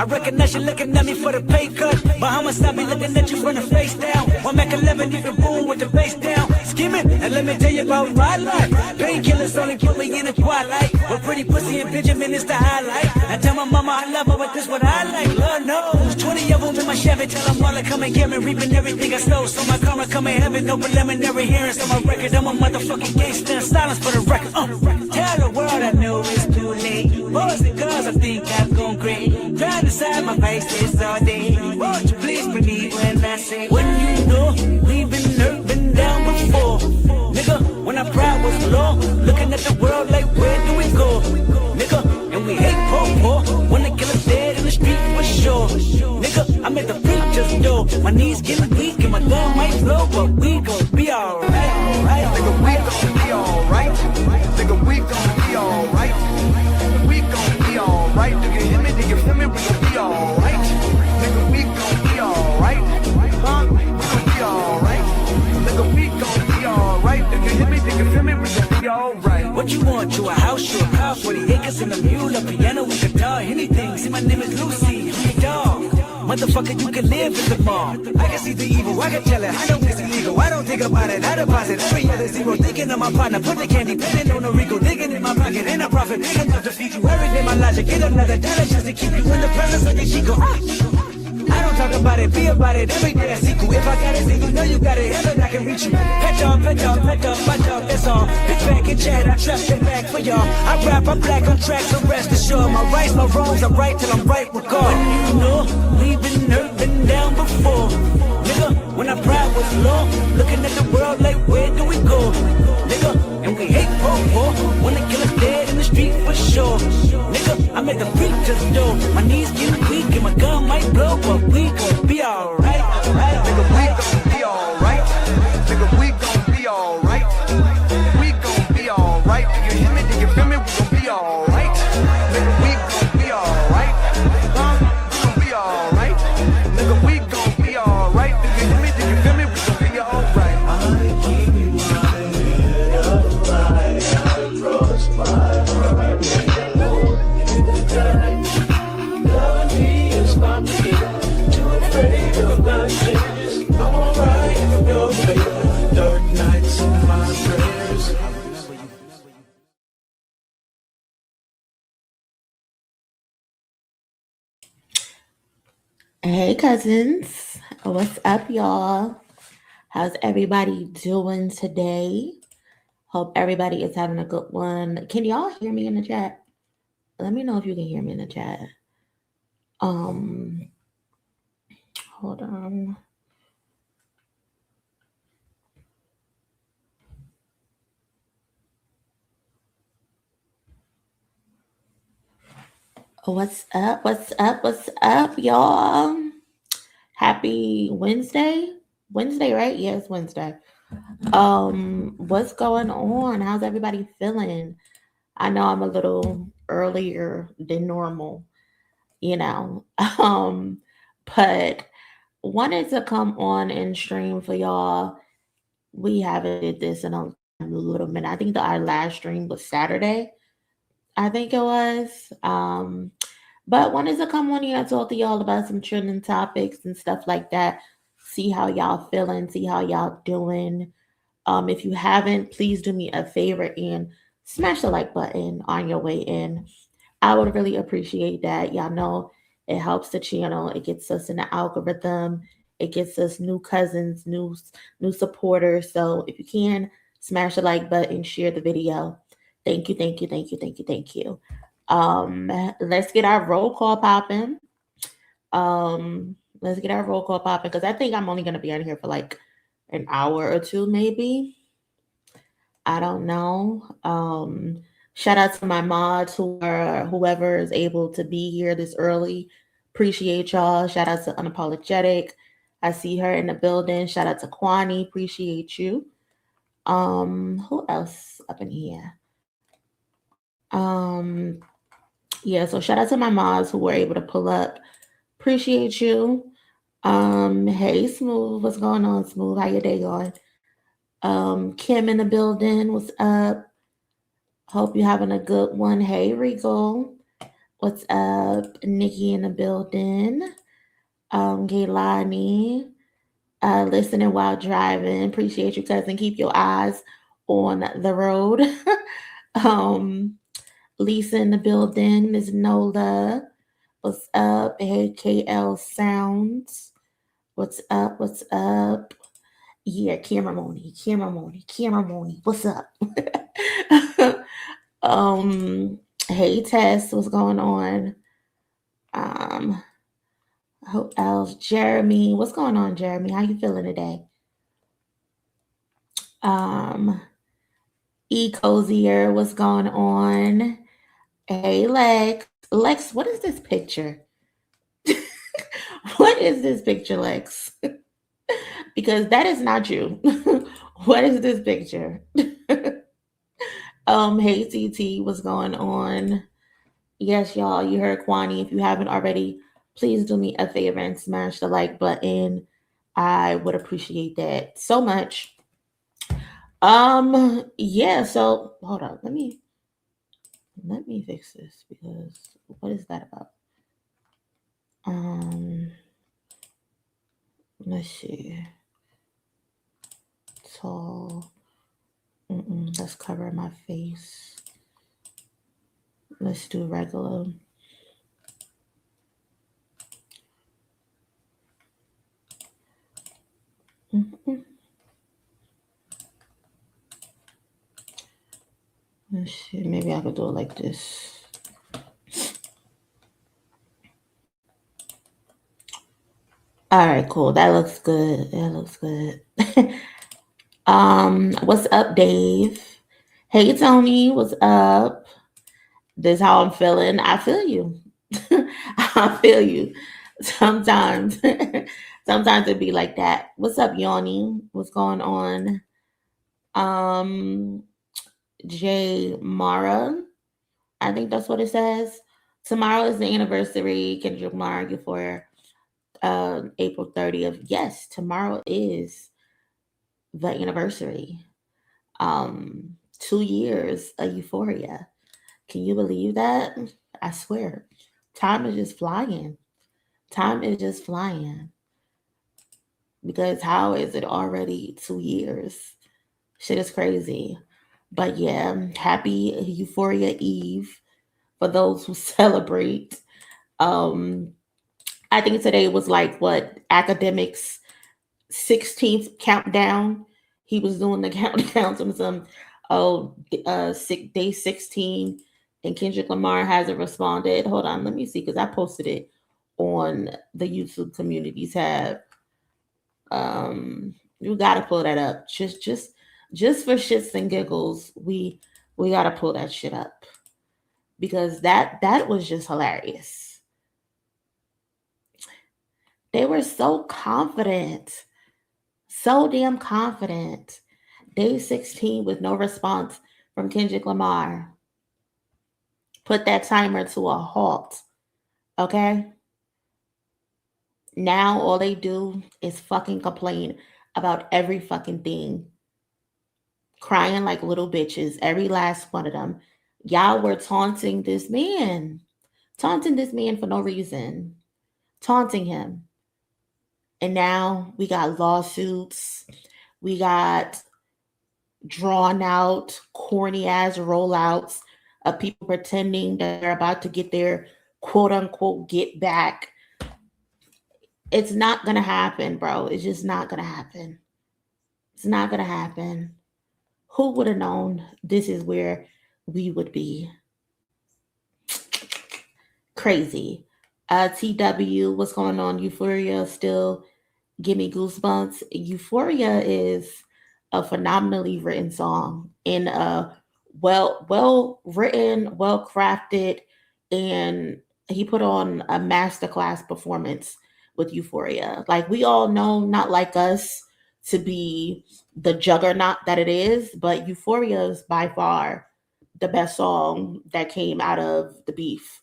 Recognition looking at me for the pay cut. Bahamas, I be looking at you from the face down. One Mac 11, you can boom with the bass down. Skimming, and let me tell you about my life. Painkillers only put me in the twilight. With pretty pussy and Benjamin is the highlight. I tell my mama I love her, but this what I like. Lord knows, 20 of them in my Chevy. Tell them all to come and get me, reaping everything I stole. So my karma come in heaven, no preliminary hearings on my record. I'm a motherfucking gangster, silence for the record. Tell the world I know it's too late. Boys and girls, I think I've gone great. Trying to side my face this all day. Won't you please believe when I say, when you know we've been hurt, been down before. Nigga, when our pride was low, looking at the world like where do we go? Nigga, and we hate poor. Wanna kill us dead in the street for sure. Nigga, I'm at the preacher's door. My knees getting weak and my gun might blow, but we gon' be alright. Nigga, we gon' be alright. Nigga, we gon' be alright. We gon' be alright. Do you hear me? Do you feel me? We gon' be alright. Nigga, we gon' be alright. Huh? We gon' be alright. Nigga, we gon' be alright. Do you hear me? Do you feel me? We gon' be alright. What you want? You a house, you a car, 40 acres and a mule, a piano with guitar, anything. See, my name is Lucy, I'm your dog. Motherfucker, you can live in the mall. I can see the evil, I can tell it. I know it's illegal, I don't think about it. I deposit every other zero, thinking of my partner. Put the candy, penning on the Rico, digging in my pocket. And I profit big enough to feed you every day. My logic, get another dollar just to keep you in the presence of the Chico. I don't talk about it, be about it. Every day I see you. If I got it, then you know you got it. Heaven, I can reach you. Pet dog, my dog, that's all. Bitch back and chat, I trust it back for y'all. I rap, I'm black on track, so rest assured. My rights, my wrongs, I'm right till I'm right with God. When you know we've been hurt, been down before. Nigga, when our pride was low, looking at the world like where do we go? Nigga, and we hate poor. Wanna kill us dead in the street for sure. Nigga, I'm at the preacher's door. My knees getting weak and my gun might blow, but we gon' be alright. Nigga, we gon' be alright. Nigga, we gon' be alright. We gon' be alright. Do you hear me? Do you feel me? We gon' be alright. Nigga, we gon' be alright. Huh? We gon' be alright. Nigga, we gon' be alright. Do you hear me? Do you feel me? We gon' be alright. I keep my head up high. I cross my heart. In the time, love me is my key. Too afraid of my changes. I'm alright in your way. Dark nights in my prayers. Hey cousins, what's up y'all? How's everybody doing today? Hope everybody is having a good one. Can y'all hear me in the chat? Let me know if you can hear me in the chat. Hold on. What's up? What's up? What's up, y'all? Happy Wednesday. Wednesday, right? Yes, Wednesday. What's going on? How's everybody feeling? I know I'm a little earlier than normal, you know. But wanted to come on and stream for y'all. We haven't did this in a little minute. I think our last stream was Saturday. I think it was. But wanted to come on here and talk to y'all about some trending topics and stuff like that. See how y'all feeling, see how y'all doing. If you haven't, please do me a favor and smash the like button on your way in. I would really appreciate that. Y'all know it helps the channel. It gets us in the algorithm. It gets us new cousins, new supporters. So if you can, smash the like button, share the video. Thank you, thank you, thank you, thank you, thank you. Let's get our roll call popping. Let's get our roll call popping because I think I'm only going to be on here for like an hour or two, maybe. I don't know. Shout out to my mods whoever is able to be here this early. Appreciate y'all. Shout out to Unapologetic. I see her in the building. Shout out to Kwani. Appreciate you. Who else up in here? Um, yeah, so shout out to my mods who were able to pull up. Appreciate you. Hey Smooth, what's going on, Smooth? How your day going? Kim in the building, what's up? Hope you're having a good one. Hey Regal, what's up? Nikki in the building. Gaylani, listening while driving. Appreciate you, cousin. Keep your eyes on the road. um, Lisa in the building. Miss Nola. What's up? Hey, KL Sounds. What's up? What's up? Yeah, Camera Moni. What's up? Hey Tess, what's going on? Um, who else? Jeremy. What's going on, Jeremy? How you feeling today? Um, E Cozier, what's going on? Hey Lex. Lex, what is this picture? What is this picture, Lex? Because that is not you. What is this picture? Hey TT, what's going on? Yes, y'all, you heard Kwani. If you haven't already, please do me a favor and smash the like button. I would appreciate that so much. Yeah, so hold on, let me fix this because what is that about? Let's see. Tall. Let's cover my face. Let's do regular. Let's see. Maybe I could do it like this. All right, cool. That looks good. What's up, Dave? Hey, Tony. What's up? This is how I'm feeling. I feel you. I feel you. Sometimes, sometimes it be like that. What's up, Yoni? What's going on? Um, J Mara. I think that's what it says. Tomorrow is the anniversary. Kendrick Lamar, Euphoria, April 30th. Yes, tomorrow is the anniversary. 2 years of Euphoria. Can you believe that? I swear. Time is just flying. Time is just flying. Because how is it already 2 years? Shit is crazy. But yeah, happy Euphoria Eve for those who celebrate. Um, I think today was like what academics 16th countdown. He was doing the countdown to some sick day 16, and Kendrick Lamar hasn't responded. Hold on, let me see because I posted it on the YouTube community tab. You gotta pull that up. Just for shits and giggles, we gotta pull that shit up because that was just hilarious. They were so confident, so damn confident. Day 16 with no response from Kendrick Lamar. Put that timer to a halt. Okay? Now all they do is fucking complain about every fucking thing. Crying like little bitches, every last one of them. Y'all were taunting this man. Taunting this man for no reason. Taunting him. And now we got lawsuits. We got drawn out, corny ass rollouts of people pretending that they're about to get their quote unquote get back. It's not gonna happen, bro. It's just not gonna happen. It's not gonna happen. Who would have known this is where we would be? Crazy. TW, what's going on? Euphoria still give me goosebumps. Euphoria is a phenomenally written song in a well written, well crafted, and he put on a masterclass performance with Euphoria. Like we all know, not like us to be the juggernaut that it is, but Euphoria is by far the best song that came out of the beef.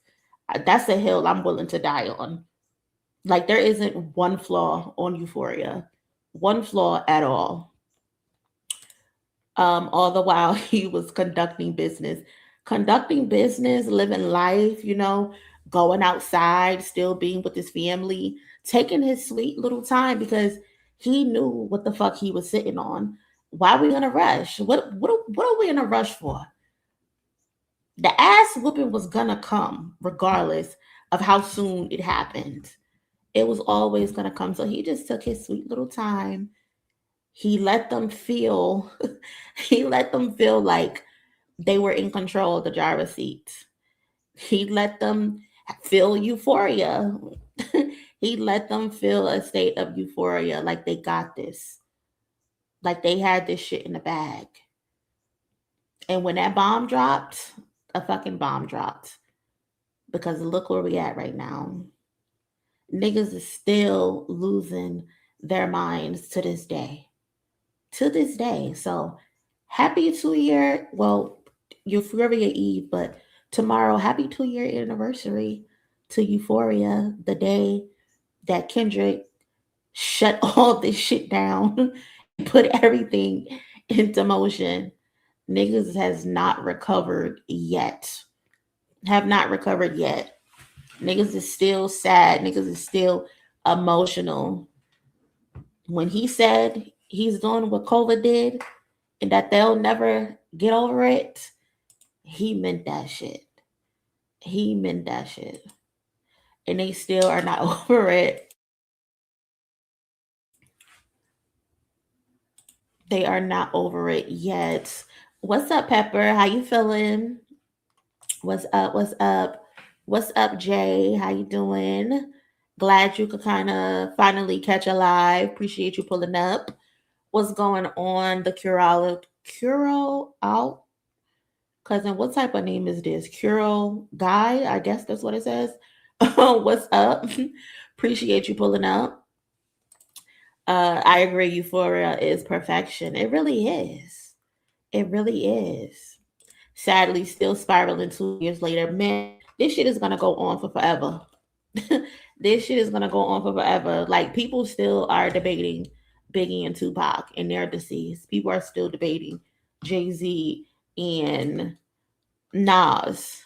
That's a hill I'm willing to die on. Like there isn't one flaw on Euphoria, one flaw at all. All the while he was conducting business, living life, going outside, still being with his family, taking his sweet little time because he knew what the fuck he was sitting on. Why are we gonna rush? What are we in a rush for? The ass whooping was gonna come regardless of how soon it happened. It was always gonna come. So he just took his sweet little time. He let them feel he let them feel like they were in control of the driver's seat. He let them feel euphoria. He let them feel a state of euphoria, like they got this, like they had this shit in the bag. And when that bomb dropped, a fucking bomb dropped. Because look where we at right now. Niggas is still losing their minds to this day. To this day. So happy 2-year, well, Euphoria Eve, but tomorrow, happy 2-year anniversary to Euphoria, the day that Kendrick shut all this shit down and put everything into motion. Niggas has not recovered yet. Have not recovered yet. Niggas is still sad. Niggas is still emotional. When he said he's doing what Cola did and that they'll never get over it, he meant that shit. He meant that shit. And they still are not over it. They are not over it yet. What's up, Pepper? How you feeling? What's up? What's up? What's up, Jay? How you doing? Glad you could kind of finally catch a live. Appreciate you pulling up. What's going on? The Curo out. Cousin, what type of name is this? Curo guy? I guess that's what it says. What's up? Appreciate you pulling up. I agree. Euphoria is perfection. It really is. It really is. Sadly, still spiraling 2 years later. Man, this shit is going to go on for forever. This shit is going to go on for forever. Like, people still are debating Biggie and Tupac, and they're deceased. People are still debating Jay-Z and Nas.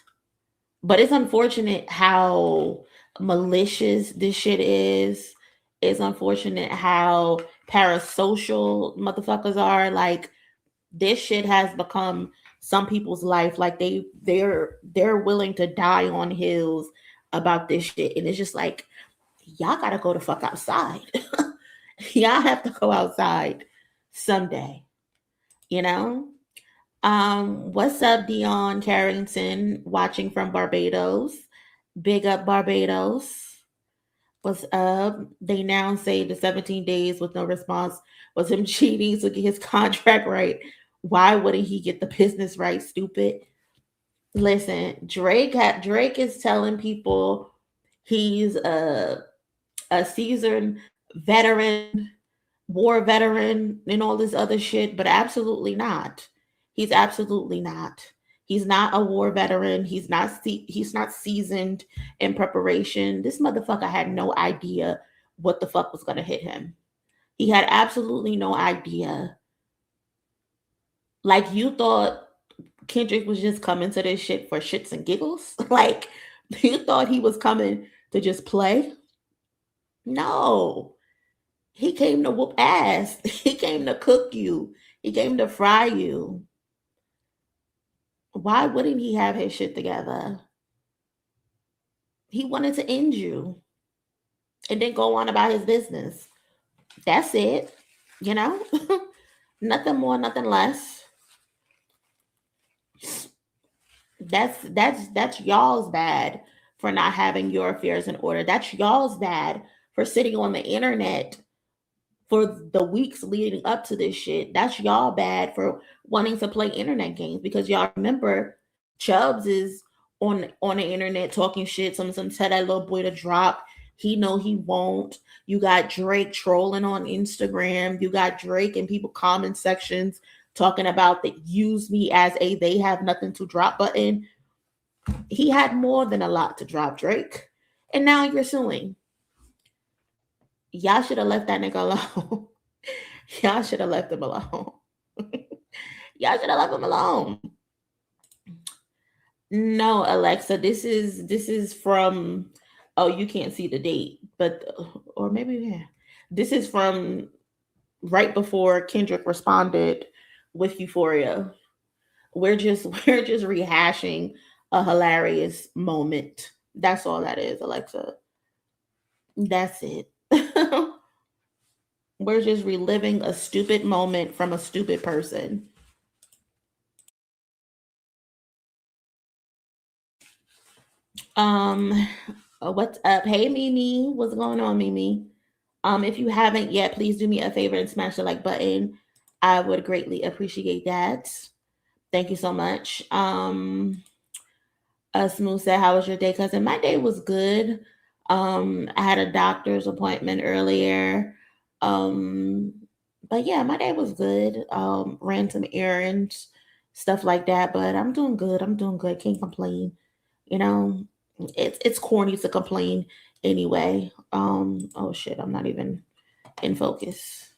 But it's unfortunate how malicious this shit is. It's unfortunate how parasocial motherfuckers are. Like, this shit has become some people's life. Like, they're willing to die on hills about this shit. And it's just like, y'all gotta go the fuck outside. Y'all have to go outside someday. What's up, Dion Carrington, watching from Barbados? Big up, Barbados. What's up? They now say the 17 days with no response was him cheating to get his contract right. Why wouldn't he get the business right, stupid? Listen, Drake is telling people he's a seasoned veteran, war veteran, and all this other shit, but absolutely not. He's absolutely not. He's not a war veteran. He's not seasoned in preparation. This motherfucker had no idea what the fuck was going to hit him. He had absolutely no idea. Like, you thought Kendrick was just coming to this shit for shits and giggles? Like, you thought he was coming to just play? No. He came to whoop ass. He came to cook you. He came to fry you. Why wouldn't he have his shit together? He wanted to end you and then go on about his business. That's it. Nothing more, nothing less. That's y'all's bad for not having your affairs in order. That's y'all's bad for sitting on the internet for the weeks leading up to this shit. That's y'all bad for wanting to play internet games, because y'all remember Chubbs is on the internet talking shit. Some tell that little boy to drop. He know he won't. You got Drake trolling on Instagram. You got Drake and people comment sections talking about that use me as a they have nothing to drop button. He had more than a lot to drop, Drake. And now you're suing. Y'all should have left that nigga alone. Y'all should have left him alone. Y'all should have left him alone. No, Alexa, this is from, oh, you can't see the date, but or maybe yeah. This is from right before Kendrick responded with Euphoria. We're just rehashing a hilarious moment. That's all that is, Alexa. That's it. We're just reliving a stupid moment from a stupid person. What's up? Hey Mimi, what's going on, Mimi? If you haven't yet, please do me a favor and smash the like button. I would greatly appreciate that. Thank you so much. Smooth said, how was your day, cousin? My day was good. I had a doctor's appointment earlier. But yeah, my day was good. Ran some errands, stuff like that. But I'm doing good. Can't complain. You know, it's corny to complain anyway. Oh shit, I'm not even in focus.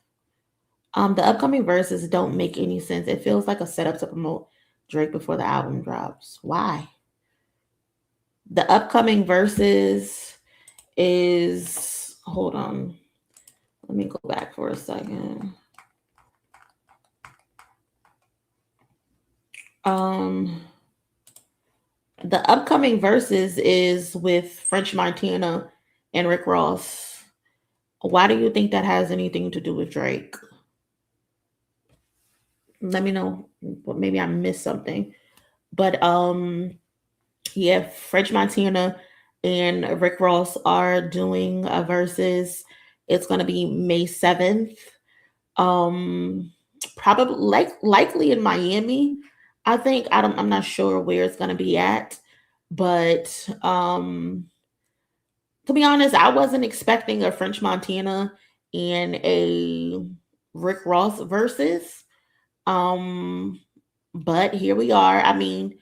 The upcoming verses don't make any sense. It feels like a setup to promote Drake before the album drops. Why? The upcoming verses is, hold on. Let me go back for a second. The upcoming verses is with French Montana and Rick Ross. Why do you think that has anything to do with Drake? Let me know. Maybe I missed something. But yeah, French Montana and Rick Ross are doing a verses. It's gonna be May 7th. Probably likely in Miami. I think I'm not sure where it's gonna be at, but to be honest, I wasn't expecting a French Montana and a Rick Ross versus. But here we are. I mean,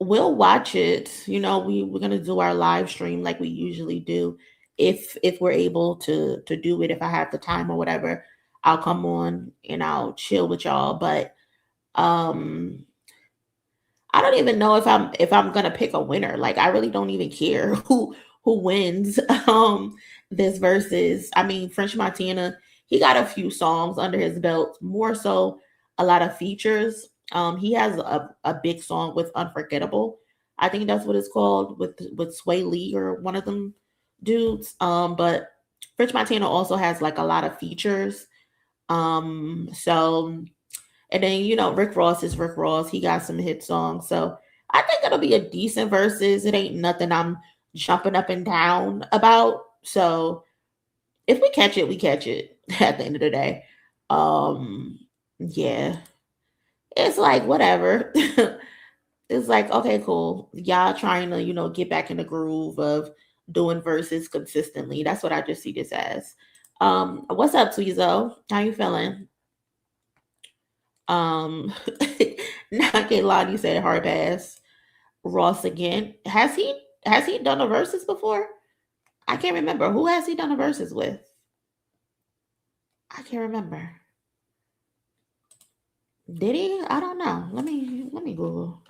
we'll watch it. You know, we're gonna do our live stream like we usually do. If we're able to do it, if I have the time or whatever, I'll come on and I'll chill with y'all. But I don't even know if I'm gonna pick a winner. Like, I really don't even care who wins this versus. I mean, French Montana, he got a few songs under his belt, more so a lot of features. He has a big song with Unforgettable. I think that's what it's called, with Sway Lee or one of them dudes. But French Montana also has like a lot of features. So, and then, you know, Rick Ross is Rick Ross. He got some hit songs. So I think it'll be a decent versus. It ain't nothing I'm jumping up and down about. So if we catch it, we catch it at the end of the day. Yeah. It's like, whatever. It's like, okay, cool. Y'all trying to, you know, get back in the groove of doing verses consistently. That's what I just see this as. What's up, Tweezo? How you feeling? Not get Lottie said hard pass. Ross again. Has he done a verses before? I can't remember. Who has he done a verses with? I can't remember. Did he? I don't know. Let me Google.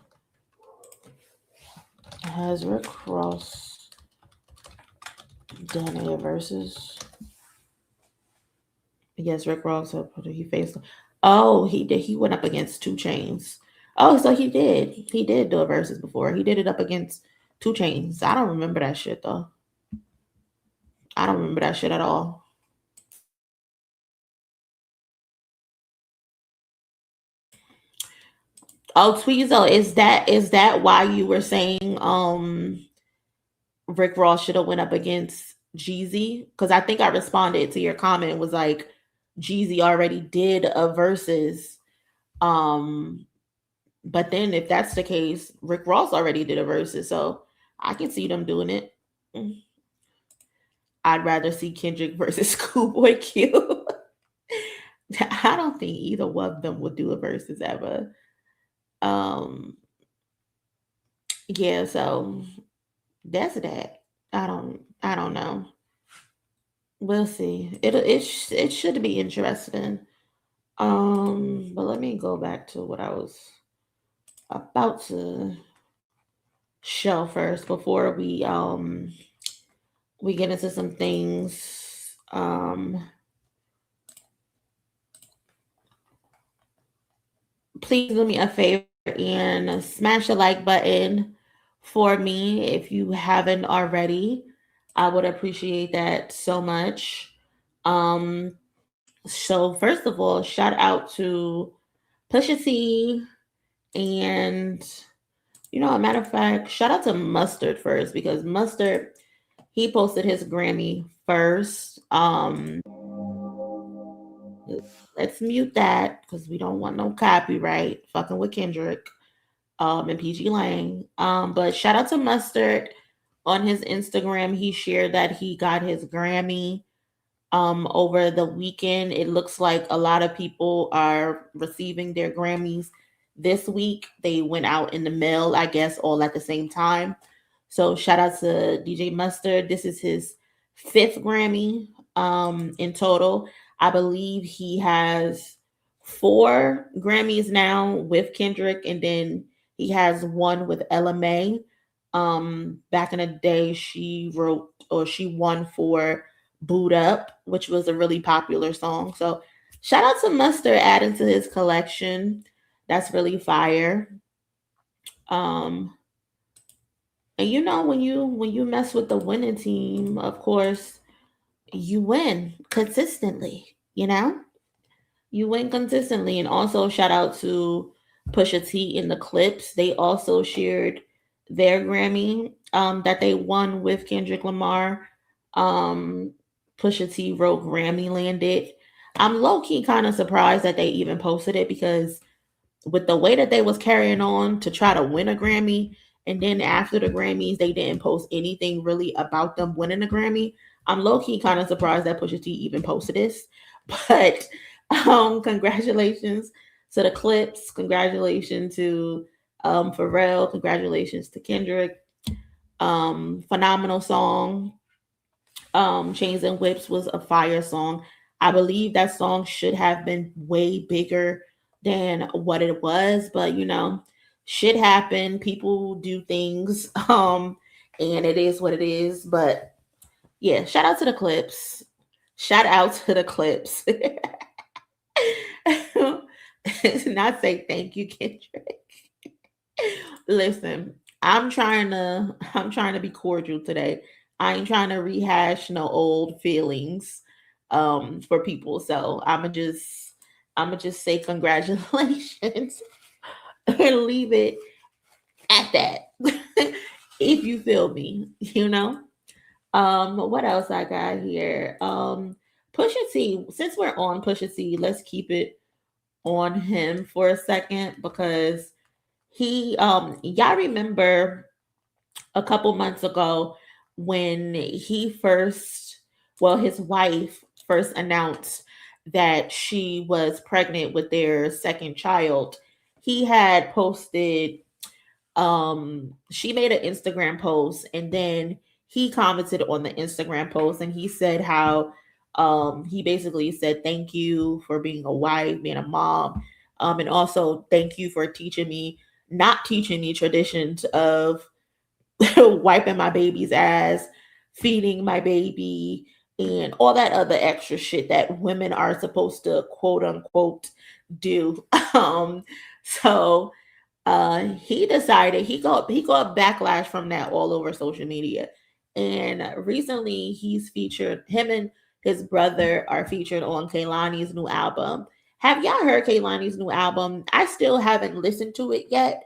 Has Rick Ross done a verses? Yes, Rick Ross. He faced. Oh, he did. He went up against 2 Chainz. Oh, so he did. He did do a versus before. He did it up against 2 Chainz. I don't remember that shit though. I don't remember that shit at all. Oh, Tweezo, is that why you were saying Rick Ross should have went up against Jeezy? Because I think I responded to your comment, was like, Jeezy already did a versus. But then if that's the case, Rick Ross already did a versus, so I can see them doing it. I'd rather see Kendrick versus Schoolboy Q. I don't think either one of them would do a versus ever. Um, yeah, so that's that. I don't know. We'll see. It should be interesting. But let me go back to what I was about to show first before we get into some things. Please do me a favor and smash the like button for me if you haven't already. I would appreciate that so much. So first of all, shout out to Pusha T and a matter of fact, shout out to Mustard first because Mustard he posted his Grammy first. Let's mute that because we don't want no copyright fucking with Kendrick and PG Lang. But shout out to Mustard on his Instagram. He shared that he got his Grammy over the weekend. It looks like a lot of people are receiving their Grammys this week. They went out in the mail, I guess, all at the same time. So shout out to DJ Mustard. This is his fifth Grammy in total. I believe he has 4 Grammys now with Kendrick, and then he has one with Ella May. Back in the day, she won for Boot Up, which was a really popular song. So shout out to Mustard adding to his collection. That's really fire. And when you mess with the winning team, of course, you win consistently, You win consistently. And also shout out to Pusha T in the Clips. They also shared their Grammy that they won with Kendrick Lamar. Pusha T wrote Grammy Landed. I'm low-key kind of surprised that they even posted it because with the way that they was carrying on to try to win a Grammy, and then after the Grammys, they didn't post anything really about them winning a Grammy. I'm low-key kind of surprised that Pusha T even posted this. But congratulations to the Clips. Congratulations to Pharrell. Congratulations to Kendrick. Phenomenal song. Chains and Whips was a fire song. I believe that song should have been way bigger than what it was, but shit happen. People do things. And it is what it is. But yeah, shout out to the Clips. Shout out to the Clips. Not say thank you, Kendrick. Listen, I'm trying to be cordial today. I ain't trying to rehash no old feelings for people. So I'ma just say congratulations and leave it at that. If you feel me, What else I got here? Pusha T, since we're on Pusha T, let's keep it on him for a second because y'all remember a couple months ago when his wife first announced that she was pregnant with their second child. He had posted, she made an Instagram post and then he commented on the Instagram post and he said how he basically said thank you for being a wife, being a mom, and also thank you for not teaching me traditions of wiping my baby's ass, feeding my baby, and all that other extra shit that women are supposed to quote unquote do. So he decided he got backlash from that all over social media. And recently him and his brother are featured on Kehlani's new album. Have y'all heard Kehlani's new album? I still haven't listened to it yet.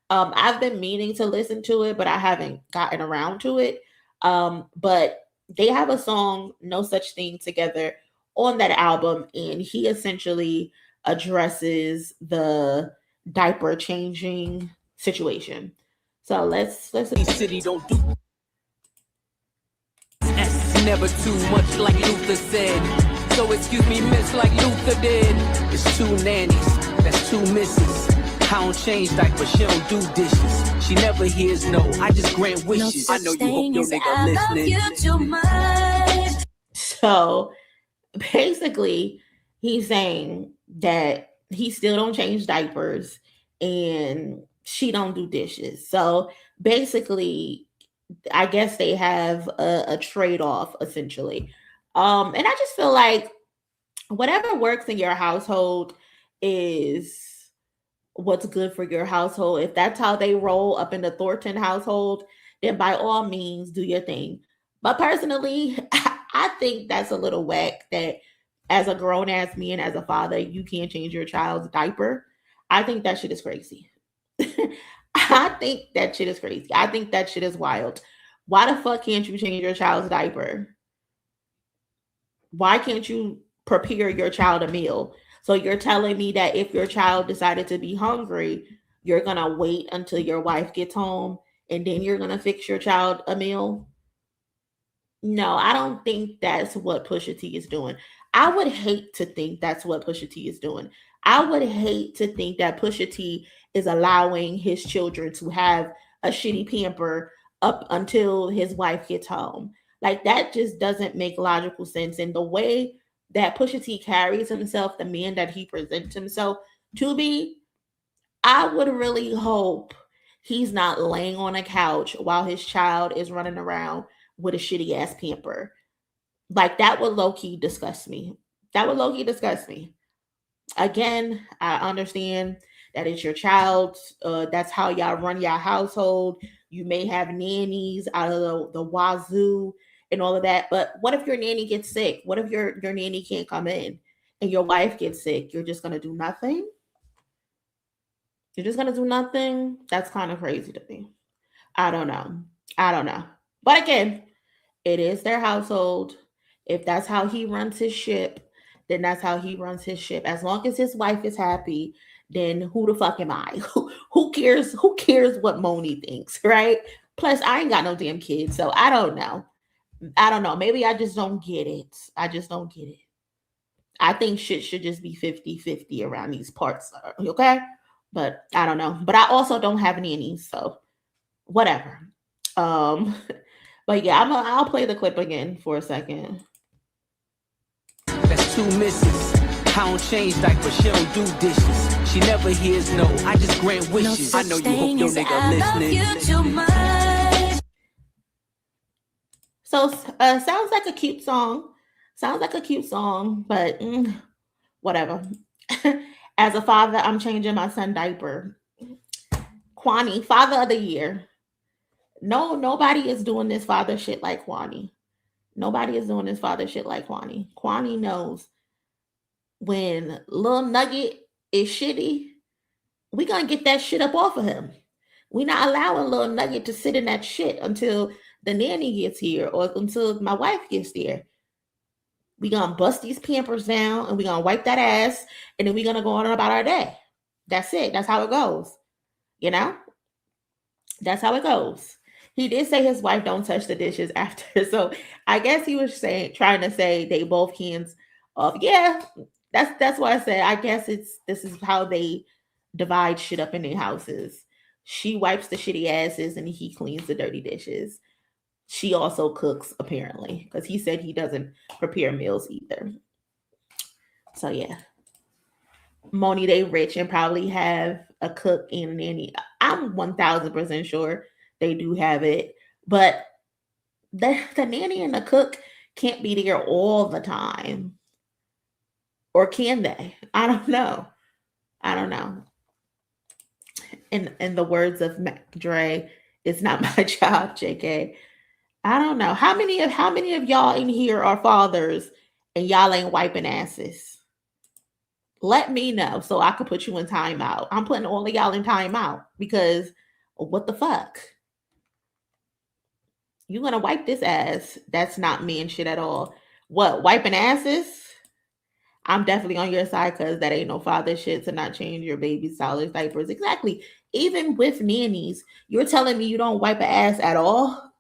I've been meaning to listen to it, but I haven't gotten around to it. But they have a song, No Such Thing, together on that album, and he essentially addresses the diaper changing situation. So let's City don't do S, never too much like Luther said. So excuse me, miss, like Luther did. It's two nannies, that's two misses. I don't change diapers, she don't do dishes. She never hears no, I just grant wishes. I know you hope your nigga listening. So basically, he's saying that he still don't change diapers and she don't do dishes. So basically, I guess they have a trade-off essentially. And I just feel like whatever works in your household is what's good for your household. If that's how they roll up in the Thornton household, then by all means do your thing. But personally, I think that's a little whack that as a grown ass man, as a father, you can't change your child's diaper. I think that shit is crazy. I think that shit is crazy. I think that shit is wild. Why the fuck can't you change your child's diaper? Why can't you prepare your child a meal? So you're telling me that if your child decided to be hungry, you're going to wait until your wife gets home and then you're going to fix your child a meal? No, I don't think that's what Pusha T is doing. I would hate to think that's what Pusha T is doing. I would hate to think that Pusha T is allowing his children to have a shitty pamper up until his wife gets home. Like, that just doesn't make logical sense. And the way that Pusha T carries himself, the man that he presents himself to be, I would really hope he's not laying on a couch while his child is running around with a shitty ass pamper. Like, that would low-key disgust me. That would low-key disgust me. Again, I understand that it's your child. That's how y'all run your household. You may have nannies out of the wazoo and all of that. But what if your nanny gets sick? What if your nanny can't come in and your wife gets sick? You're just going to do nothing? You're just going to do nothing? That's kind of crazy to me. I don't know. But again, it is their household. If that's how he runs his ship, then that's how he runs his ship. As long as his wife is happy, then who the fuck am I? Who cares? Who cares what MONIE thinks, right? Plus, I ain't got no damn kids, so I don't know. Maybe I just don't get it. I think shit should just be 50-50 around these parts, okay? But I don't know. But I also don't have nannies, so whatever. But yeah, I'll play the clip again for a second. That's two misses. I don't change diapers, she don't do dishes. She never hears no, I just grant wishes. I know you hope your nigga listening. So sounds like a cute song, but whatever. As a father, I'm changing my son diaper. Kwani, father of the year. No, nobody is doing this father shit like Kwani. Nobody is doing this father shit like Kwani. Kwani knows when Lil Nugget is shitty, we gonna get that shit up off of him. We not allowing Lil Nugget to sit in that shit until the nanny gets here or until my wife gets there. We gonna bust these pampers down and we gonna wipe that ass and then we gonna go on about our day. That's it. That's how it goes. You know? That's how it goes. He did say his wife don't touch the dishes after. So I guess he was trying to say they both hands off. Yeah, that's why I said I guess this is how they divide shit up in their houses. She wipes the shitty asses and he cleans the dirty dishes. She also cooks, apparently, because he said he doesn't prepare meals either. So yeah. MONIE, they rich and probably have a cook and a nanny. I'm 1000% sure they do have it, but the nanny and the cook can't be there all the time. Or can they? I don't know. In the words of Dre, it's not my job, JK. I don't know. How many of y'all in here are fathers and y'all ain't wiping asses? Let me know so I could put you in timeout. I'm putting all of y'all in timeout because what the fuck? You gonna wipe this ass? That's not man shit at all. What, wiping asses? I'm definitely on your side because that ain't no father shit to not change your baby's toddler's diapers. Exactly. Even with nannies, you're telling me you don't wipe an ass at all?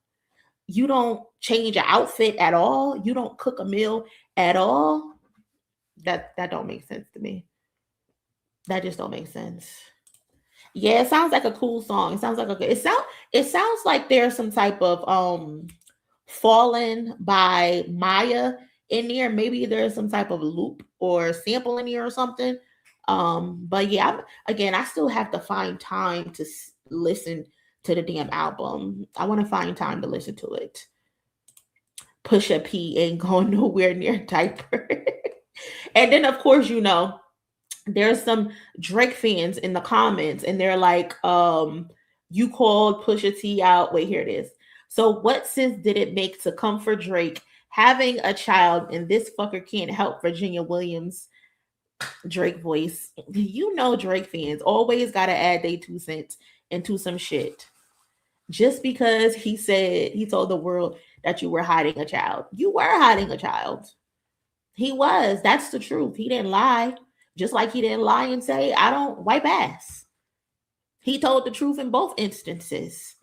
You don't change an outfit at all? You don't cook a meal at all? That don't make sense to me. That just don't make sense. Yeah, it sounds like a cool song. It sounds like it sounds like there's some type of Fallen by Maya in there. Maybe there's some type of loop or sample in here or something. But yeah, again, I still have to find time to listen to the damn album. I want to find time to listen to it. Pusha P ain't going nowhere near diaper. And then of course, there's some Drake fans in the comments and they're like, you called Pusha T out. Wait, here it is. So what sense did it make to come for Drake having a child and this fucker can't help Virginia Williams Drake voice? Drake fans always got to add their 2 cents into some shit. Just because he told the world that you were hiding a child. You were hiding a child. He was. That's the truth. He didn't lie. Just like he didn't lie and say, I don't wipe ass. He told the truth in both instances.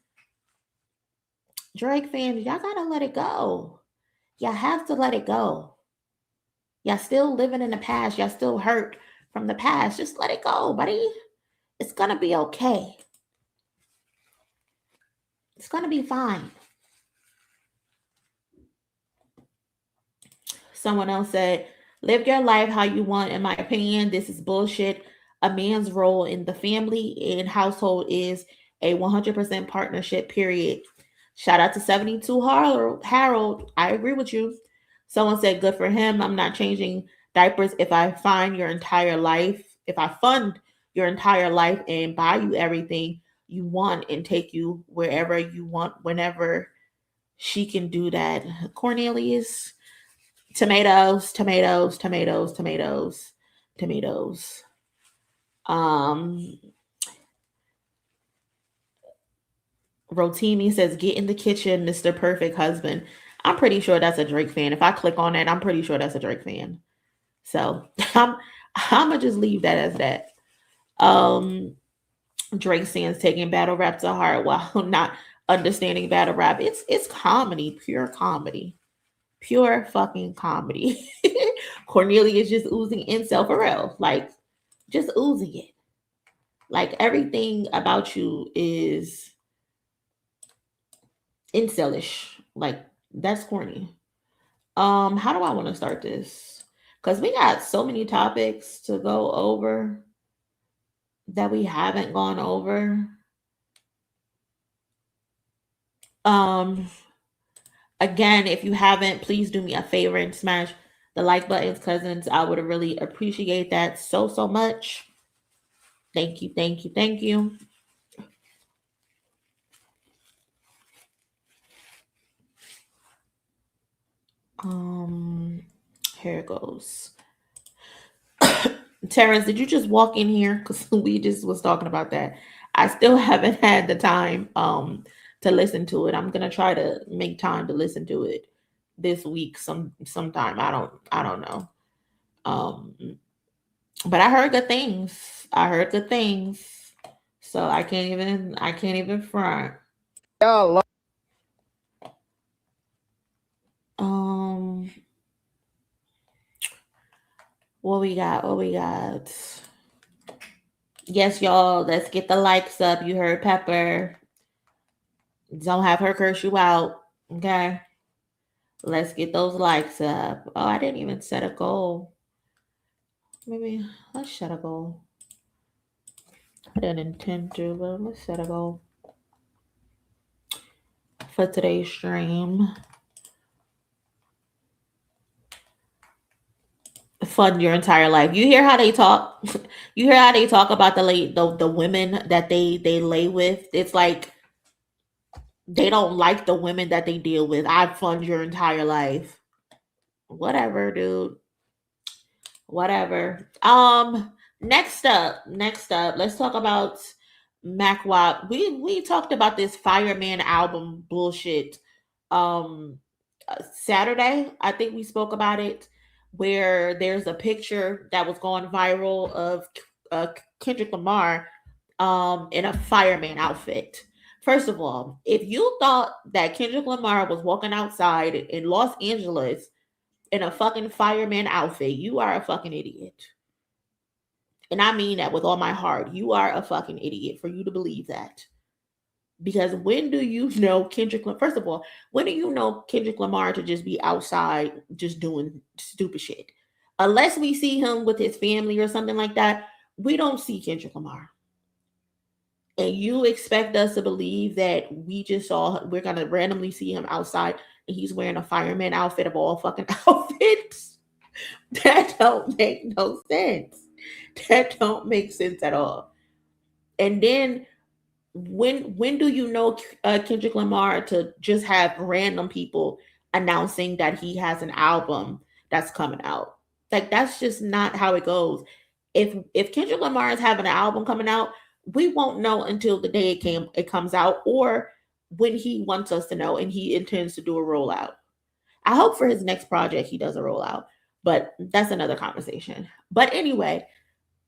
Drake fans, y'all gotta let it go. Y'all have to let it go. Y'all still living in the past. Y'all still hurt from the past. Just let it go, buddy. It's gonna be okay. It's gonna be fine. Someone else said, live your life how you want. In my opinion, this is bullshit. A man's role in the family and household is a 100% partnership, period. Shout out to 72 Harold. I agree with you. Someone said, good for him. I'm not changing diapers if I fund your entire life and buy you everything you want and take you wherever you want, whenever she can do that. Cornelius, tomatoes. Rotimi says, get in the kitchen, Mr. Perfect Husband. I'm pretty sure that's a Drake fan. If I click on that, I'm pretty sure that's a Drake fan. So I'm gonna just leave that as that. Drake stands taking battle rap to heart while not understanding battle rap. It's comedy, pure comedy. Pure fucking comedy. Cornelia is just oozing incel for real. Like, just oozing it. Like, everything about you is incelish. Like, that's corny. How do I want to start this? Because we got so many topics to go over that we haven't gone over. Again, if you haven't, please do me a favor and smash the like buttons, cousins. I would really appreciate that so much. Thank you. Here it goes. Terrence, did you just walk in here? Because we just was talking about that. I still haven't had the time to listen to it. I'm gonna try to make time to listen to it this week sometime. I don't know. But I heard good things. So I can't even front. What we got? Yes, y'all, let's get the likes up. You heard Pepper. Don't have her curse you out. Okay. Let's get those likes up. Oh, I didn't even set a goal. Maybe let's set a goal. I didn't intend to, but let's set a goal for today's stream. Fund your entire life. You hear how they talk? You hear how they talk about the women that they lay with? It's like they don't like the women that they deal with. I fund your entire life. Whatever, dude. Whatever. Next up, let's talk about Mac Wop. We talked about this Fireman album bullshit. Saturday, I think we spoke about it. where there's a picture that was going viral of Kendrick Lamar in a fireman outfit. First of all, if you thought that Kendrick Lamar was walking outside in Los Angeles in a fucking fireman outfit, you are a fucking idiot. And I mean that with all my heart. You are a fucking idiot for you to believe that. Because when do you know Kendrick? First of all, when do you know Kendrick Lamar to just be outside just doing stupid shit? Unless we see him with his family or something like that, we don't see Kendrick Lamar. And you expect us to believe that we're going to randomly see him outside and he's wearing a fireman outfit of all fucking outfits? That don't make no sense. That don't make sense at all. And then when do you know Kendrick Lamar to just have random people announcing that he has an album that's coming out? Like, that's just not how it goes. If Kendrick Lamar is having an album coming out, we won't know until the day it comes out, or when he wants us to know and he intends to do a rollout. I hope for his next project he does a rollout, but that's another conversation. But anyway,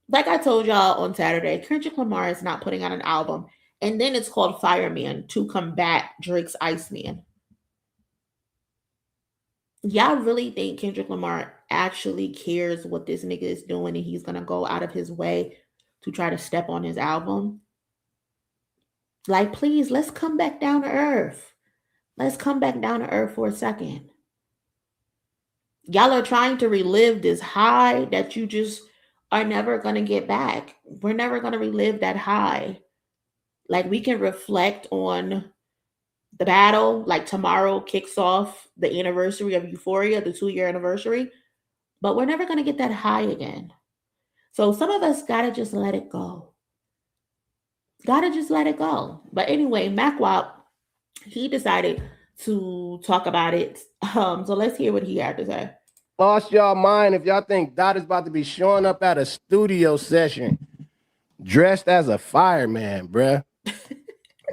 like I told y'all on Saturday, Kendrick Lamar is not putting out an album, and then it's called Fireman to combat Drake's Iceman. Y'all really think Kendrick Lamar actually cares what this nigga is doing and he's gonna go out of his way to try to step on his album? Like, please, let's come back down to earth. Let's come back down to earth for a second. Y'all are trying to relive this high that you just are never going to get back. We're never going to relive that high. Like, we can reflect on the battle. Like, tomorrow kicks off the anniversary of Euphoria, the 2-year anniversary. But we're never going to get that high again. So some of us got to just let it go. Gotta just let it go. But anyway, MacWop, he decided to talk about it. So let's hear what he had to say. Lost y'all mind if y'all think Dot is about to be showing up at a studio session dressed as a fireman, bruh.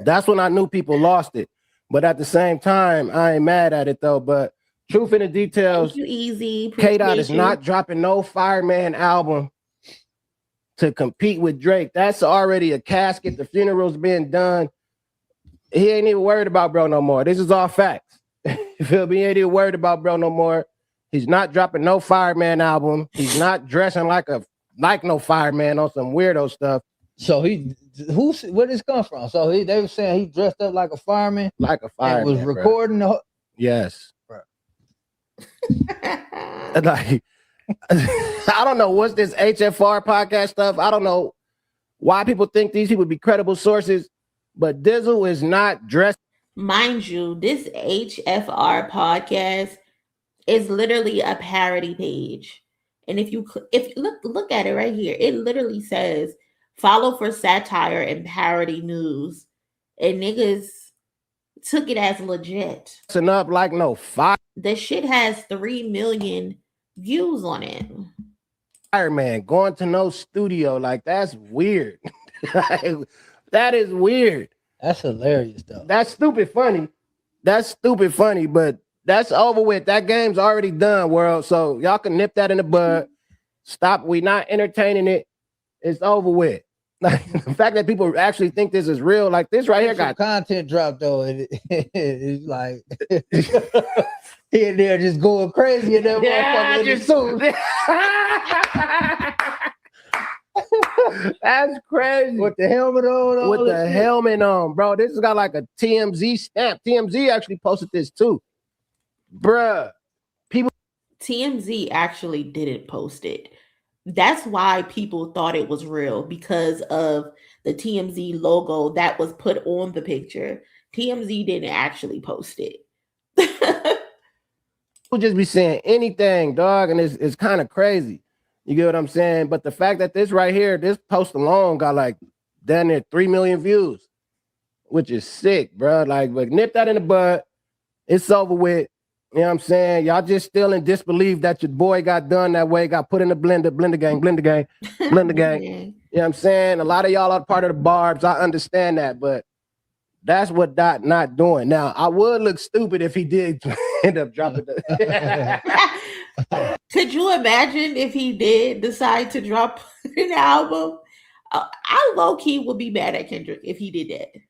That's when I knew people lost it. But at the same time, I ain't mad at it though. But truth in the details, Thank you, Easy. K-Dot is not dropping no fireman album to compete with Drake. That's already a casket. The funeral's being done. He ain't even worried about bro no more. This is all facts. You feel me? He ain't even worried about bro no more. He's not dropping no fireman album. He's not dressing like no fireman on some weirdo stuff. So where this come from? So they were saying he dressed up like a fireman, and was recording the. Yes. Like, I don't know what's this HFR podcast stuff. I don't know why people think these people be credible sources, but Dizzle is not dressed. Mind you, this HFR podcast is literally a parody page. And if you look at it right here, it literally says follow for satire and parody news. And niggas took it as legit. Up like no fire. The shit has 3 million views on it. Fireman going to no studio, like, that's weird. That is weird. That's hilarious though. That's stupid funny. But that's over with. That game's already done, world. So y'all can nip that in the bud. Stop. We not entertaining it. It's over with. Like, the fact that people actually think this is real, like this right here got content drop though. It's like he in there just going crazy in that motherfucker. That's crazy. With the helmet on. With the helmet on, bro. This has got like a TMZ stamp. TMZ actually posted this too. Bruh. TMZ actually didn't post it. That's why people thought it was real, because of the TMZ logo that was put on the picture. TMZ didn't actually post it. People just be saying anything, dog, and it's kind of crazy. You get what I'm saying? But the fact that this right here, this post alone got like down there 3 million views, which is sick, bro. Like, but nip that in the bud. It's over with. You know what I'm saying? Y'all just still in disbelief that your boy got done that way, got put in the blender gang. You know what I'm saying? A lot of y'all are part of the barbs. I understand that, but that's what Dot not doing. Now, I would look stupid if he did end up dropping the Could you imagine if he did decide to drop an album? I low key would be mad at Kendrick if he did that.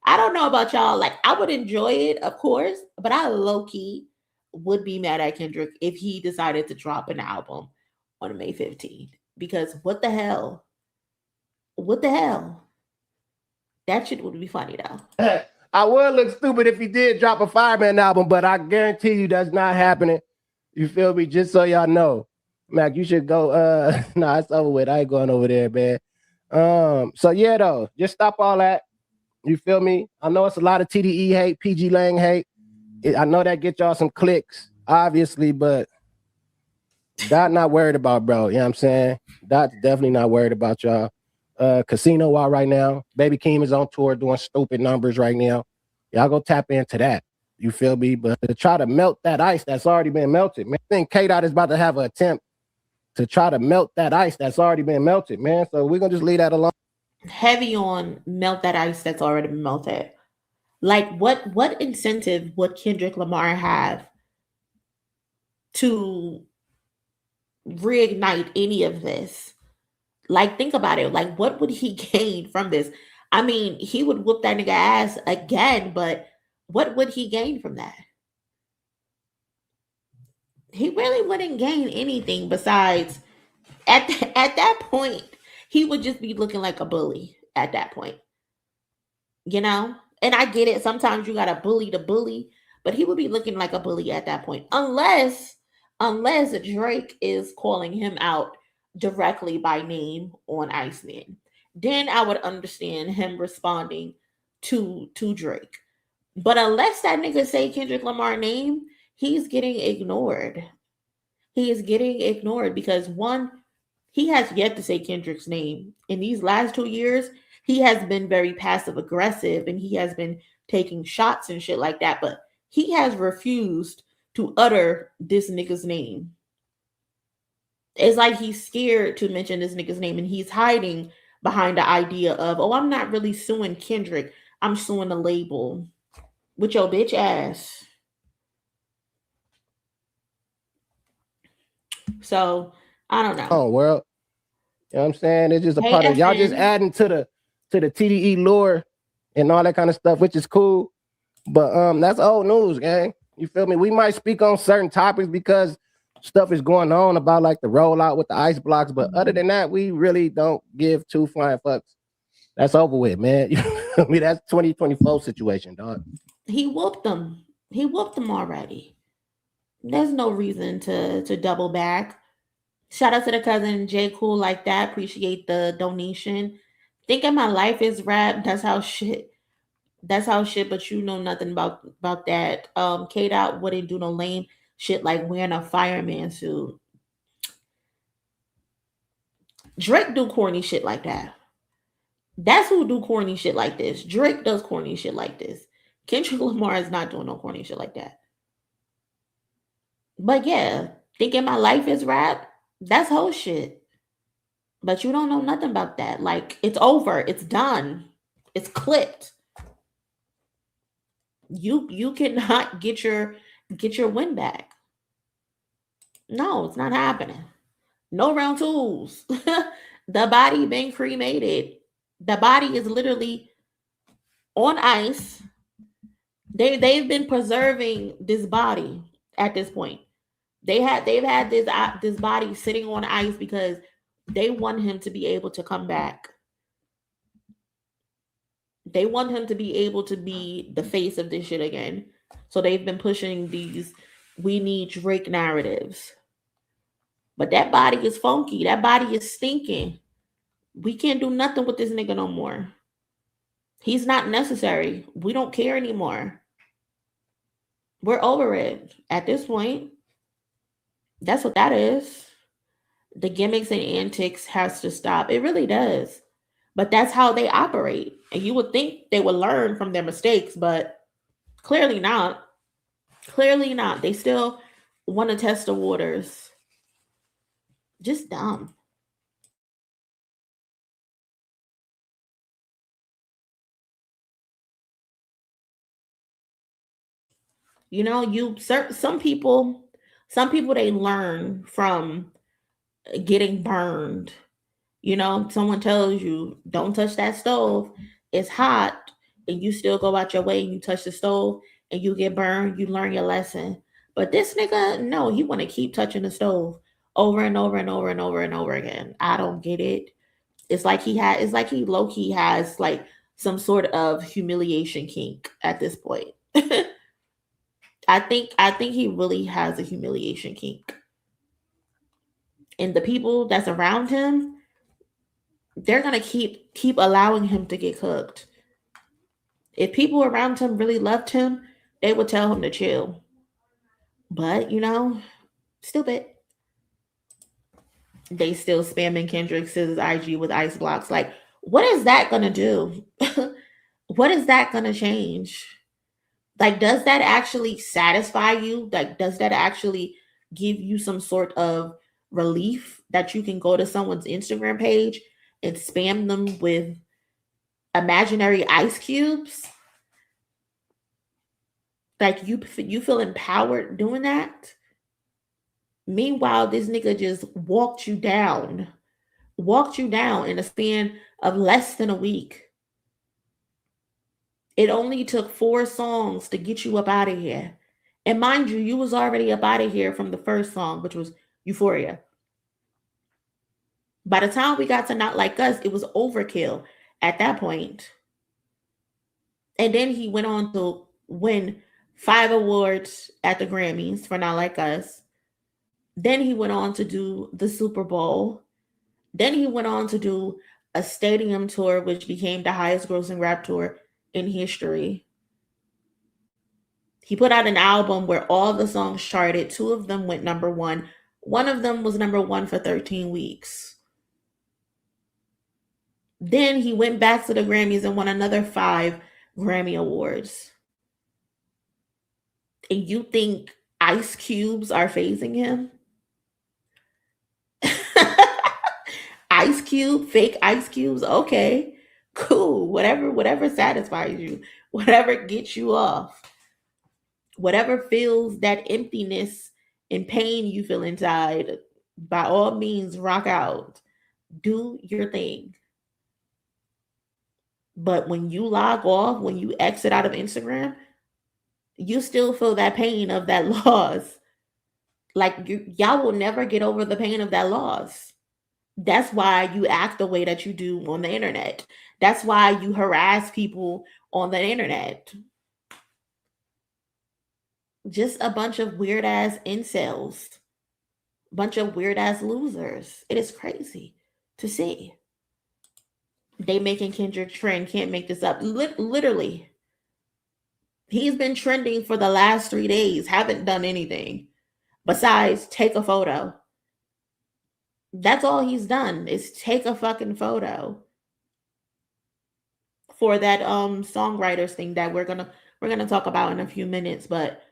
I don't know about y'all. Like, I would enjoy it, of course, but I low key would be mad at Kendrick if he decided to drop an album on May 15th. Because what the hell? What the hell? That shit would be funny though. I would look stupid if he did drop a Fireman album, but I guarantee you that's not happening. You feel me? Just so y'all know. Mac, you should go. Nah, it's over with. I ain't going over there, man. So yeah, though, just stop all that. You feel me? I know it's a lot of TDE hate, PG Lang hate. I know that get y'all some clicks, obviously, but Dot not worried about, bro. You know what I'm saying? Dot's definitely not worried about y'all. Casino Wild right now. Baby Keem is on tour doing stupid numbers right now. Y'all go tap into that. You feel me? But to try to melt that ice that's already been melted, man. I think K-Dot is about to have an attempt to try to melt that ice that's already been melted, man. So we're gonna just leave that alone. Heavy on melt that ice that's already been melted. Like, what incentive would Kendrick Lamar have to reignite any of this? Like, think about it. Like, what would he gain from this? I mean, he would whoop that nigga ass again, but what would he gain from that? He really wouldn't gain anything besides at that point, he would just be looking like a bully at that point. You know? And I get it. Sometimes you gotta bully the bully, but he would be looking like a bully at that point. Unless Drake is calling him out directly by name on Iceman. Then I would understand him responding to Drake. But unless that nigga say Kendrick Lamar name, he's getting ignored. He is getting ignored because one, he has yet to say Kendrick's name. In these last 2 years, he has been very passive aggressive and he has been taking shots and shit like that, but he has refused to utter this nigga's name. It's like he's scared to mention this nigga's name and he's hiding behind the idea of, oh, I'm not really suing Kendrick. I'm suing the label with your bitch ass. So I don't know. Oh, well, you know what I'm saying? It's just a part of y'all just adding to the TDE lore and all that kind of stuff, which is cool. But that's old news, gang. You feel me? We might speak on certain topics because stuff is going on about like the rollout with the ice blocks, but other than that, we really don't give two flying fucks. That's over with, man. I mean, that's 2024 situation, dog. He whooped them. He whooped them already. There's no reason to double back. Shout out to the cousin J. Cool like that. Appreciate the donation. Thinking my life is rap. That's how shit. But you know nothing about that. K-Dot wouldn't do no lame shit like wearing a fireman suit. Drake do corny shit like that. That's who do corny shit like this. Drake does corny shit like this. Kendrick Lamar is not doing no corny shit like that. But yeah, thinking my life is rap, that's whole shit. But you don't know nothing about that. Like, it's over. It's done. It's clipped. You cannot get your win back. No, it's not happening. No round tools. The body been cremated. The body is literally on ice. They've been preserving this body at this point. They've had this body sitting on ice because they want him to be able to come back. They want him to be able to be the face of this shit again. So they've been pushing these we need Drake narratives. But that body is funky. That body is stinking. We can't do nothing with this nigga no more. He's not necessary. We don't care anymore. We're over it at this point. That's what that is. The gimmicks and antics has to stop. It really does. But that's how they operate. And you would think they would learn from their mistakes, but clearly not. Clearly not. They still want to test the waters. Just dumb. You know, some people some people, they learn from getting burned. You know, someone tells you, don't touch that stove, it's hot, and you still go out your way and you touch the stove and you get burned, you learn your lesson. But this nigga, no, he want to keep touching the stove over and over and over and over and over again. I don't get it. It's like he low-key has like some sort of humiliation kink at this point. I think he really has a humiliation kink. And the people that's around him, they're gonna keep allowing him to get cooked. If people around him really loved him, they would tell him to chill. But you know, stupid. They still spamming Kendrick's IG with ice blocks. Like, what is that gonna do? What is that gonna change? Like, does that actually satisfy you? Like, does that actually give you some sort of relief that you can go to someone's Instagram page and spam them with imaginary ice cubes? Like, you feel empowered doing that? Meanwhile, this nigga just walked you down in a span of less than a week. It only took 4 songs to get you up out of here. And mind you, you was already up out of here from the first song, which was Euphoria. By the time we got to Not Like Us, it was overkill at that point. And then he went on to win 5 awards at the Grammys for Not Like Us. Then he went on to do the Super Bowl. Then he went on to do a stadium tour, which became the highest grossing rap tour in history. He put out an album where all the songs charted. 2 of them went number 1. One of them was number 1 for 13 weeks. Then he went back to the Grammys and won another 5 Grammy Awards. And you think ice cubes are phasing him? Ice cube, fake ice cubes, okay. Cool, whatever satisfies you, whatever gets you off, whatever fills that emptiness and pain you feel inside, by all means, rock out, do your thing. But when you log off, when you exit out of Instagram, you still feel that pain of that loss. Like, y'all will never get over the pain of that loss. That's why you act the way that you do on the internet. That's why you harass people on the internet. Just a bunch of weird ass incels. Bunch of weird ass losers. It is crazy to see. They making Kendrick trend. Can't make this up. Literally. He's been trending for the last 3 days. Haven't done anything besides take a photo. That's all he's done, is take a fucking photo for that songwriters thing that we're gonna talk about in a few minutes. But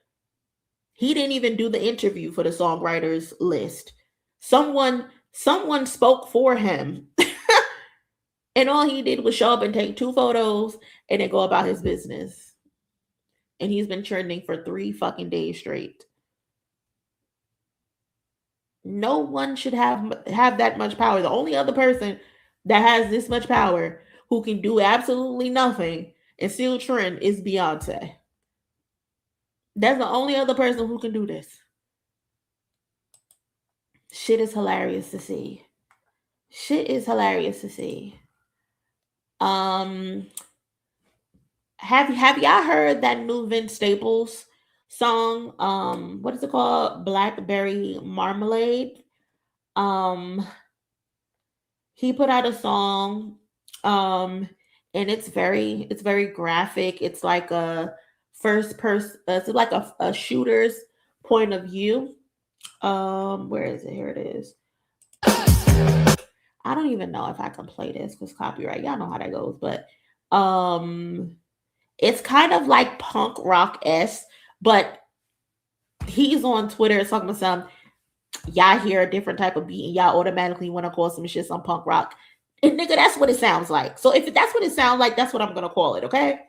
he didn't even do the interview for the songwriters list. Someone spoke for him. And all he did was show up and take 2 photos and then go about his business. And he's been trending for 3 fucking days straight. No one should have that much power. The only other person that has this much power who can do absolutely nothing and still trend is Beyonce. That's the only other person who can do this. Shit is hilarious to see. Shit is hilarious to see. Have y'all heard that new Vince Staples song? What is it called? Blackberry Marmalade. He put out a song, and it's very graphic. It's like a first person. It's like a shooter's point of view. Where is it? Here it is. I don't even know if I can play this because copyright. Y'all know how that goes, but it's kind of like punk rock-esque, but he's on Twitter talking about some, y'all hear a different type of beat and y'all automatically want to call some shit some punk rock. And nigga, that's what it sounds like. So if that's what it sounds like, that's what I'm gonna call it, okay?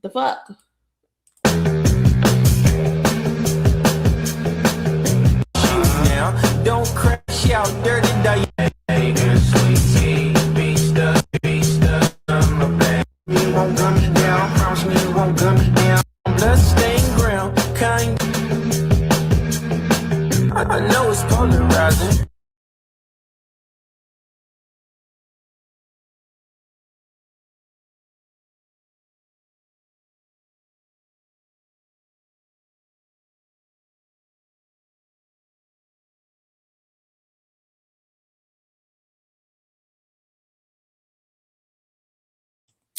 The fuck? don't crash out, dirty die. You won't gun me down, promise me you won't gun me down. Bloodstained ground, kind. I know it's polarizing.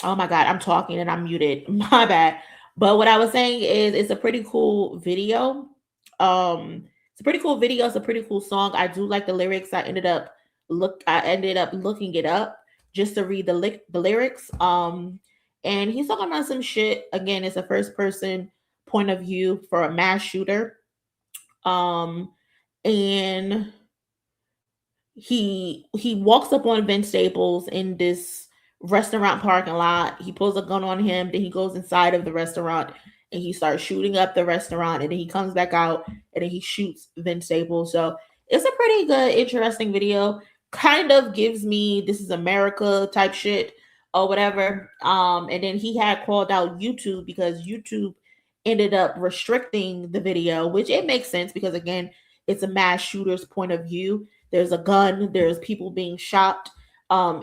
Oh my God, I'm talking and I'm muted. My bad. But what I was saying is it's a pretty cool video. It's a pretty cool video. It's a pretty cool song. I do like the lyrics. I ended up looking it up just to read the lyrics. And he's talking about some shit. Again, it's a first person point of view for a mass shooter. And he walks up on Vince Staples in this restaurant parking lot. He pulls a gun on him, then he goes inside of the restaurant and he starts shooting up the restaurant, and then he comes back out and then he shoots Vince Staples. So it's a pretty good, interesting video. Kind of gives me This Is America type shit or whatever. And then he had called out YouTube because YouTube ended up restricting the video, which it makes sense because again, it's a mass shooter's point of view. There's a gun, there's people being shot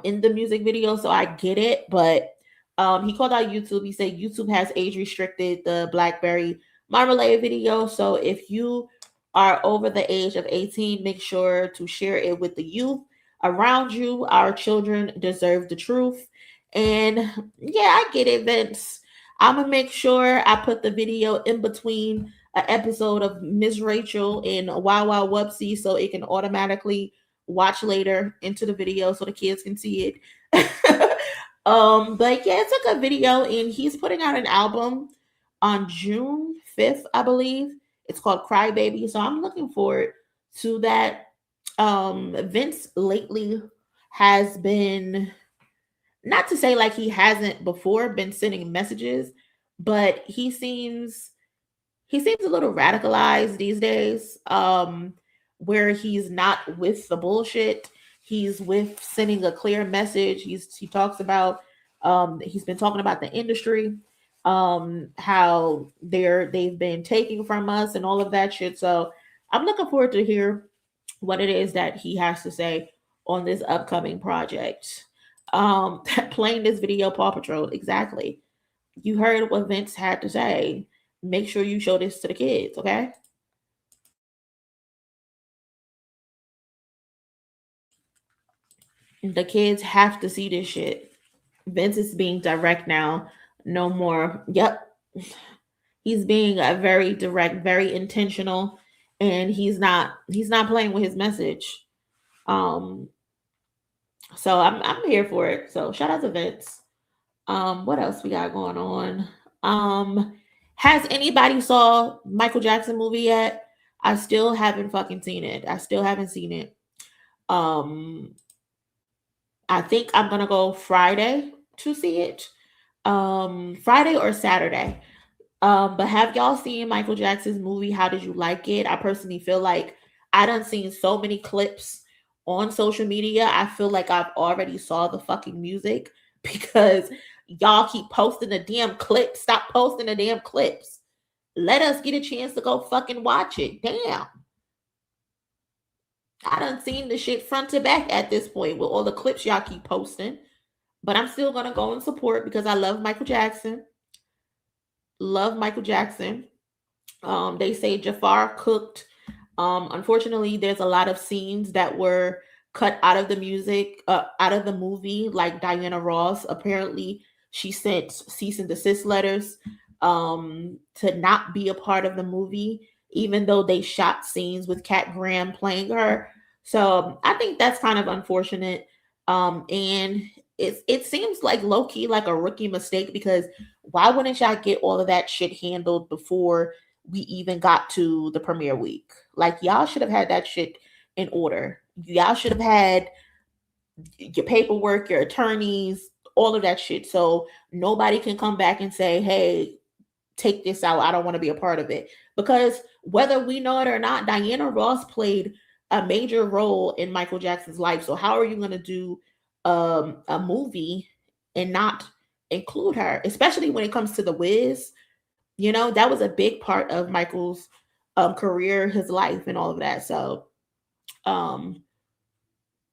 in the music video, so I get it. But he called out YouTube. He said YouTube has age restricted the Blackberry Marmalade video. So if you are over the age of 18, make sure to share it with the youth around you. Our children deserve the truth. And yeah, I get it, Vince. I'm gonna make sure I put the video in between an episode of Miss Rachel and Wow Wow Whoopsie so it can automatically watch later into the video so the kids can see it. But yeah, it's a good video, and he's putting out an album on June 5th, I believe. It's called Cry Baby. So I'm looking forward to that. Vince lately has been, not to say like he hasn't before been sending messages, but he seems a little radicalized these days, where he's not with the bullshit. He's with sending a clear message. He talks about, he's been talking about the industry, how they've been taking from us and all of that shit. So I'm looking forward to hear what it is that he has to say on this upcoming project. Playing this video, Paw Patrol, exactly. You heard what Vince had to say. Make sure you show this to the kids, okay? The kids have to see this shit. Vince is being direct now. No more. Yep. He's being a very direct, very intentional, and he's not playing with his message. So I'm here for it. So shout out to Vince. What else we got going on? Has anybody saw Michael Jackson movie yet? I still haven't fucking seen it. I still haven't seen it. I think I'm gonna go Friday to see it. Friday or Saturday. But have y'all seen Michael Jackson's movie? How did you like it? I personally feel like I done seen so many clips on social media. I feel like I've already saw the fucking music because y'all keep posting the damn clips. Stop posting the damn clips. Let us get a chance to go fucking watch it. Damn. I done seen the shit front to back at this point with all the clips y'all keep posting. But I'm still going to go and support because I love Michael Jackson. Love Michael Jackson. They say Jafar cooked. Unfortunately, there's a lot of scenes that were cut out of the music, out of the movie, like Diana Ross. Apparently, she sent cease and desist letters to not be a part of the movie, even though they shot scenes with Kat Graham playing her. So I think that's kind of unfortunate. And it seems like low-key like a rookie mistake, because why wouldn't y'all get all of that shit handled before we even got to the premiere week? Like, y'all should have had that shit in order. Y'all should have had your paperwork, your attorneys, all of that shit, so nobody can come back and say, hey, take this out, I don't want to be a part of it. Because whether we know it or not, Diana Ross played a major role in Michael Jackson's life. So how are you going to do a movie and not include her, especially when it comes to The Wiz? You know, that was a big part of Michael's career, his life, and all of that. So, yeah,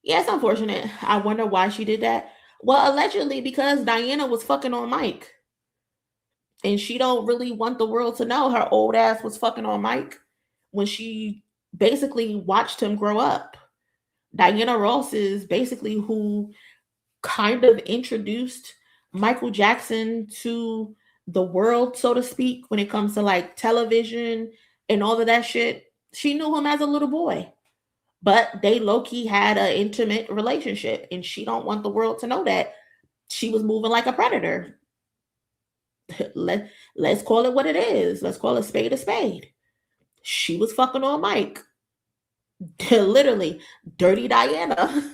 it's unfortunate. I wonder why she did that. Well, allegedly because Diana was fucking on Mike, and she don't really want the world to know her old ass was fucking on Mike when she basically watched him grow up. Diana Ross is basically who kind of introduced Michael Jackson to the world, so to speak, when it comes to like television and all of that shit. She knew him as a little boy, but they low-key had an intimate relationship, and she don't want the world to know that. She was moving like a predator. Let's call it what it is. Let's call a spade a spade. She was fucking on Mike. Literally, Dirty Diana.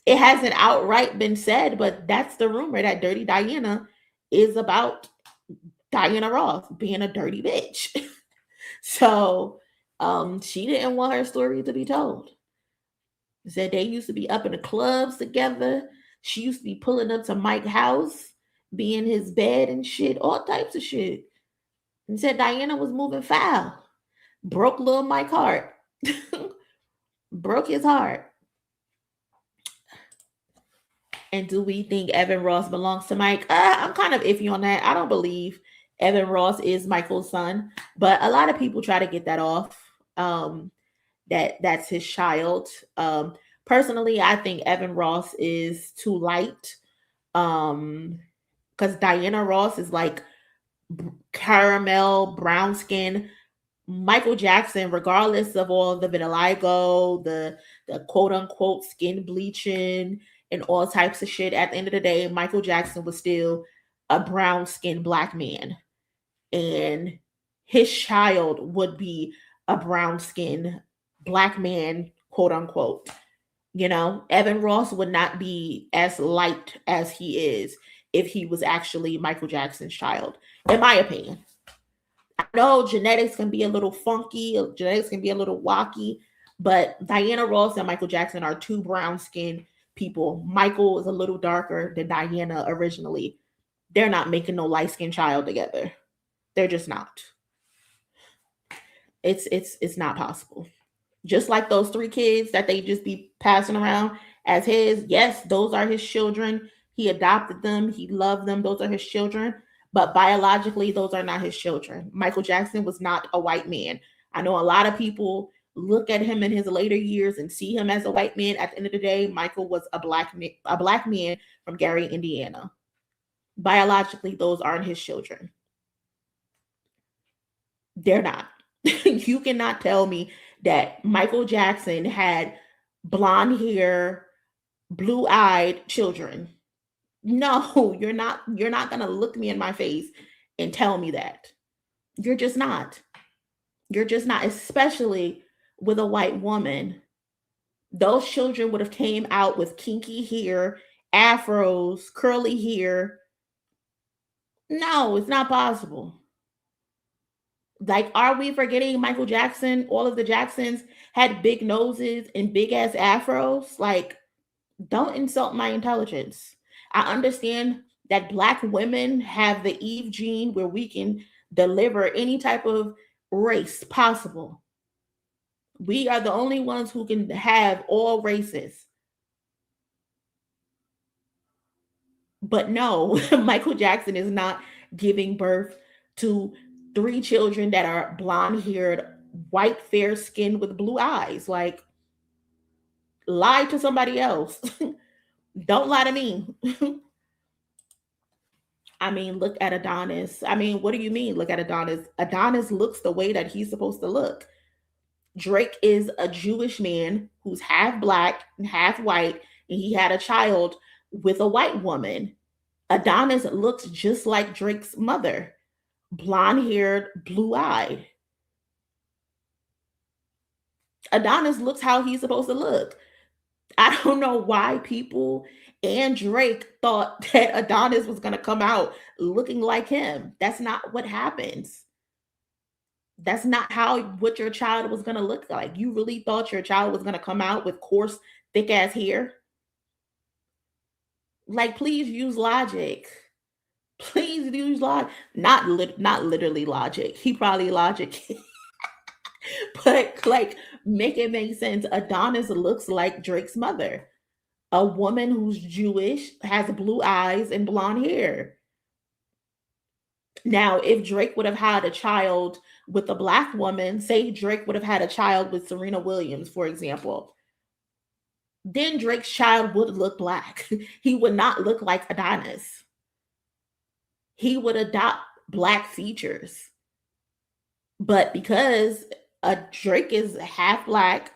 It hasn't outright been said, but that's the rumor, that Dirty Diana is about Diana Ross being a dirty bitch. So she didn't want her story to be told. Said they used to be up in the clubs together. She used to be pulling up to Mike's house, be in his bed and shit, all types of shit. And said Diana was moving foul. Broke little Mike's heart. Broke his heart. And do we think Evan Ross belongs to Mike? I'm kind of iffy on that. I don't believe Evan Ross is Michael's son, but a lot of people try to get that off. That's his child. Personally, I think Evan Ross is too light. Because Diana Ross is like caramel, brown skin. Michael Jackson, regardless of all the vitiligo, the quote unquote skin bleaching, and all types of shit, at the end of the day, Michael Jackson was still a brown skinned black man. And his child would be a brown skinned black man, quote unquote. You know, Evan Ross would not be as light as he is if he was actually Michael Jackson's child, in my opinion. I know genetics can be a little funky, genetics can be a little wacky, but Diana Ross and Michael Jackson are two brown skinned people. Michael is a little darker than Diana originally. They're not making no light-skinned child together. They're just not. It's not possible. Just like those 3 kids that they just be passing around as his. Yes, those are his children. He adopted them. He loved them. Those are his children. But biologically, those are not his children. Michael Jackson was not a white man. I know a lot of people look at him in his later years and see him as a white man. At the end of the day, Michael was a black man from Gary, Indiana. Biologically, those aren't his children. They're not. You cannot tell me that Michael Jackson had blonde hair, blue-eyed children. No, you're not going to look me in my face and tell me that. You're just not. You're just not, especially with a white woman. Those children would have came out with kinky hair, afros, curly hair. No, it's not possible. Like, are we forgetting Michael Jackson? All of the Jacksons had big noses and big ass afros. Like, don't insult my intelligence. I understand that Black women have the Eve gene where we can deliver any type of race possible. We are the only ones who can have all races. But no, Michael Jackson is not giving birth to 3 children that are blonde-haired, white, fair-skinned with blue eyes. Like, lie to somebody else. Don't lie to me. I mean, look at Adonis. I mean, what do you mean, look at Adonis? Adonis looks the way that he's supposed to look. Drake is a Jewish man who's half black and half white, and he had a child with a white woman. Adonis looks just like Drake's mother. Blonde-haired, blue-eyed. Adonis looks how he's supposed to look. I don't know why people and Drake thought that Adonis was going to come out looking like him. That's not what happens. That's not what your child was gonna look like. You really thought your child was gonna come out with coarse, thick ass hair? Like, please use logic. Please use logic. Not literally logic. He probably logic. But like, make it make sense. Adonis looks like Drake's mother, a woman who's Jewish, has blue eyes and blonde hair. Now, if Drake would have had a child with a black woman, say Drake would have had a child with Serena Williams, for example, then Drake's child would look black. He would not look like Adonis. He would adopt black features. But because Drake is half black,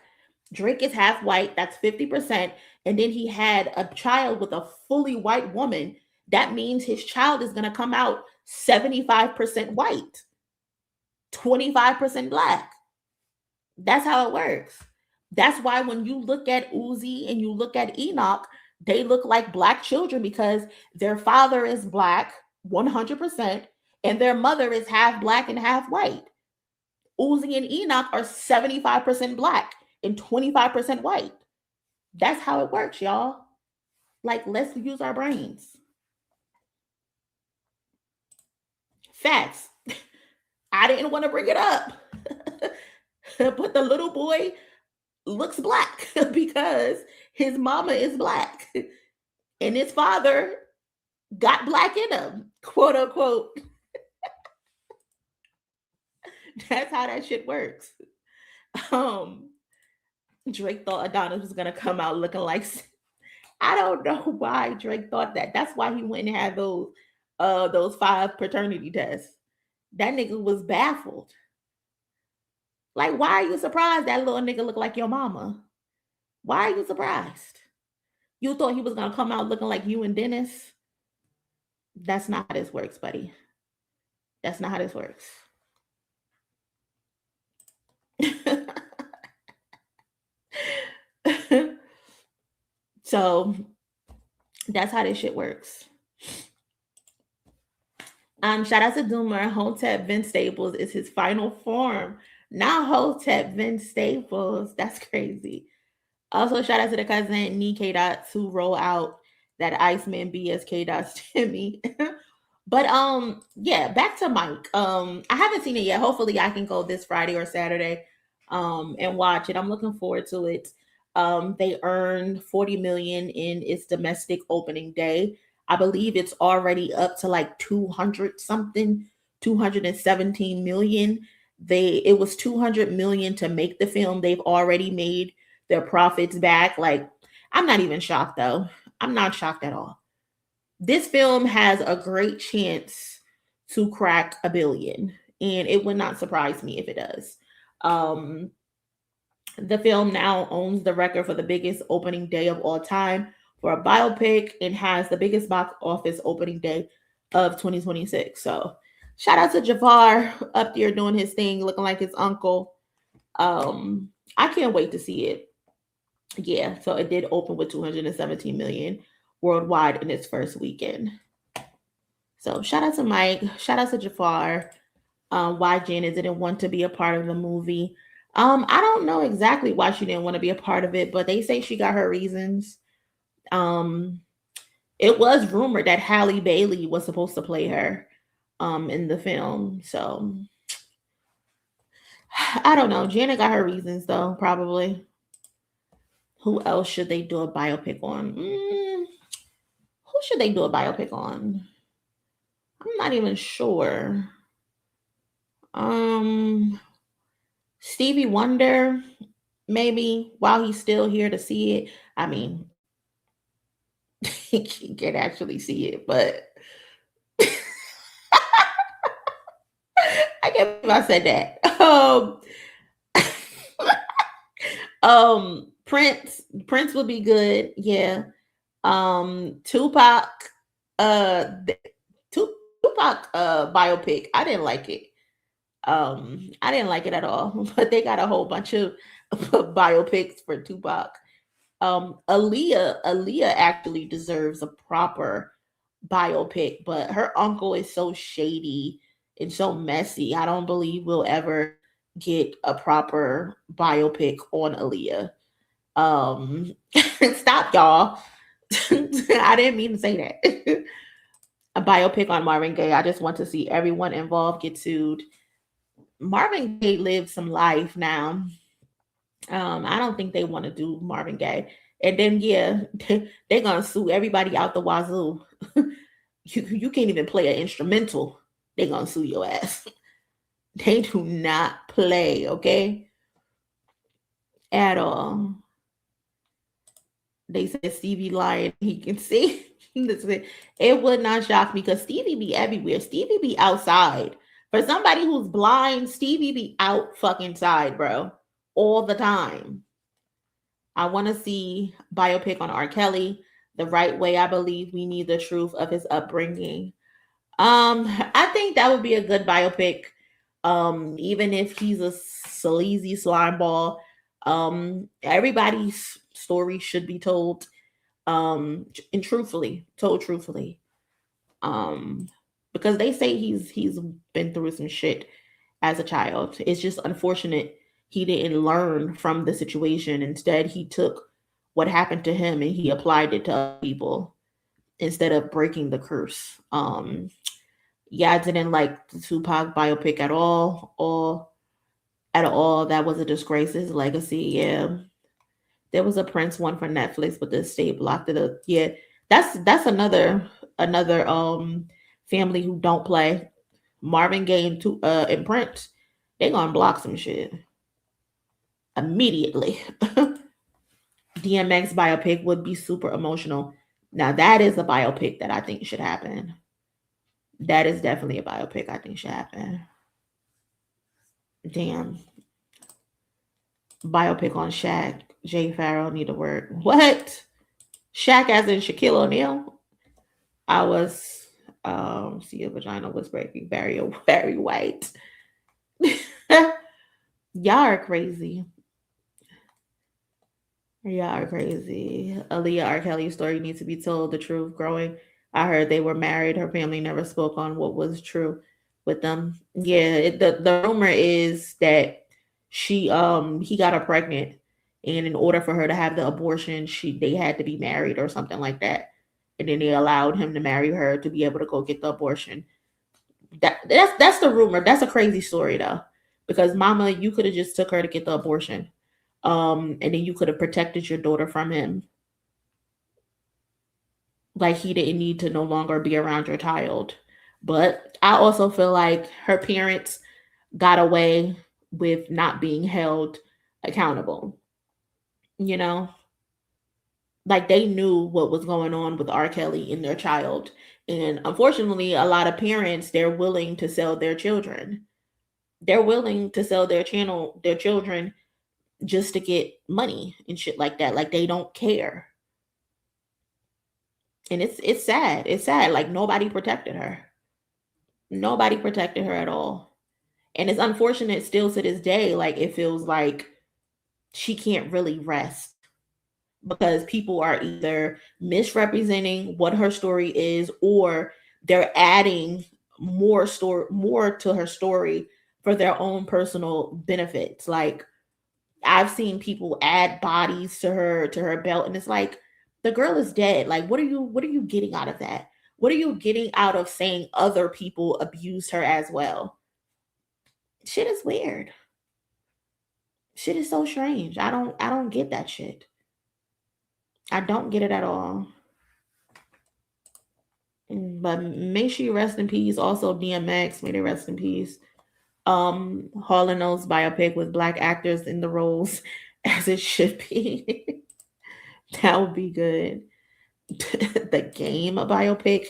Drake is half white, that's 50%, and then he had a child with a fully white woman, that means his child is going to come out 75% white, 25% black. That's how it works. That's why when you look at Uzi and you look at Enoch, they look like black children because their father is black 100% and their mother is half black and half white. Uzi and Enoch are 75% black and 25% white. That's how it works, y'all. Like, let's use our brains. Facts. I didn't want to bring it up. But the little boy looks black because his mama is black and his father got black in him, quote unquote. That's how that shit works. Drake thought Adonis was gonna come out looking like, I don't know why Drake thought that. That's why he went and had those 5 paternity tests. That nigga was baffled. Like, why are you surprised that little nigga look like your mama? Why are you surprised? You thought he was gonna come out looking like you and Dennis? That's not how this works, buddy. That's not how this works. So that's how this shit works. Shout out to Doomer. Hotep Vince Staples is his final form. Not Hotep Vince Staples. That's crazy. Also, shout out to the cousin Nee K Dots who roll out that Iceman BS K Dots Timmy. But yeah, back to Mike. I haven't seen it yet. Hopefully I can go this Friday or Saturday and watch it. I'm looking forward to it. They earned $40 million in its domestic opening day. I believe it's already up to like 200 something, 217 million. It was 200 million to make the film. They've already made their profits back. Like, I'm not even shocked though. I'm not shocked at all. This film has a great chance to crack $1 billion, and it would not surprise me if it does. The film now owns the record for the biggest opening day of all time for a biopic and has the biggest box office opening day of 2026. So shout out to Jafar up there doing his thing, looking like his uncle. I can't wait to see it. Yeah, so it did open with 217 million worldwide in its first weekend. So shout out to Mike. Shout out to Jafar. Why Janet didn't want to be a part of the movie. I don't know exactly why she didn't want to be a part of it, but they say she got her reasons. It was rumored that Halle Bailey was supposed to play her in the film. So I don't know. Janet got her reasons though, probably. Who else should they do a biopic on? Who should they do a biopic on? I'm not even sure. Stevie Wonder, maybe, while he's still here to see it. I mean, he can actually see it, but I can't believe I said that. Prince would be good, yeah. Tupac biopic. I didn't like it. I didn't like it at all, but they got a whole bunch of biopics for Tupac. Aaliyah actually deserves a proper biopic, but her uncle is so shady It's so messy. I don't believe we'll ever get a proper biopic on Aaliyah. Stop, y'all. I didn't mean to say that. A biopic on Marvin Gaye. I just want to see everyone involved get sued. Marvin Gaye lived some life now. I don't think they want to do Marvin Gaye. And then they're gonna sue everybody out the wazoo. You can't even play an instrumental. They're gonna sue your ass. They do not play, okay? At all. They said Stevie lying, he can see. It would not shock me because Stevie be everywhere. Stevie be outside. For somebody who's blind, Stevie be out fucking side, bro. All the time. I want to see biopic on R. Kelly. The right way. I believe we need the truth of his upbringing. I think that would be a good biopic. Even if he's a sleazy slime ball. Everybody's story should be told. And told truthfully. Because they say he's been through some shit as a child. It's just unfortunate he didn't learn from the situation. Instead, he took what happened to him and he applied it to other people instead of breaking the curse. I didn't like the Tupac biopic at all. That was a disgrace. His legacy, yeah. There was a Prince one for Netflix, but the state blocked it up. Yeah, that's another family who don't play. Marvin Gaye and Prince, they gonna block some shit immediately. DMX biopic would be super emotional. Now that is a biopic that I think should happen. That is definitely a biopic I think should happen. Damn. Biopic on Shaq. Jay Farrell need to work. What? Shaq as in Shaquille O'Neal? I was see a vagina was breaking very white. Y'all are crazy. Aaliyah R. Kelly's story needs to be told. The truth growing. I heard they were married. Her family never spoke on what was true with them. Yeah, the rumor is that he got her pregnant, and in order for her to have the abortion, they had to be married or something like that. And then they allowed him to marry her to be able to go get the abortion. That's the rumor. That's a crazy story though, because mama, you could have just took her to get the abortion, and then you could have protected your daughter from him. Like he didn't need to no longer be around your child. But I also feel like her parents got away with not being held accountable. You know, like they knew what was going on with R. Kelly and their child. And unfortunately, a lot of parents, they're willing to sell their children. They're willing to sell their children just to get money and shit like that. Like they don't care. And it's sad. It's sad. Like nobody protected her. Nobody protected her at all. And it's unfortunate still to this day. Like it feels like she can't really rest because people are either misrepresenting what her story is or they're adding more to her story for their own personal benefits. Like I've seen people add bodies to her belt, and it's like the girl is dead. Like what are you getting out of that? What are you getting out of saying other people abused her as well? Shit is weird. Shit is so strange. I don't get that shit. I don't get it at all. But make sure you rest in peace. Also, DMX, may they rest in peace. Hall & Oates biopic with Black actors in the roles as it should be. That would be good. The Game biopic.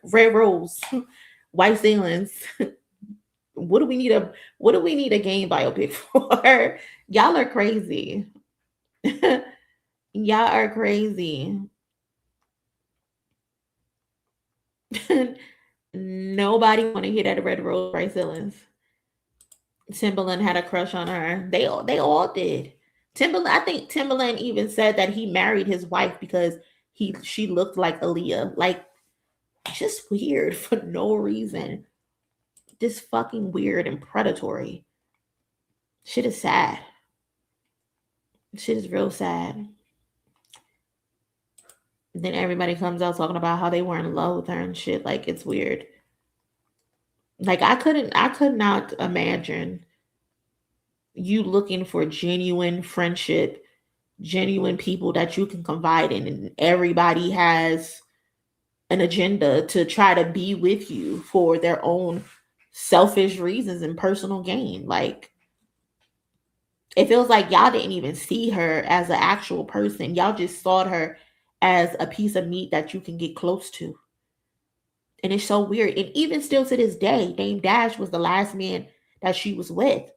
Red Rose. White Ceilings. What do we need a Game biopic for? Y'all are crazy. Y'all are crazy. Nobody want to hear that Red Rose, White Ceilings. Timbaland had a crush on her. They all did. I think Timbaland even said that he married his wife because she looked like Aaliyah. Like just weird for no reason. this fucking weird and predatory. Shit is sad. Shit is real sad. Then everybody comes out talking about how they were in love with her and shit. Like, it's weird. Like, I could not imagine you looking for genuine friendship, genuine people that you can confide in, and everybody has an agenda to try to be with you for their own selfish reasons and personal gain. Like, it feels like y'all didn't even see her as an actual person. Y'all just saw her as a piece of meat that you can get close to. And it's so weird. And even still to this day, Dame Dash was the last man that she was with.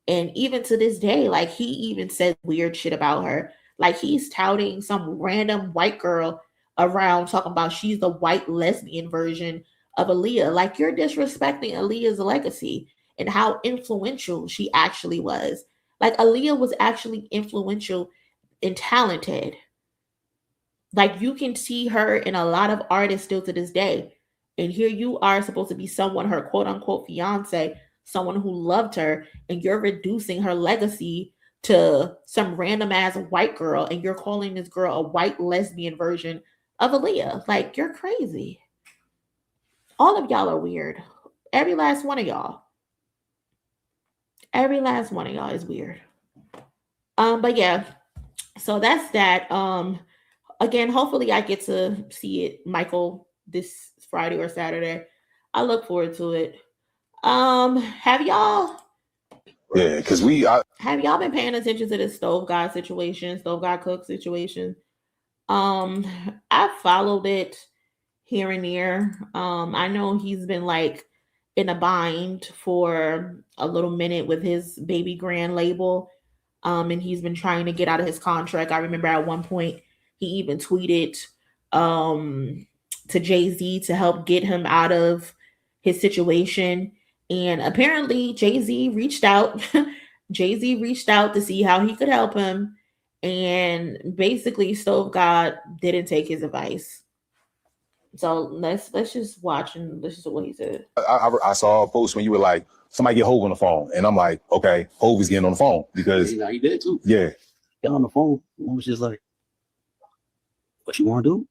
And even to this day, like, he even says weird shit about her. Like, he's touting some random white girl around talking about she's the white lesbian version of Aaliyah. Like, you're disrespecting Aaliyah's legacy and how influential she actually was. Like, Aaliyah was actually influential and talented. Like, you can see her in a lot of artists still to this day. And here you are supposed to be someone, her quote unquote fiance, someone who loved her, and you're reducing her legacy to some random ass white girl, and you're calling this girl a white lesbian version of Aaliyah. Like, you're crazy. All of y'all are weird. Every last one of y'all. Every last one of y'all is weird. But yeah, so that's that. Again, hopefully I get to see it, Michael, this Friday or Saturday. I look forward to it. Have y'all been paying attention to this Stove God situation, Stove God Cook situation? I followed it here and there. I know he's been like in a bind for a little minute with his Baby Grand label. And he's been trying to get out of his contract. I remember at one point he even tweeted to Jay-Z to help get him out of his situation. And apparently Jay-Z reached out. Jay-Z reached out to see how he could help him. And basically Stove God didn't take his advice. So let's just watch and listen to what he said. I saw a post when you were like, somebody get Hov on the phone. And I'm like, okay, Hov is getting on the phone because he did too. Yeah. Got on the phone. I was just like, what you want to do?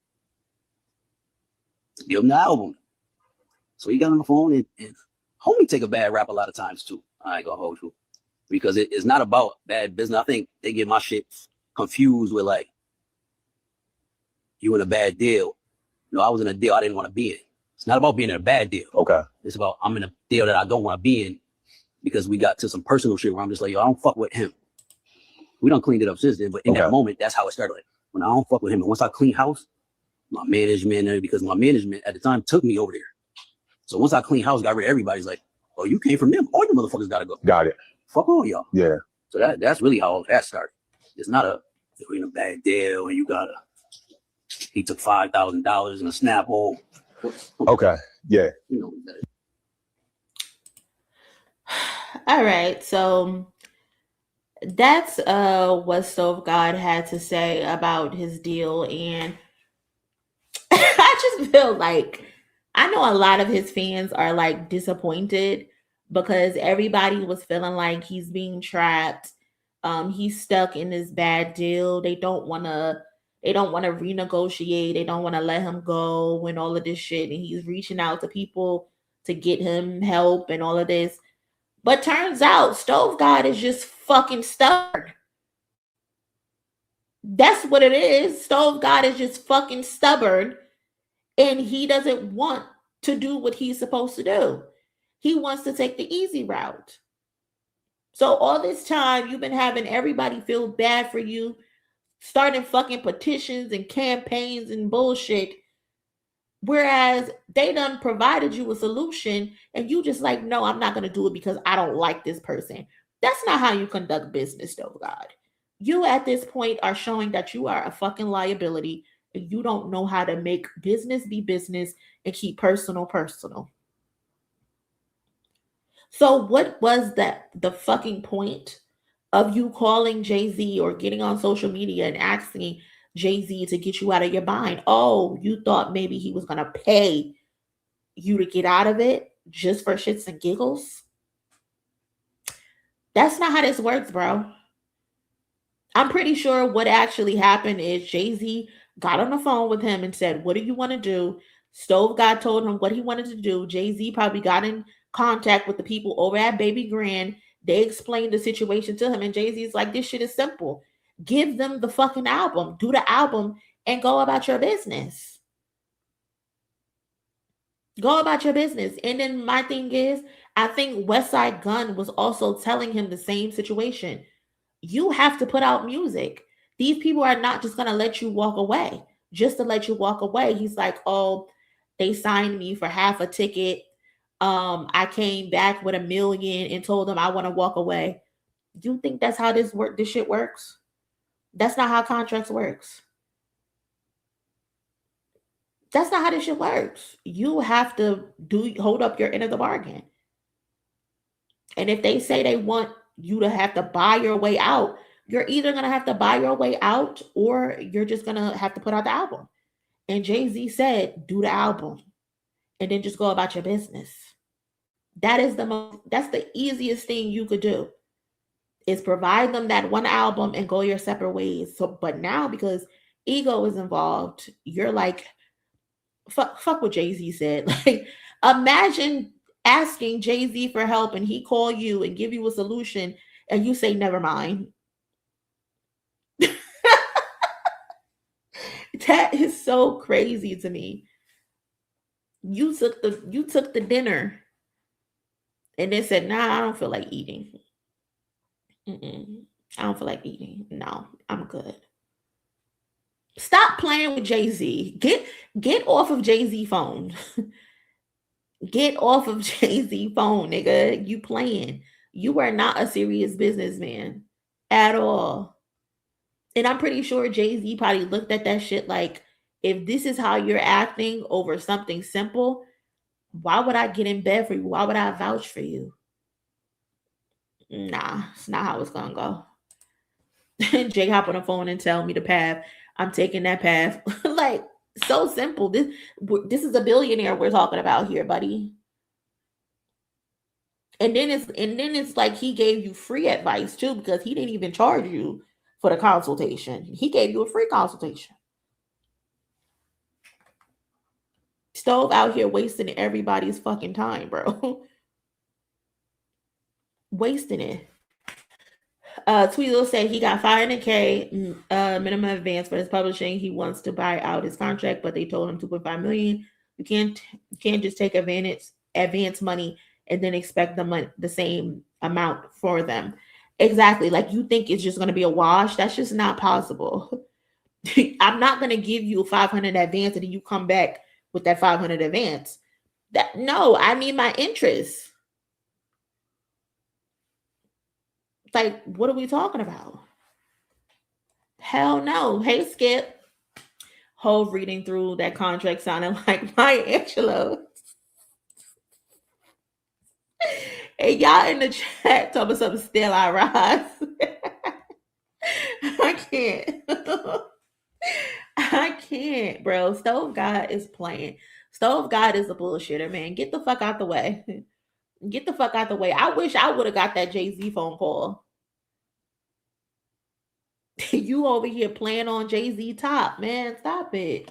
Give him the album. So he got on the phone and homie take a bad rap a lot of times too. I ain't gonna hold you. Because it's not about bad business. I think they get my shit confused with like, you in a bad deal. No, I was in a deal I didn't want to be in. It's not about being in a bad deal. Okay. It's about I'm in a deal that I don't want to be in because we got to some personal shit where I'm just like, yo, I don't fuck with him. We done cleaned it up since then, but in that moment, that's how it started. Like, when I don't fuck with him, and once I clean house, my management, because my management at the time took me over there. So once I clean house, got rid of everybody's like, oh, you came from them. All you motherfuckers gotta go. Got it. Fuck all y'all. Yeah. So that's really how all that started. It's not you're in a bad deal and you gotta. He took $5,000 in a Snapple. Okay. Yeah. You know. All right. So that's what Stove God had to say about his deal. And I just feel like I know a lot of his fans are like disappointed because everybody was feeling like he's being trapped. He's stuck in this bad deal. They don't want to renegotiate. They don't want to let him go and all of this shit. And he's reaching out to people to get him help and all of this. But turns out Stove God is just fucking stubborn. That's what it is. Stove God is just fucking stubborn. And he doesn't want to do what he's supposed to do. He wants to take the easy route. So all this time you've been having everybody feel bad for you, starting fucking petitions and campaigns and bullshit. Whereas they done provided you a solution and you just like, no, I'm not going to do it because I don't like this person. That's not how you conduct business, though, God. You at this point are showing that you are a fucking liability and you don't know how to make business be business and keep personal personal. So what was the fucking point of you calling Jay-Z or getting on social media and asking Jay-Z to get you out of your bind? Oh, you thought maybe he was going to pay you to get out of it? just for shits and giggles? That's not how this works, bro. I'm pretty sure what actually happened is Jay-Z got on the phone with him and said, what do you want to do? Stove God told him what he wanted to do. Jay-Z probably got in contact with the people over at Baby Grand. They explained the situation to him, and Jay-Z's like, this shit is simple. Give them the fucking album. Do the album and go about your business. Go about your business. And then my thing is, I think Westside Gunn was also telling him the same situation. You have to put out music. These people are not just going to let you walk away, just to let you walk away. He's like, oh, they signed me for half a ticket. I came back with $1 million and told them I want to walk away. Do you think that's how this shit works? That's not how contracts works. That's not how this shit works. You have to hold up your end of the bargain. And if they say they want you to have to buy your way out, you're either going to have to buy your way out or you're just going to have to put out the album. And Jay-Z said, do the album and then just go about your business. That's the easiest thing you could do, is provide them that one album and go your separate ways. So, but now because ego is involved, you're like, fuck what Jay-Z said. Like, imagine asking Jay-Z for help and he call you and give you a solution and you say, never mind. That is so crazy to me. You took the dinner and then said, nah, I don't feel like eating. I don't feel like eating. No, I'm good. Stop playing with Jay-Z. Get off of Jay-Z phone. Get off of Jay-Z phone, nigga. You playing. You are not a serious businessman at all. And I'm pretty sure Jay-Z probably looked at that shit like, if this is how you're acting over something simple, why would I get in bed for you? Why would I vouch for you? Nah, it's not how it's gonna go. Jay hop on the phone and tell me the path. I'm taking that path. Like, so simple. This is a billionaire we're talking about here, buddy. And then it's like he gave you free advice too, because he didn't even charge you for the consultation. He gave you a free consultation. Stove out here wasting everybody's fucking time, bro. Wasting it. Tweedle said he got $500K minimum advance for his publishing. He wants to buy out his contract, but they told him $2.5 million. You can't just take advance money and then expect the same amount for them. Exactly. Like, you think it's just going to be a wash? That's just not possible. I'm not going to give you $500 advance and then you come back with that $500 advance. No, I need my interest. Like, what are we talking about? Hell no. Hey, Skip. Hove reading through that contract sounding like Maya Angelou. Hey, y'all in the chat talking about something, still I rise. I can't. I can't, bro. Stove God is playing. Stove God is a bullshitter, man. Get the fuck out the way. Get the fuck out the way. I wish I would have got that Jay-Z phone call. You over here playing on Jay-Z top, man. Stop it.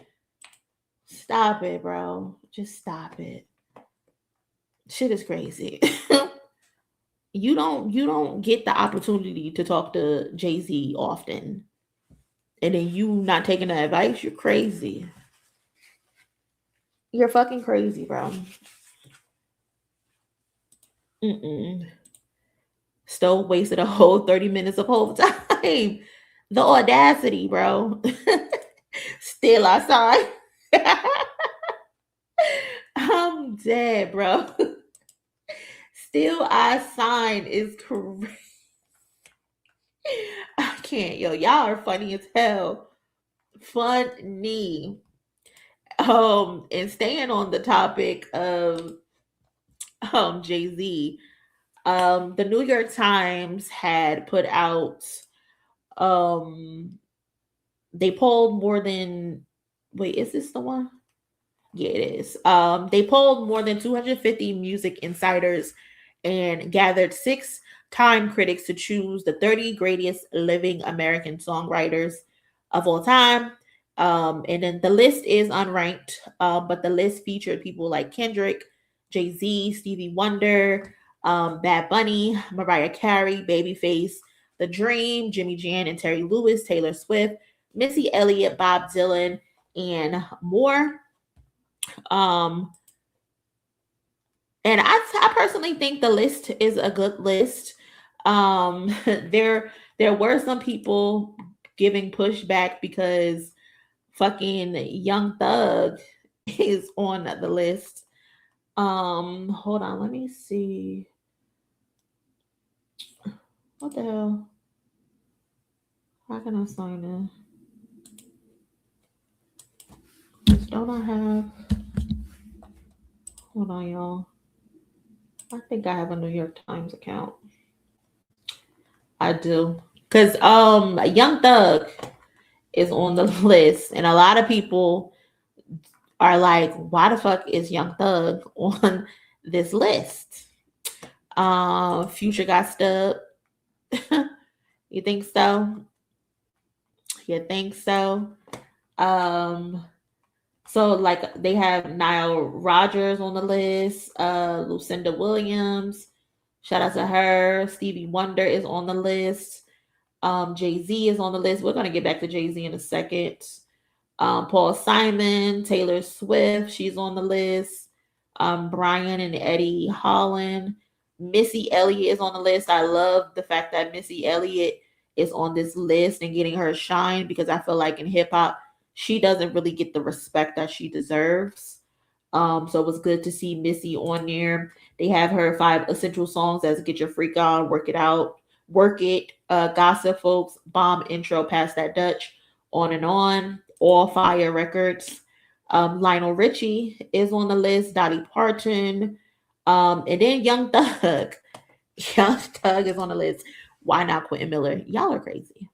Stop it, bro. Just stop it. Shit is crazy. You don't get the opportunity to talk to Jay-Z often. And then you not taking the advice, you're crazy. You're fucking crazy, bro. Stove wasted a whole 30 minutes of whole time. The audacity, bro. Still outside. I'm dead, bro. Still I sign is crazy. I can't, yo. Y'all are funny as hell. Funny. And staying on the topic of Jay-Z, the New York Times had put out, they polled more than, wait, is this the one? Yeah, it is. They polled more than 250 music insiders and gathered 6 Time critics to choose the 30 greatest living American songwriters of all time. And then the list is unranked, but the list featured people like Kendrick, Jay-Z, Stevie Wonder, Bad Bunny, Mariah Carey, Babyface, The Dream, Jimmy Jan and Terry Lewis, Taylor Swift, Missy Elliott, Bob Dylan, and more. Um, and I personally think the list is a good list. There were some people giving pushback because fucking Young Thug is on the list. Hold on, let me see. What the hell? How can I sign in? Don't I have? Hold on, y'all. I think I have a New York Times account. I do. Because Young Thug is on the list, and a lot of people are like, why the fuck is Young Thug on this list? Future got stubbed. You think so? You think so? So like they have Nile Rodgers on the list, Lucinda Williams, shout out to her. Stevie Wonder is on the list. Jay-Z is on the list. We're gonna get back to Jay-Z in a second. Paul Simon, Taylor Swift, she's on the list. Brian and Eddie Holland. Missy Elliott is on the list. I love the fact that Missy Elliott is on this list and getting her shine, because I feel like in hip hop, she doesn't really get the respect that she deserves. So it was good to see Missy on there. They have her 5 essential songs as Get Your Freak On, Work It Out, Work It, Gossip Folks, Bomb Intro, Pass That Dutch, On and On, All Fire Records. Lionel Richie is on the list, Dolly Parton, and then Young Thug. Young Thug is on the list. Why not Quentin Miller? Y'all are crazy.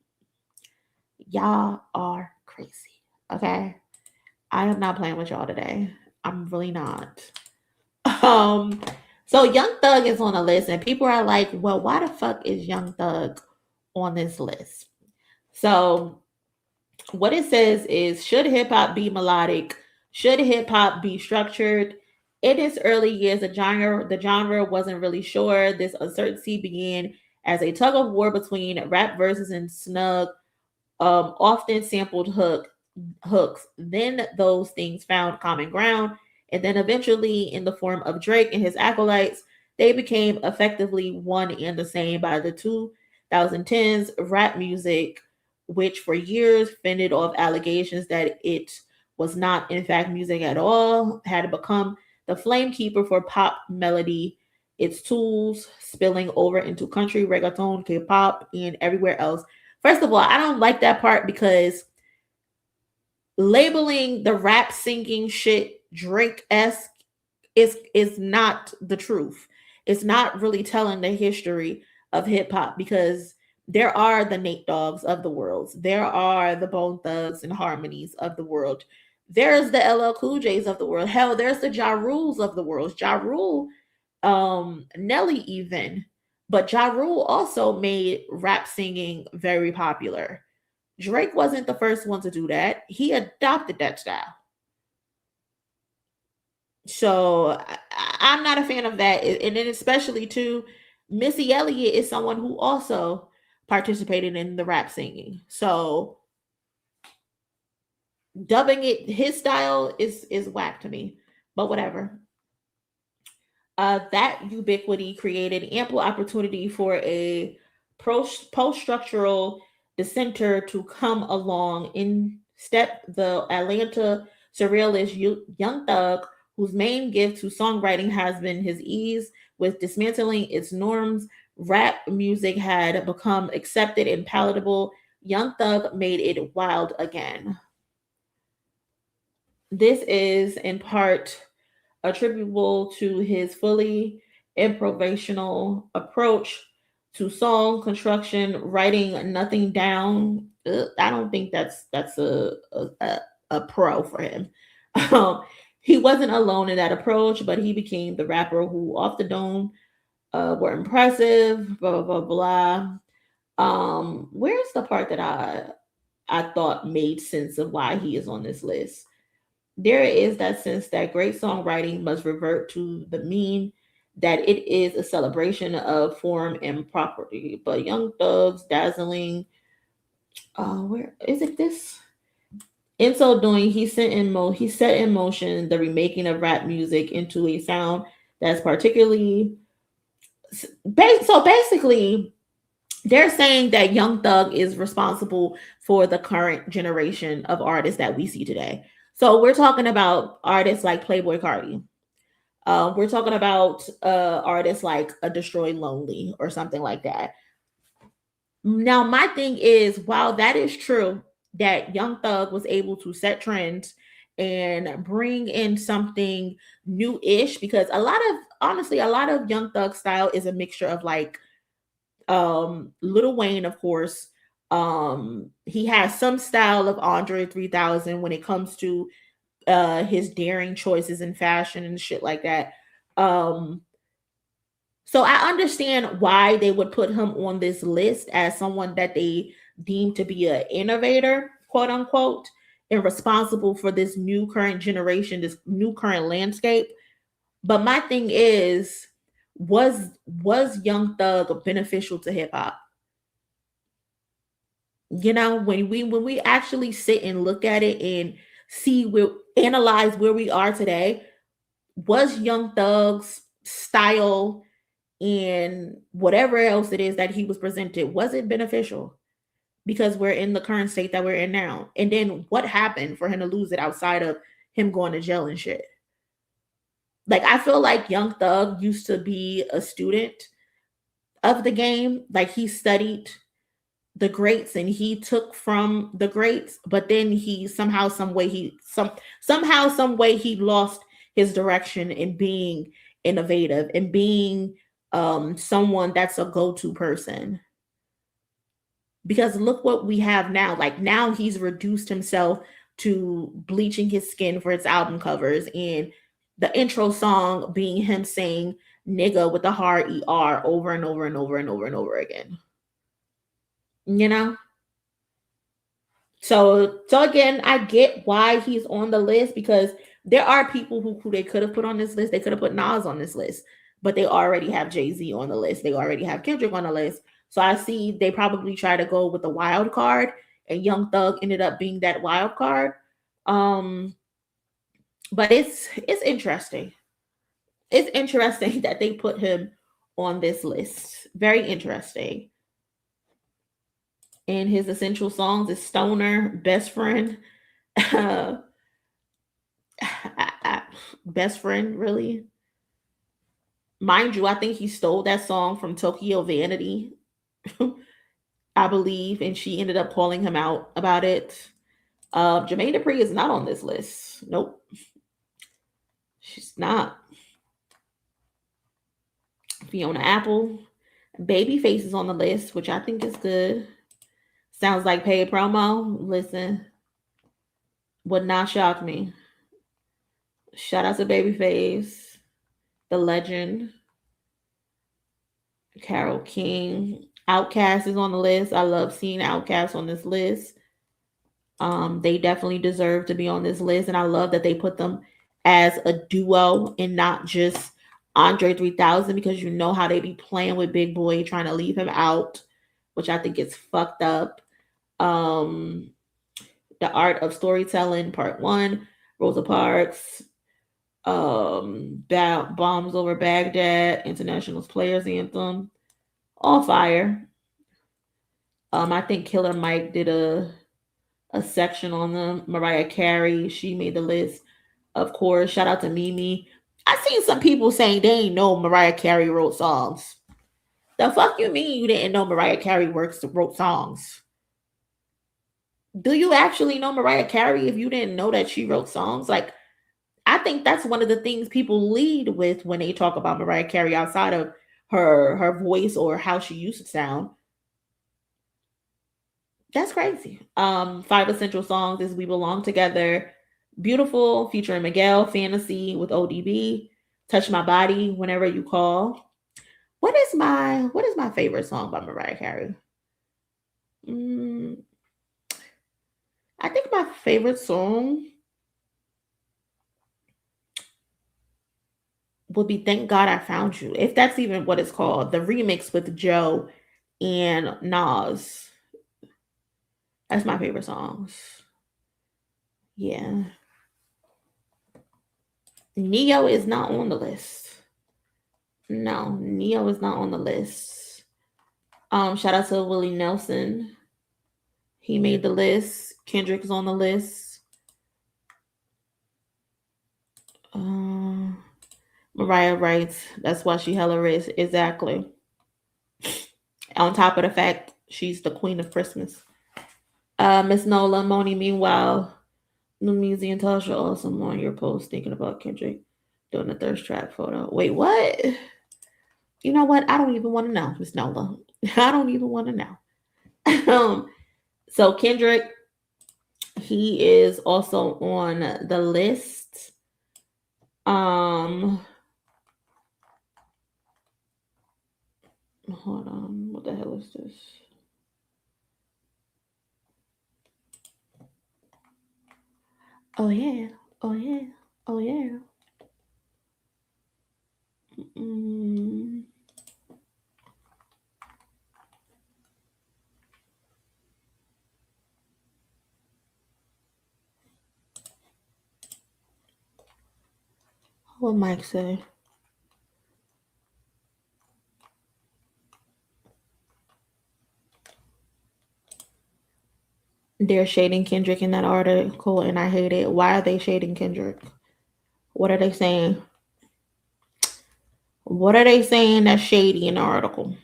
Y'all are crazy. Okay? I am not playing with y'all today. I'm really not. So Young Thug is on the list, and people are like, well, why the fuck is Young Thug on this list? So what it says is, should hip-hop be melodic? Should hip-hop be structured? In its early years, the genre wasn't really sure. This uncertainty began as a tug of war between rap verses and snug, often sampled hooks. Then those things found common ground, and then eventually, in the form of Drake and his acolytes, they became effectively one and the same. By the 2010s, rap music, which for years fended off allegations that it was not in fact music at all, had become the flamekeeper for pop melody, its tools spilling over into country, reggaeton, K-pop, and everywhere else. First of all, I don't like that part, because labeling the rap singing shit Drake-esque is not the truth. It's not really telling the history of hip-hop, because there are the Nate Dogg's of the world. There are the Bone Thugs and Harmonies of the world. There's the LL Cool J's of the world. Hell, there's the Ja Rules of the world. Ja Rule, Nelly even. But Ja Rule also made rap singing very popular. Drake wasn't the first one to do that. He adopted that style. So I'm not a fan of that. And then especially too, Missy Elliott is someone who also participated in the rap singing. So dubbing it his style is whack to me, but whatever. That ubiquity created ample opportunity for a post-structural dissenter to come along. In stepped the Atlanta surrealist Young Thug, whose main gift to songwriting has been his ease with dismantling its norms. Rap music had become accepted and palatable. Young Thug made it wild again. This is in part attributable to his fully improvisational approach to song construction, writing nothing down. I don't think that's a pro for him. he wasn't alone in that approach, but he became the rapper who off the dome were impressive, blah blah blah blah. Where's the part that I thought made sense of why he is on this list? There is that sense that great songwriting must revert to the mean that it is a celebration of form and property. But Young Thug's dazzling, where is it this? In so doing, he set in motion the remaking of rap music into a sound that's particularly so basically they're saying that Young Thug is responsible for the current generation of artists that we see today. So we're talking about artists like Playboy Cardi. We're talking about artists like a Destroy Lonely or something like that. Now, my thing is, while that is true, that Young Thug was able to set trends and bring in something new-ish, because a lot of Young Thug style is a mixture of like Lil Wayne, of course. He has some style of Andre 3000 when it comes to his daring choices in fashion and shit like that. So I understand why they would put him on this list as someone that they deem to be an innovator, quote unquote, and responsible for this new current generation, this new current landscape. But my thing is, was Young Thug beneficial to hip hop? You know, when we actually sit and look at it and analyze where we are today, was Young Thug's style and whatever else it is that he was presented, was it beneficial? Because we're in the current state that we're in now. And then what happened for him to lose it outside of him going to jail and shit? Like, I feel like Young Thug used to be a student of the game. Like, he studied the greats and he took from the greats, but then he somehow, some way he lost his direction in being innovative and being someone that's a go-to person. Because look what we have now. Like, now he's reduced himself to bleaching his skin for his album covers, and the intro song being him saying nigga with the hard ER over and over and over and over and over again. You know? So again, I get why he's on the list, because there are people who they could have put on this list. They could have put Nas on this list, but they already have Jay-Z on the list. They already have Kendrick on the list. So I see they probably try to go with the wild card, and Young Thug ended up being that wild card. But it's interesting. It's interesting that they put him on this list. Very interesting. And his essential songs is Stoner, Best Friend. Best Friend, really? Mind you, I think he stole that song from Tokyo Vanity, I believe, and she ended up calling him out about it. Jermaine Dupri is not on this list. Nope. She's not. Fiona Apple. Babyface is on the list, which I think is good. Sounds like paid promo. Listen, would not shock me. Shout out to Babyface, the legend. Carole King. Outkast is on the list. I love seeing Outkast on this list. They definitely deserve to be on this list, and I love that they put them as a duo and not just Andre 3000, because you know how they be playing with Big Boy, trying to leave him out, which I think is fucked up. The Art of Storytelling, Part 1, Rosa Parks, Bombs Over Baghdad, International Players Anthem, all fire. I think Killer Mike did a section on them. Mariah Carey, she made the list, of course. Shout out to Mimi. I seen some people saying they ain't know Mariah Carey wrote songs. The fuck you mean you didn't know Mariah Carey wrote songs? Do you actually know Mariah Carey if you didn't know that she wrote songs? Like, I think that's one of the things people lead with when they talk about Mariah Carey outside of her voice or how she used to sound. That's crazy. 5 essential songs is We Belong Together, Beautiful featuring Miguel, Fantasy with ODB, Touch My Body, Whenever You Call. What is my favorite song by Mariah Carey? I think my favorite song would be Thank God I Found You, if that's even what it's called. The remix with Joe and Nas. That's my favorite songs. Yeah. Neo is not on the list. No, Neo is not on the list. Shout out to Willie Nelson. He made the list. Kendrick is on the list. Mariah writes, that's why she hella rich. Exactly. On top of the fact she's the queen of Christmas. Miss Nola, Moni, meanwhile, New Music and Tasha awesome on your post thinking about Kendrick doing the thirst trap photo. Wait, what? You know what? I don't even want to know, Miss Nola. I don't even want to know. So Kendrick, he is also on the list. Hold on. What the hell is this? Oh yeah. Oh yeah. Oh yeah. What Mike say? They're shading Kendrick in that article, and I hate it. Why are they shading Kendrick? What are they saying? What are they saying that's shady in the article?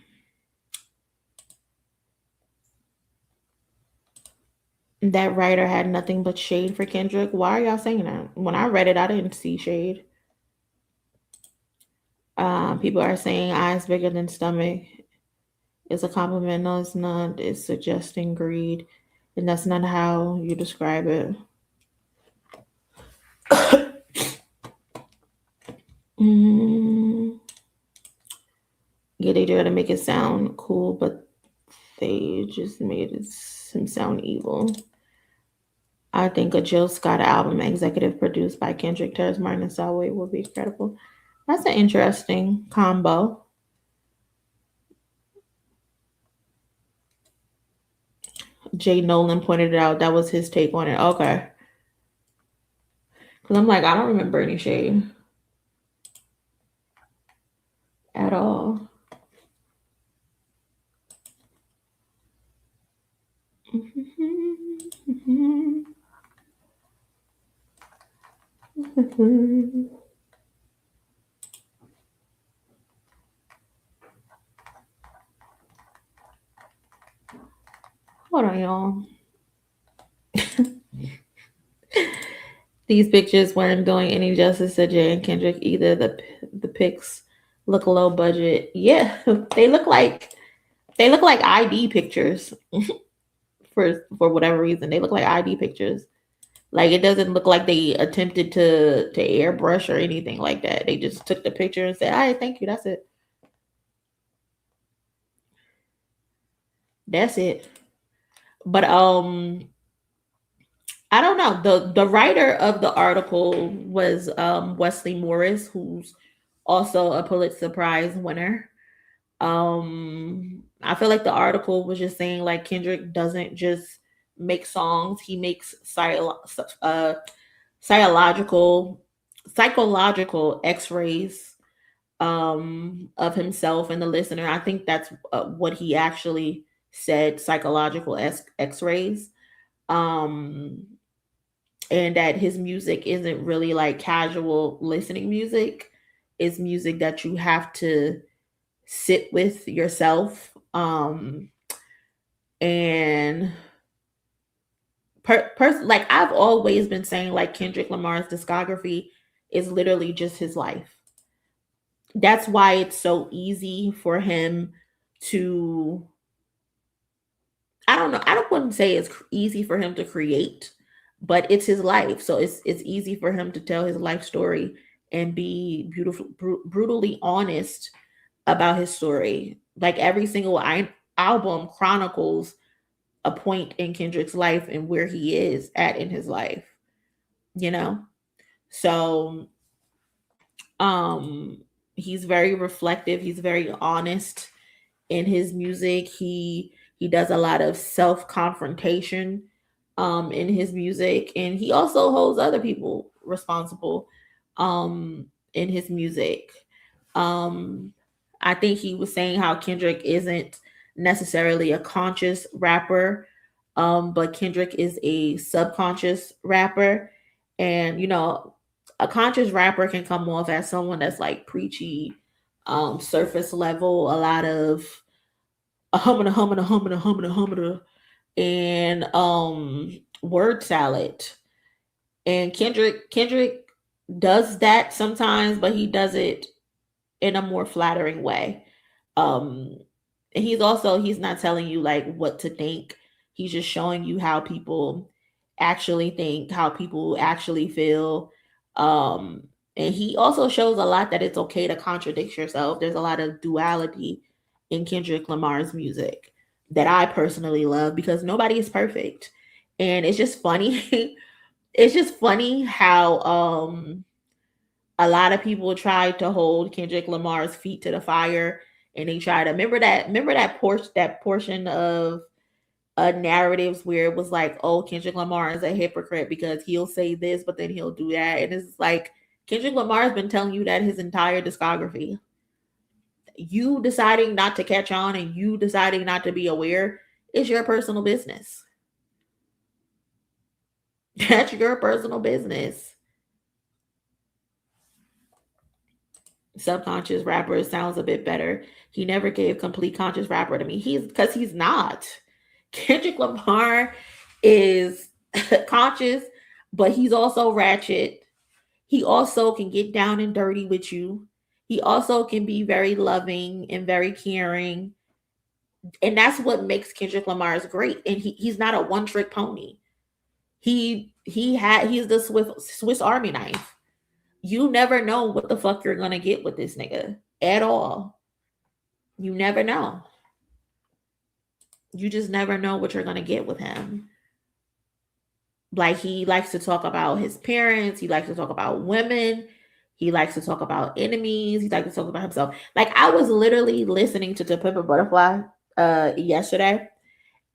That writer had nothing but shade for Kendrick. Why are y'all saying that? When I read it, I didn't see shade. People are saying eyes bigger than stomach is a compliment. No, it's not. It's suggesting greed, and that's not how you describe it. Yeah, they try to make it sound cool, but they just made him sound evil. I think a Jill Scott album executive produced by Kendrick, Terrence Martin, and Salway will be incredible. That's an interesting combo. Jay Nolan pointed it out. That was his take on it. Okay. Because I'm like, I don't remember any shade at all. Hold on, y'all. These pictures weren't doing any justice to Jay and Kendrick either. The pics look low budget. Yeah, they look like ID pictures. for whatever reason, they look like ID pictures. Like, it doesn't look like they attempted to airbrush or anything like that. They just took the picture and said, "All right, thank you. That's it." That's it. But I don't know. The writer of the article was Wesley Morris, who's also a Pulitzer Prize winner. I feel like the article was just saying like Kendrick doesn't just make songs; he makes psychological X-rays of himself and the listener. I think that's what he actually said: psychological X-rays. And that his music isn't really like casual listening music. It's music that you have to sit with yourself. And like I've always been saying, like Kendrick Lamar's discography is literally just his life. That's why it's so easy for him to, I don't know, I don't want to say it's easy for him to create, but it's his life. So it's easy for him to tell his life story and be brutally honest about his story. Like every single album chronicles a point in Kendrick's life and where he is at in his life, you know? So he's very reflective, he's very honest in his music. He does a lot of self-confrontation in his music, and he also holds other people responsible in his music. I think he was saying how Kendrick isn't necessarily a conscious rapper, but Kendrick is a subconscious rapper. And, you know, a conscious rapper can come off as someone that's like preachy, surface level, a lot of humana, and word salad. And Kendrick does that sometimes, but he does it in a more flattering way. And he's not telling you like what to think. He's just showing you how people actually think, how people actually feel. And he also shows a lot that it's okay to contradict yourself. There's a lot of duality in Kendrick Lamar's music that I personally love because nobody is perfect. And it's just funny. It's just funny how a lot of people try to hold Kendrick Lamar's feet to the fire, and they try to remember that portion of narratives where it was like, oh, Kendrick Lamar is a hypocrite because he'll say this, but then he'll do that. And it's like, Kendrick Lamar has been telling you that his entire discography. You deciding not to catch on and you deciding not to be aware is your personal business. That's your personal business. Subconscious rapper sounds a bit better. He never gave complete conscious rapper to me. He's not. Kendrick Lamar is conscious, but he's also ratchet. He also can get down and dirty with you. He also can be very loving and very caring. And that's what makes Kendrick Lamar's great. And he's not a one-trick pony. He's the Swiss Army knife. You never know what the fuck you're gonna get with this nigga at all. You never know. You just never know what you're gonna get with him. Like, he likes to talk about his parents. He likes to talk about women. He likes to talk about enemies. He likes to talk about himself. Like, I was literally listening to Pimp a Butterfly yesterday,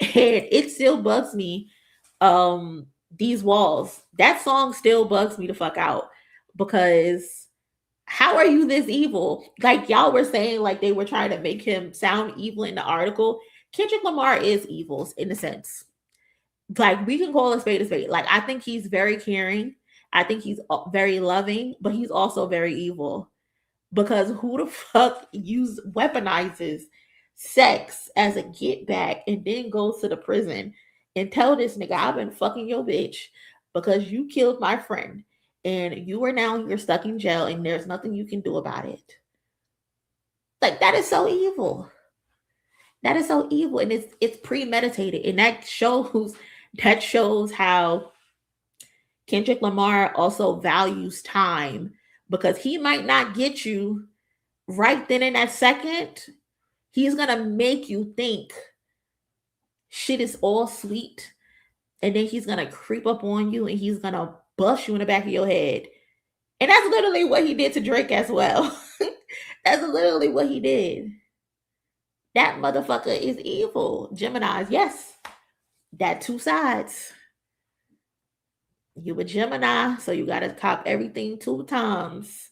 and it still bugs me. These walls. That song still bugs me the fuck out, because how are you this evil? Like, y'all were saying, like, they were trying to make him sound evil in the article. Kendrick Lamar is evil in a sense. Like, we can call a spade a spade. Like, I think he's very caring. I think he's very loving, but he's also very evil, because who the fuck weaponizes sex as a get back and then goes to the prison and tell this nigga, I've been fucking your bitch because you killed my friend and you're stuck in jail and there's nothing you can do about it. Like, that is so evil. That is so evil, and it's premeditated, and that shows how Kendrick Lamar also values time, because he might not get you right then in that second. He's gonna make you think shit is all sweet, and then he's gonna creep up on you and he's gonna bust you in the back of your head. And that's literally what he did to Drake as well. That's literally what he did. That motherfucker is evil. Geminis, yes. That two sides. You a Gemini, so you gotta cop everything 2 times.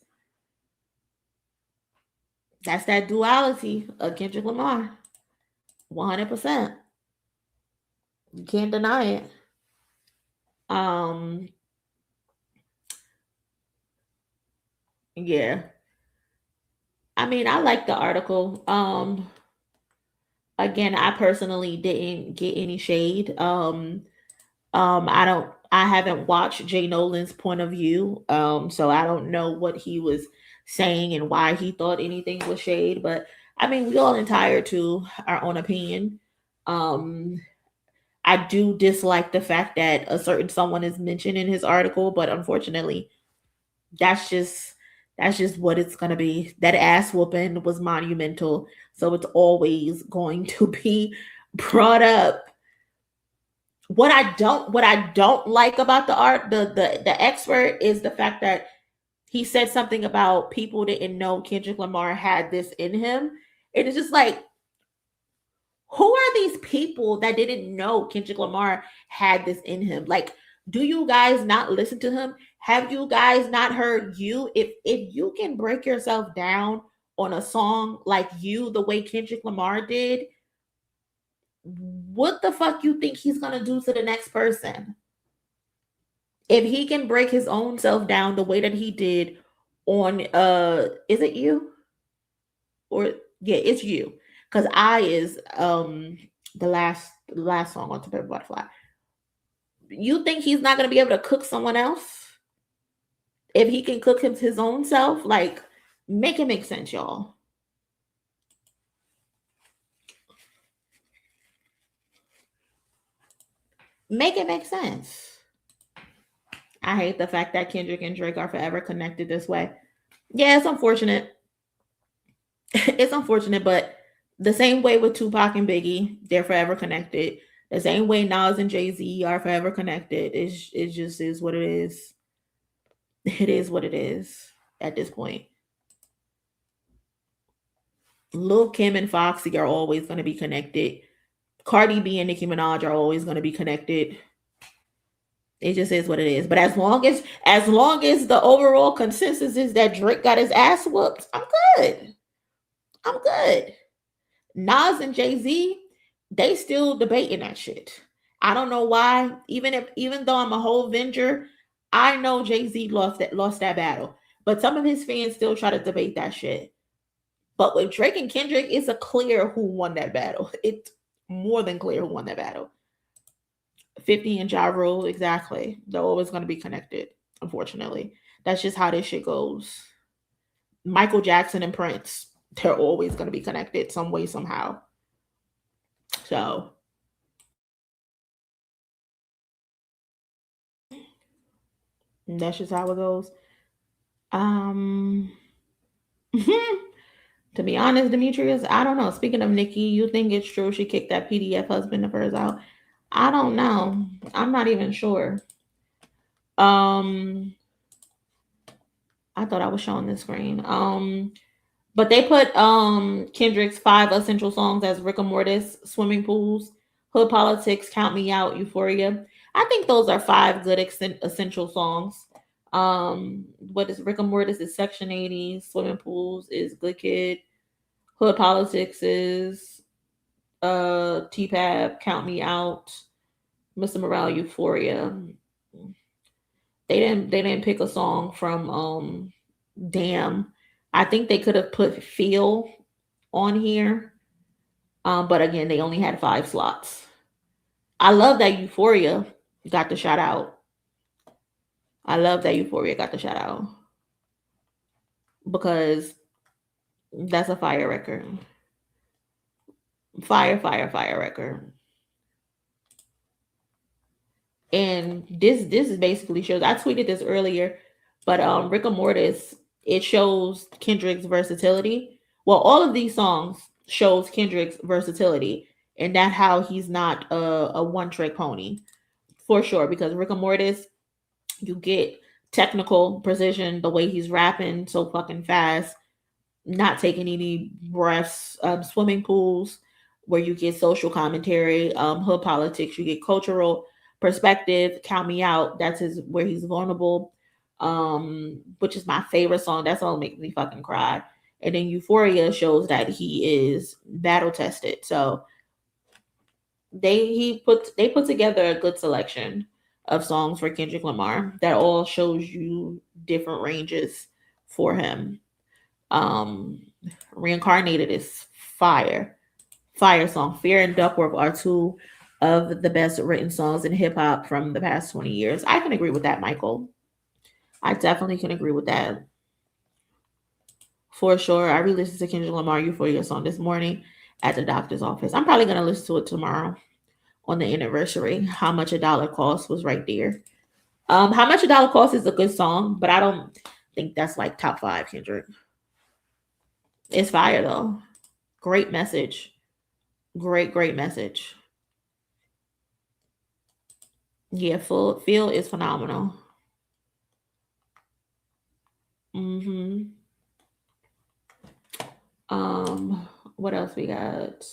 That's that duality of Kendrick Lamar. 100%. You can't deny it. Yeah. I mean, I like the article. Again, I personally didn't get any shade. I haven't watched Jay Nolan's point of view. So I don't know what he was saying and why he thought anything was shade. But I mean, we all entitled to our own opinion. I I do dislike the fact that a certain someone is mentioned in his article, but unfortunately, that's just what it's gonna be. That ass whooping was monumental, so it's always going to be brought up. What I don't like about the expert is the fact that he said something about people didn't know Kendrick Lamar had this in him. And it's just like, who are these people that didn't know Kendrick Lamar had this in him? Like, do you guys not listen to him? Have you guys not heard You? If you can break yourself down on a song like You, the way Kendrick Lamar did, what the fuck you think he's gonna do to the next person? If he can break his own self down the way that he did on is it You? Or yeah, it's You. Because I is the last song on To Pimp a Butterfly. You think he's not gonna be able to cook someone else? If he can cook his own self, like, make it make sense, y'all. Make it make sense. I hate the fact that Kendrick and Drake are forever connected this way. Yeah, it's unfortunate. It's unfortunate, but the same way with Tupac and Biggie, they're forever connected. The same way Nas and Jay-Z are forever connected. It just is what it is. It is what it is at this point. Lil Kim and Foxy are always going to be connected. Cardi B and Nicki Minaj are always going to be connected. It just is what it is. But as long as the overall consensus is that Drake got his ass whooped, I'm good. I'm good. Nas and Jay-Z, they still debating that shit. I don't know why. Even though I'm a whole Avenger, I know Jay-Z lost that battle. But some of his fans still try to debate that shit. But with Drake and Kendrick, it's a clear who won that battle. It's more than clear who won that battle. 50 and Ja Rule, exactly. They're always going to be connected, unfortunately. That's just how this shit goes. Michael Jackson and Prince, they're always going to be connected some way, somehow. So, that's just how it goes. To be honest, Demetrius, I don't know. Speaking of Nikki, you think it's true she kicked that PDF husband of hers out? I don't know. I'm not even sure. I thought I was showing the screen. But they put Kendrick's 5 essential songs as Rick and Mortis, Swimming Pools, Hood Politics, Count Me Out, Euphoria. I think those are 5 good essential songs. What is Rick and Mortis is Section 80, Swimming Pools is Good Kid, Hood Politics is T-Pab, Count Me Out, Mr. Morale, Euphoria. They didn't pick a song from Damn. I think they could have put Feel on here. But again, they only had 5 slots. I love that Euphoria got the shout out. Because that's a fire record. Fire record. And this is basically shows. I tweeted this earlier, but Rick and Mortis, it shows Kendrick's versatility. Well, all of these songs shows Kendrick's versatility, and that how he's not a one-trick pony for sure. Because Rick and Mortis, you get technical precision, the way he's rapping so fucking fast, not taking any breaths. Swimming Pools, where you get social commentary. Hood Politics, you get cultural perspective. Count Me Out, that's where he's vulnerable, which is my favorite song. That song makes me fucking cry. And then Euphoria shows that he is battle tested. So they put together a good selection of songs for Kendrick Lamar that all shows you different ranges for him. Reincarnated is fire song. Fear and Duckworth are 2 of the best written songs in hip hop from the past 20 years. I can agree with that, Michael. I definitely can agree with that. For sure. I re-listened to Kendrick Lamar Euphoria song this morning at the doctor's office. I'm probably going to listen to it tomorrow on the anniversary. How Much a Dollar Costs was right there. How Much a Dollar Costs is a good song, but I don't think that's like top 5, Kendrick. It's fire though. Great message. Great message. Yeah, Feel is phenomenal. What else we got?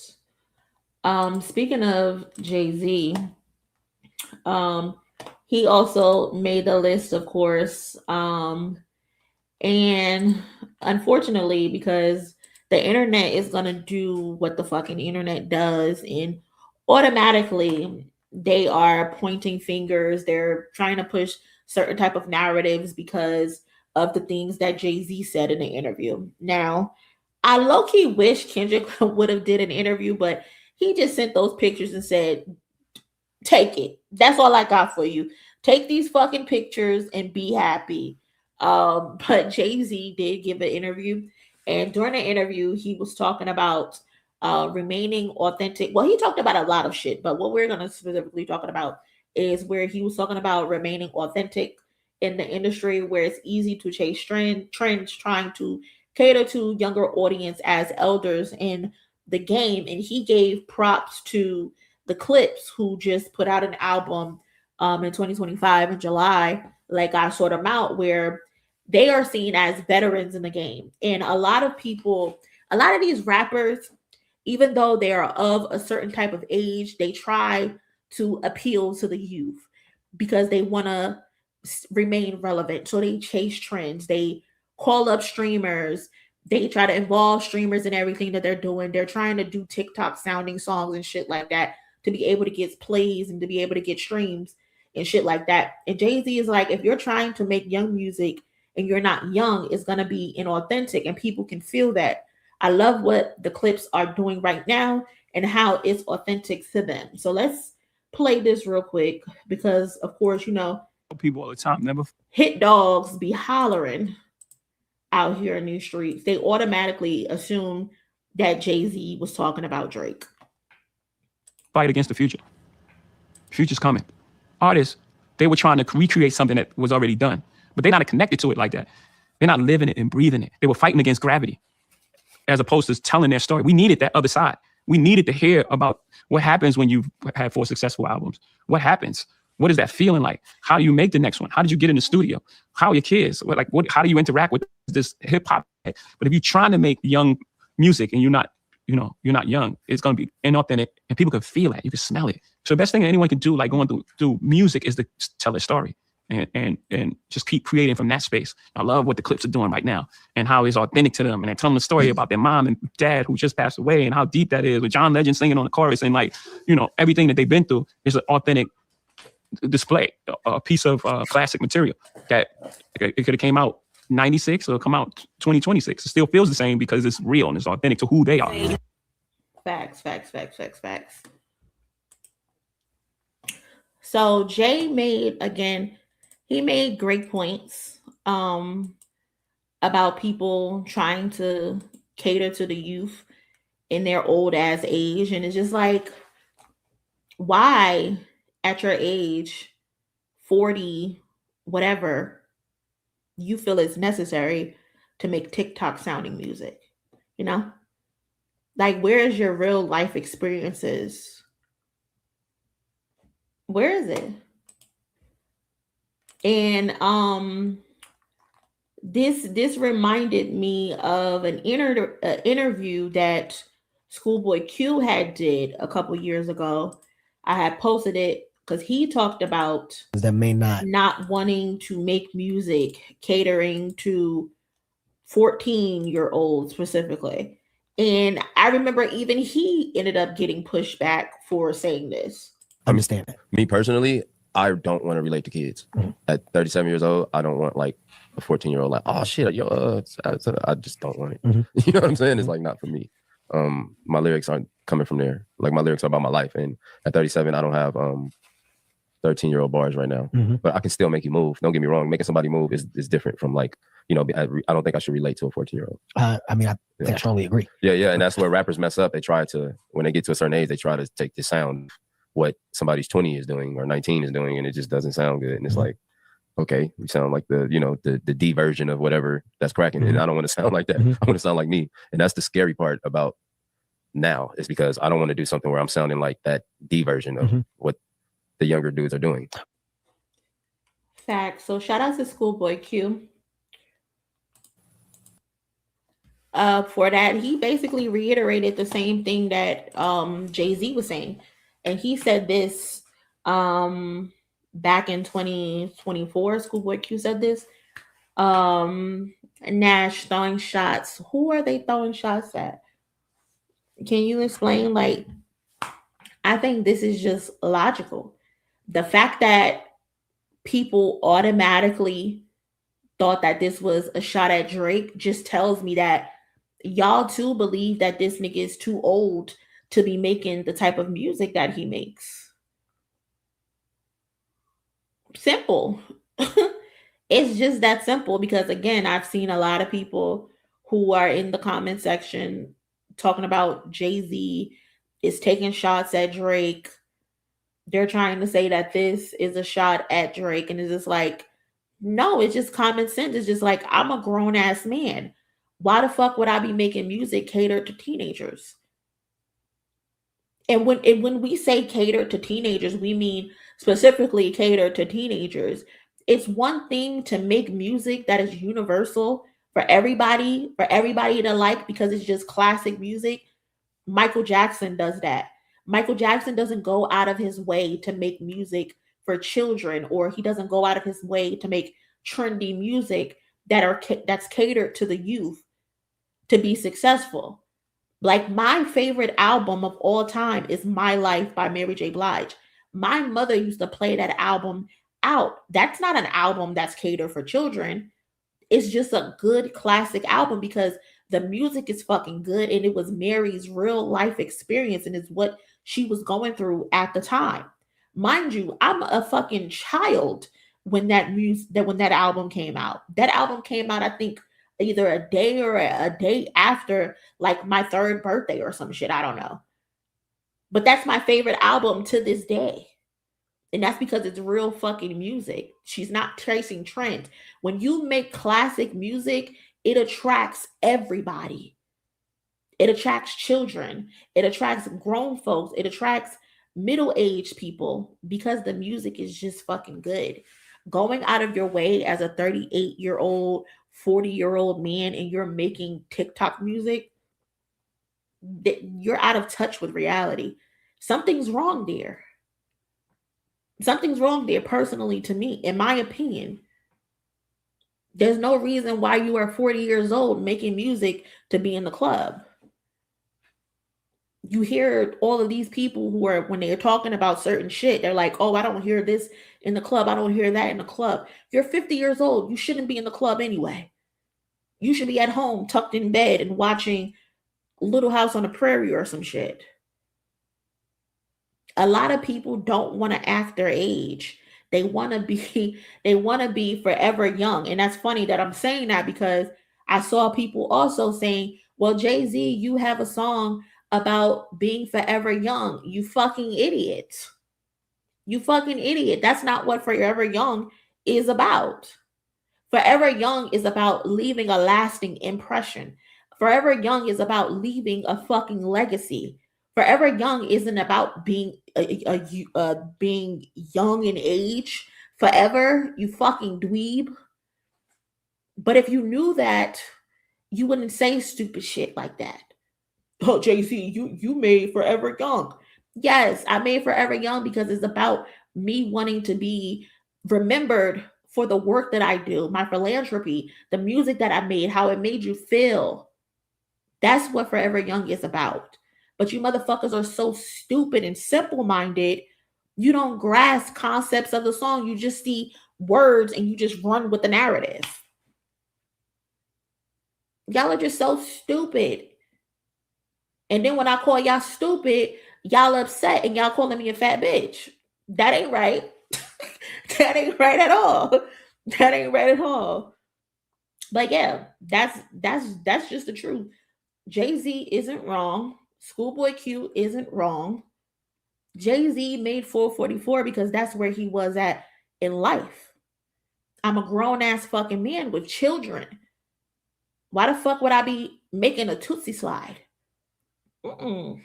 Speaking of Jay-Z, he also made the list, of course. And unfortunately, because the internet is gonna do what the fucking internet does, and automatically they are pointing fingers. They're trying to push certain type of narratives because of the things that Jay-Z said in the interview. Now, I low-key wish Kendrick would have did an interview, but he just sent those pictures and said, take it. That's all I got for you. Take these fucking pictures and be happy. But Jay-Z did give an interview, and during the interview, he was talking about remaining authentic. Well, he talked about a lot of shit, but what we're going to specifically talking about is where he was talking about remaining authentic in the industry, where it's easy to chase trends, trying to cater to younger audience as elders in the game. And he gave props to the Clips, who just put out an album in 2025 in July, like I Sort 'Em Out, where they are seen as veterans in the game. And a lot of people, a lot of these rappers, even though they are of a certain type of age, they try to appeal to the youth because they want to remain relevant. So they chase trends. They call up streamers. They try to involve streamers in everything that they're doing. They're trying to do TikTok sounding songs and shit like that to be able to get plays and to be able to get streams and shit like that. And Jay-Z is like, if you're trying to make young music and you're not young, it's going to be inauthentic, and people can feel that. I love what the Clips are doing right now and how it's authentic to them. So let's play this real quick because, of course, you know, people all the time never hit dogs be hollering out here in these streets. They automatically assume that Jay-Z was talking about Drake. fight against the future. Future's coming. Artists, they were trying to recreate something that was already done, but they're not connected to it like that. They're not living it and breathing it. They were fighting against gravity as opposed to telling their story. We needed that other side. We needed to hear about what happens when you've had 4 successful albums. What happens? What is that feeling like? How do you make the next one? How did you get in the studio? How are your kids? How do you interact with this hip hop? But if you're trying to make young music and you're not young, it's going to be inauthentic and people can feel it. You can smell it. So the best thing that anyone can do, like going through music, is to tell a story and just keep creating from that space. I love what the Clips are doing right now and how it's authentic to them. And they're telling the story about their mom and dad who just passed away and how deep that is, with John Legend singing on the chorus, and everything that they've been through is an authentic display, a piece of classic material that it could have came out 96 or come out 2026. It still feels the same because it's real and it's authentic to who they are. Facts. So Jay made great points about people trying to cater to the youth in their old ass age. And it's just like, why at your age, 40, whatever, you feel it's necessary to make TikTok sounding music, Like, where's your real life experiences? Where is it? And this reminded me of an interview that Schoolboy Q had did a couple years ago. I had posted it because he talked about that may not wanting to make music catering to 14-year-olds specifically. And I remember even he ended up getting pushed back for saying this. Understand that. Me personally, I don't want to relate to kids. Mm-hmm. At 37 years old, I don't want like a 14-year-old like, oh shit, I just don't want it. Mm-hmm. You know what I'm saying? Mm-hmm. It's like not for me. My lyrics aren't coming from there. Like my lyrics are about my life. And at 37, I don't have 13-year-old bars right now. Mm-hmm. But I can still make you move. Don't get me wrong. Making somebody move is different from like, I don't think I should relate to a 14-year-old. I strongly agree. Yeah. And that's where rappers mess up. They try to, when they get to a certain age, they try to take the sound what somebody's 20 is doing or 19 is doing, and it just doesn't sound good. And it's like, okay, you sound like the, you know, the D version of whatever that's cracking. And I don't want to sound like that. I want to sound like me. And that's the scary part about now, is because I don't want to do something where I'm sounding like that D version of what the younger dudes are doing. Fact. So shout out to Schoolboy Q. For that, he basically reiterated the same thing that Jay-Z was saying. And he said this back in 2024. Schoolboy Q said this. Nash throwing shots. Who are they throwing shots at? Can you explain? Like, I think this is just logical. The fact that people automatically thought that this was a shot at Drake just tells me that y'all too believe that this nigga is too old to be making the type of music that he makes. Simple. It's just that simple, because again, I've seen a lot of people who are in the comment section talking about Jay-Z is taking shots at Drake. They're trying to say that this is a shot at Drake, and it's just like, no, it's just common sense. It's just like, I'm a grown ass man. Why the fuck would I be making music catered to teenagers? And when we say catered to teenagers, we mean specifically catered to teenagers. It's one thing to make music that is universal for everybody to like, because it's just classic music. Michael Jackson does that. Michael Jackson doesn't go out of his way to make music for children, or he doesn't go out of his way to make trendy music that's catered to the youth to be successful. Like, my favorite album of all time is My Life by Mary J. Blige. My mother used to play that album out. That's not an album that's catered for children. It's just a good classic album because the music is fucking good, and it was Mary's real life experience, and it's what she was going through at the time. Mind you, I'm a fucking child when that album came out. That album came out, I think, either a day or a day after, like, my 3rd birthday or some shit. I don't know. But that's my favorite album to this day. And that's because it's real fucking music. She's not tracing trends. When you make classic music, it attracts everybody. It attracts children. It attracts grown folks. It attracts middle-aged people because the music is just fucking good. Going out of your way as a 38-year-old, 40-year-old man, and you're making TikTok music, you're out of touch with reality. Something's wrong there. Something's wrong there, personally, to me, in my opinion. There's no reason why you are 40 years old making music to be in the club. You hear all of these people who are, when they're talking about certain shit, they're like, oh, I don't hear this in the club. I don't hear that in the club. You're 50 years old. You shouldn't be in the club anyway. You should be at home, tucked in bed, and watching Little House on the Prairie or some shit. A lot of people don't want to act their age. They want to be forever young. And that's funny that I'm saying that, because I saw people also saying, well, Jay-Z, you have a song about being forever young. You fucking idiot. You fucking idiot. That's not what Forever Young is about. Forever Young is about leaving a lasting impression. Forever Young is about leaving a fucking legacy. Forever Young isn't about being being young in age forever, you fucking dweeb. But if you knew that, you wouldn't say stupid shit like that. Oh, Jay-Z, you made Forever Young. Yes, I made Forever Young because it's about me wanting to be remembered for the work that I do, my philanthropy, the music that I made, how it made you feel. That's what Forever Young is about. But you motherfuckers are so stupid and simple-minded, you don't grasp concepts of the song. You just see words and you just run with the narrative. Y'all are just so stupid. And then when I call y'all stupid, y'all upset and y'all calling me a fat bitch. That ain't right. That ain't right at all. That ain't right at all. But yeah, that's just the truth. Jay-Z isn't wrong. Schoolboy Q isn't wrong. Jay-Z made 444 because that's where he was at in life. I'm a grown-ass fucking man with children. Why the fuck would I be making a Tootsie Slide? No.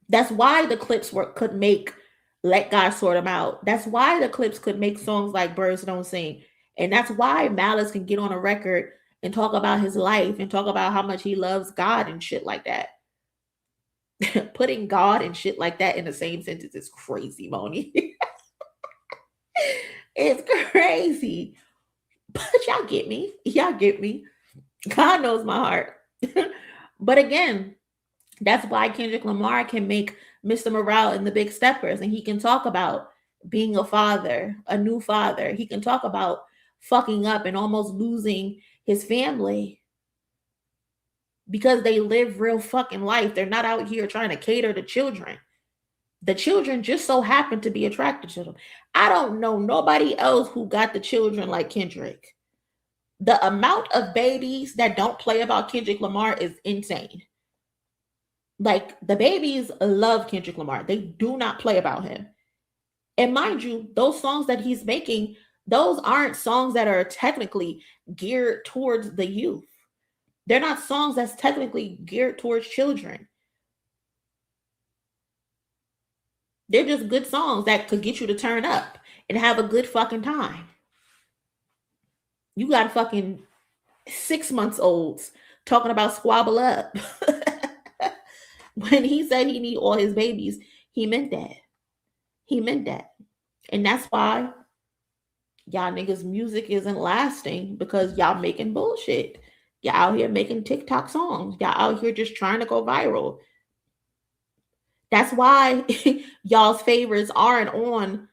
That's why the clips could make Let God Sort Them Out. That's why the clips could make songs like Birds Don't Sing. And that's why Malice can get on a record and talk about his life and talk about how much he loves God and shit like that. Putting God and shit like that in the same sentence is crazy, Moni. It's crazy. But y'all get me. Y'all get me. God knows my heart. But again, that's why Kendrick Lamar can make Mr. Morale and the Big Steppers, and he can talk about being a father, a new father. He can talk about fucking up and almost losing his family because they live real fucking life. They're not out here trying to cater to children. The children just so happen to be attracted to them. I don't know nobody else who got the children like Kendrick. The amount of babies that don't play about Kendrick Lamar is insane. Like, the babies love Kendrick Lamar. They do not play about him. And mind you, those songs that he's making, those aren't songs that are technically geared towards the youth. They're not songs that's technically geared towards children. They're just good songs that could get you to turn up and have a good fucking time. You got fucking 6 months olds talking about squabble up. When he said he need all his babies, he meant that. He meant that. And that's why y'all niggas' music isn't lasting, because y'all making bullshit. Y'all out here making TikTok songs. Y'all out here just trying to go viral. That's why y'all's favorites aren't on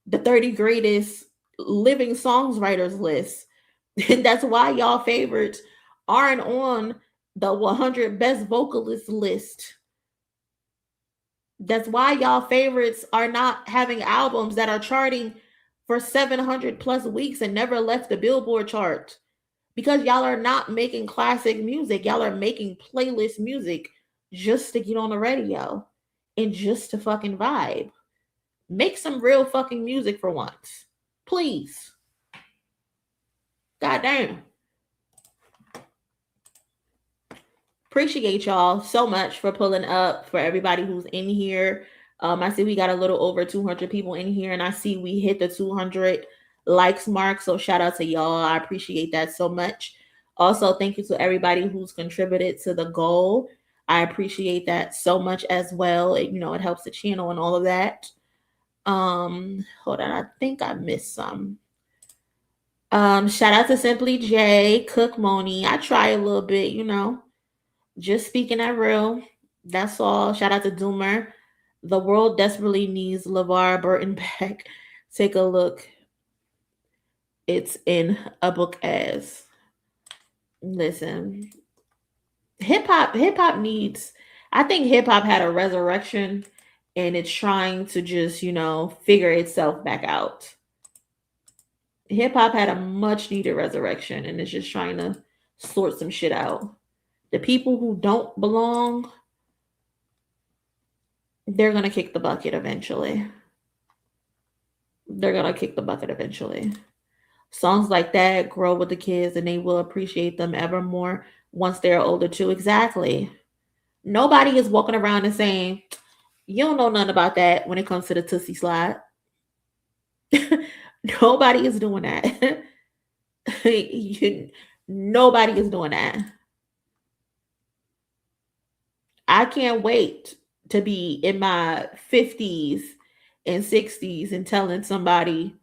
the 30 greatest living songwriters list. And that's why y'all favorites aren't on the 100 best vocalists list. That's why y'all favorites are not having albums that are charting for 700 plus weeks and never left the Billboard chart. Because y'all are not making classic music. Y'all are making playlist music just to get on the radio and just to fucking vibe. Make some real fucking music for once. Please. Goddamn. Appreciate y'all so much for pulling up, for everybody who's in here. I see we got a little over 200 people in here, and I see we hit the 200 likes mark. So shout out to y'all. I appreciate that so much. Also, thank you to everybody who's contributed to the goal. I appreciate that so much as well. It helps the channel and all of that. Hold on, I think I missed some. Shout out to Simply J, Cook Moni. I try a little bit, just speaking that real. That's all. Shout out to Doomer. The world desperately needs LeVar Burton back. Take a look. It's in a book as. Listen. Hip hop needs, I think hip hop had a resurrection, and it's trying to just, figure itself back out. Hip hop had a much needed resurrection, and it's just trying to sort some shit out. The people who don't belong, they're going to kick the bucket eventually. They're going to kick the bucket eventually. Songs like that grow with the kids, and they will appreciate them ever more once they're older too. Exactly. Nobody is walking around and saying, you don't know nothing about that when it comes to the Tootsie Slide. Nobody is doing that. Nobody is doing that. I can't wait to be in my 50s and 60s and telling somebody,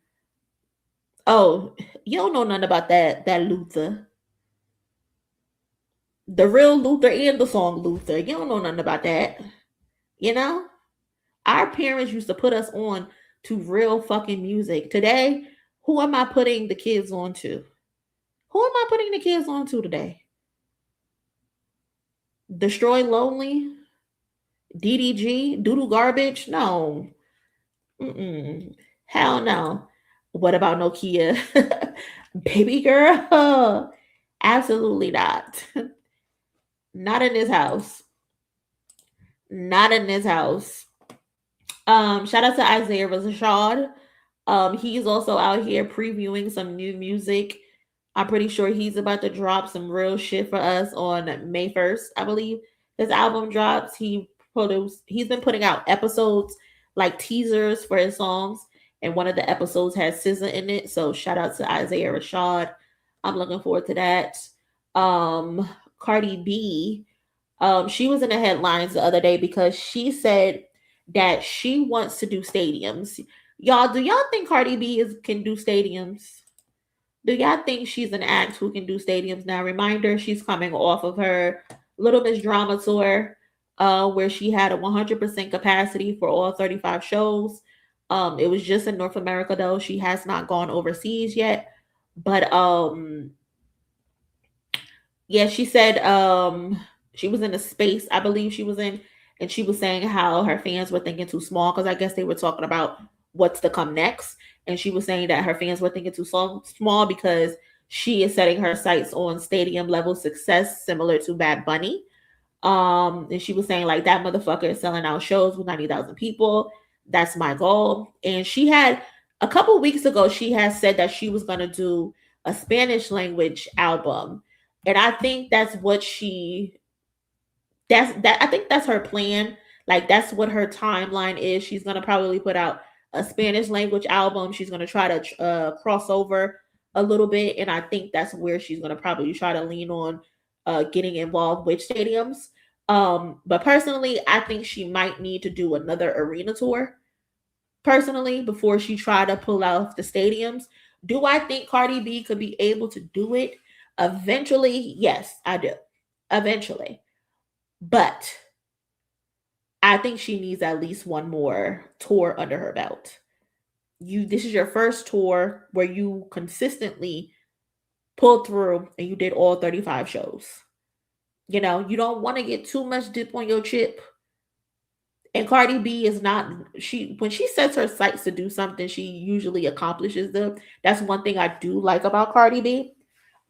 oh, you don't know nothing about that Luther. The real Luther and the song Luther. You don't know nothing about that. Our parents used to put us on to real fucking music. Today, who am I putting the kids on to? Who am I putting the kids on to today? Destroy Lonely? DDG? Doodle Garbage? No. Hell no. What about Nokia? Baby girl? Absolutely not. Not in this house. Not in this house. Shout out to Isaiah Rashad. He's also out here previewing some new music. I'm pretty sure he's about to drop some real shit for us on May 1st, I believe. His album drops. He's been putting out episodes, like teasers for his songs, and one of the episodes has SZA in it. So shout out to Isaiah Rashad. I'm looking forward to that. Cardi B, she was in the headlines the other day because she said that she wants to do stadiums. Y'all, do y'all think Cardi B can do stadiums? Do y'all think she's an act who can do stadiums? Now, reminder, she's coming off of her Little Miss Drama tour, where she had a 100% capacity for all 35 shows. It was just in North America, though. She has not gone overseas yet. But yeah, she said she was in a space, I believe she was in, and she was saying how her fans were thinking too small, because I guess they were talking about what's to come next. And she was saying that her fans were thinking too small because she is setting her sights on stadium level success, similar to Bad Bunny. And she was saying, like, that motherfucker is selling out shows with 90,000 people. That's my goal. And she had, a couple weeks ago, she has said that she was going to do a Spanish language album. And I think that's what I think that's her plan. Like, that's what her timeline is. She's going to probably put out a Spanish language album. She's going to try to cross over a little bit. And I think that's where she's going to probably try to lean on getting involved with stadiums. But personally, I think she might need to do another arena tour, personally, before she try to pull out the stadiums. Do I think Cardi B could be able to do it eventually? Yes, I do. Eventually. But I think she needs at least one more tour under her belt. This is your first tour where you consistently pulled through and you did all 35 shows. You know, you don't want to get too much dip on your chip. And Cardi B is not, when she sets her sights to do something, she usually accomplishes them. That's one thing I do like about Cardi B.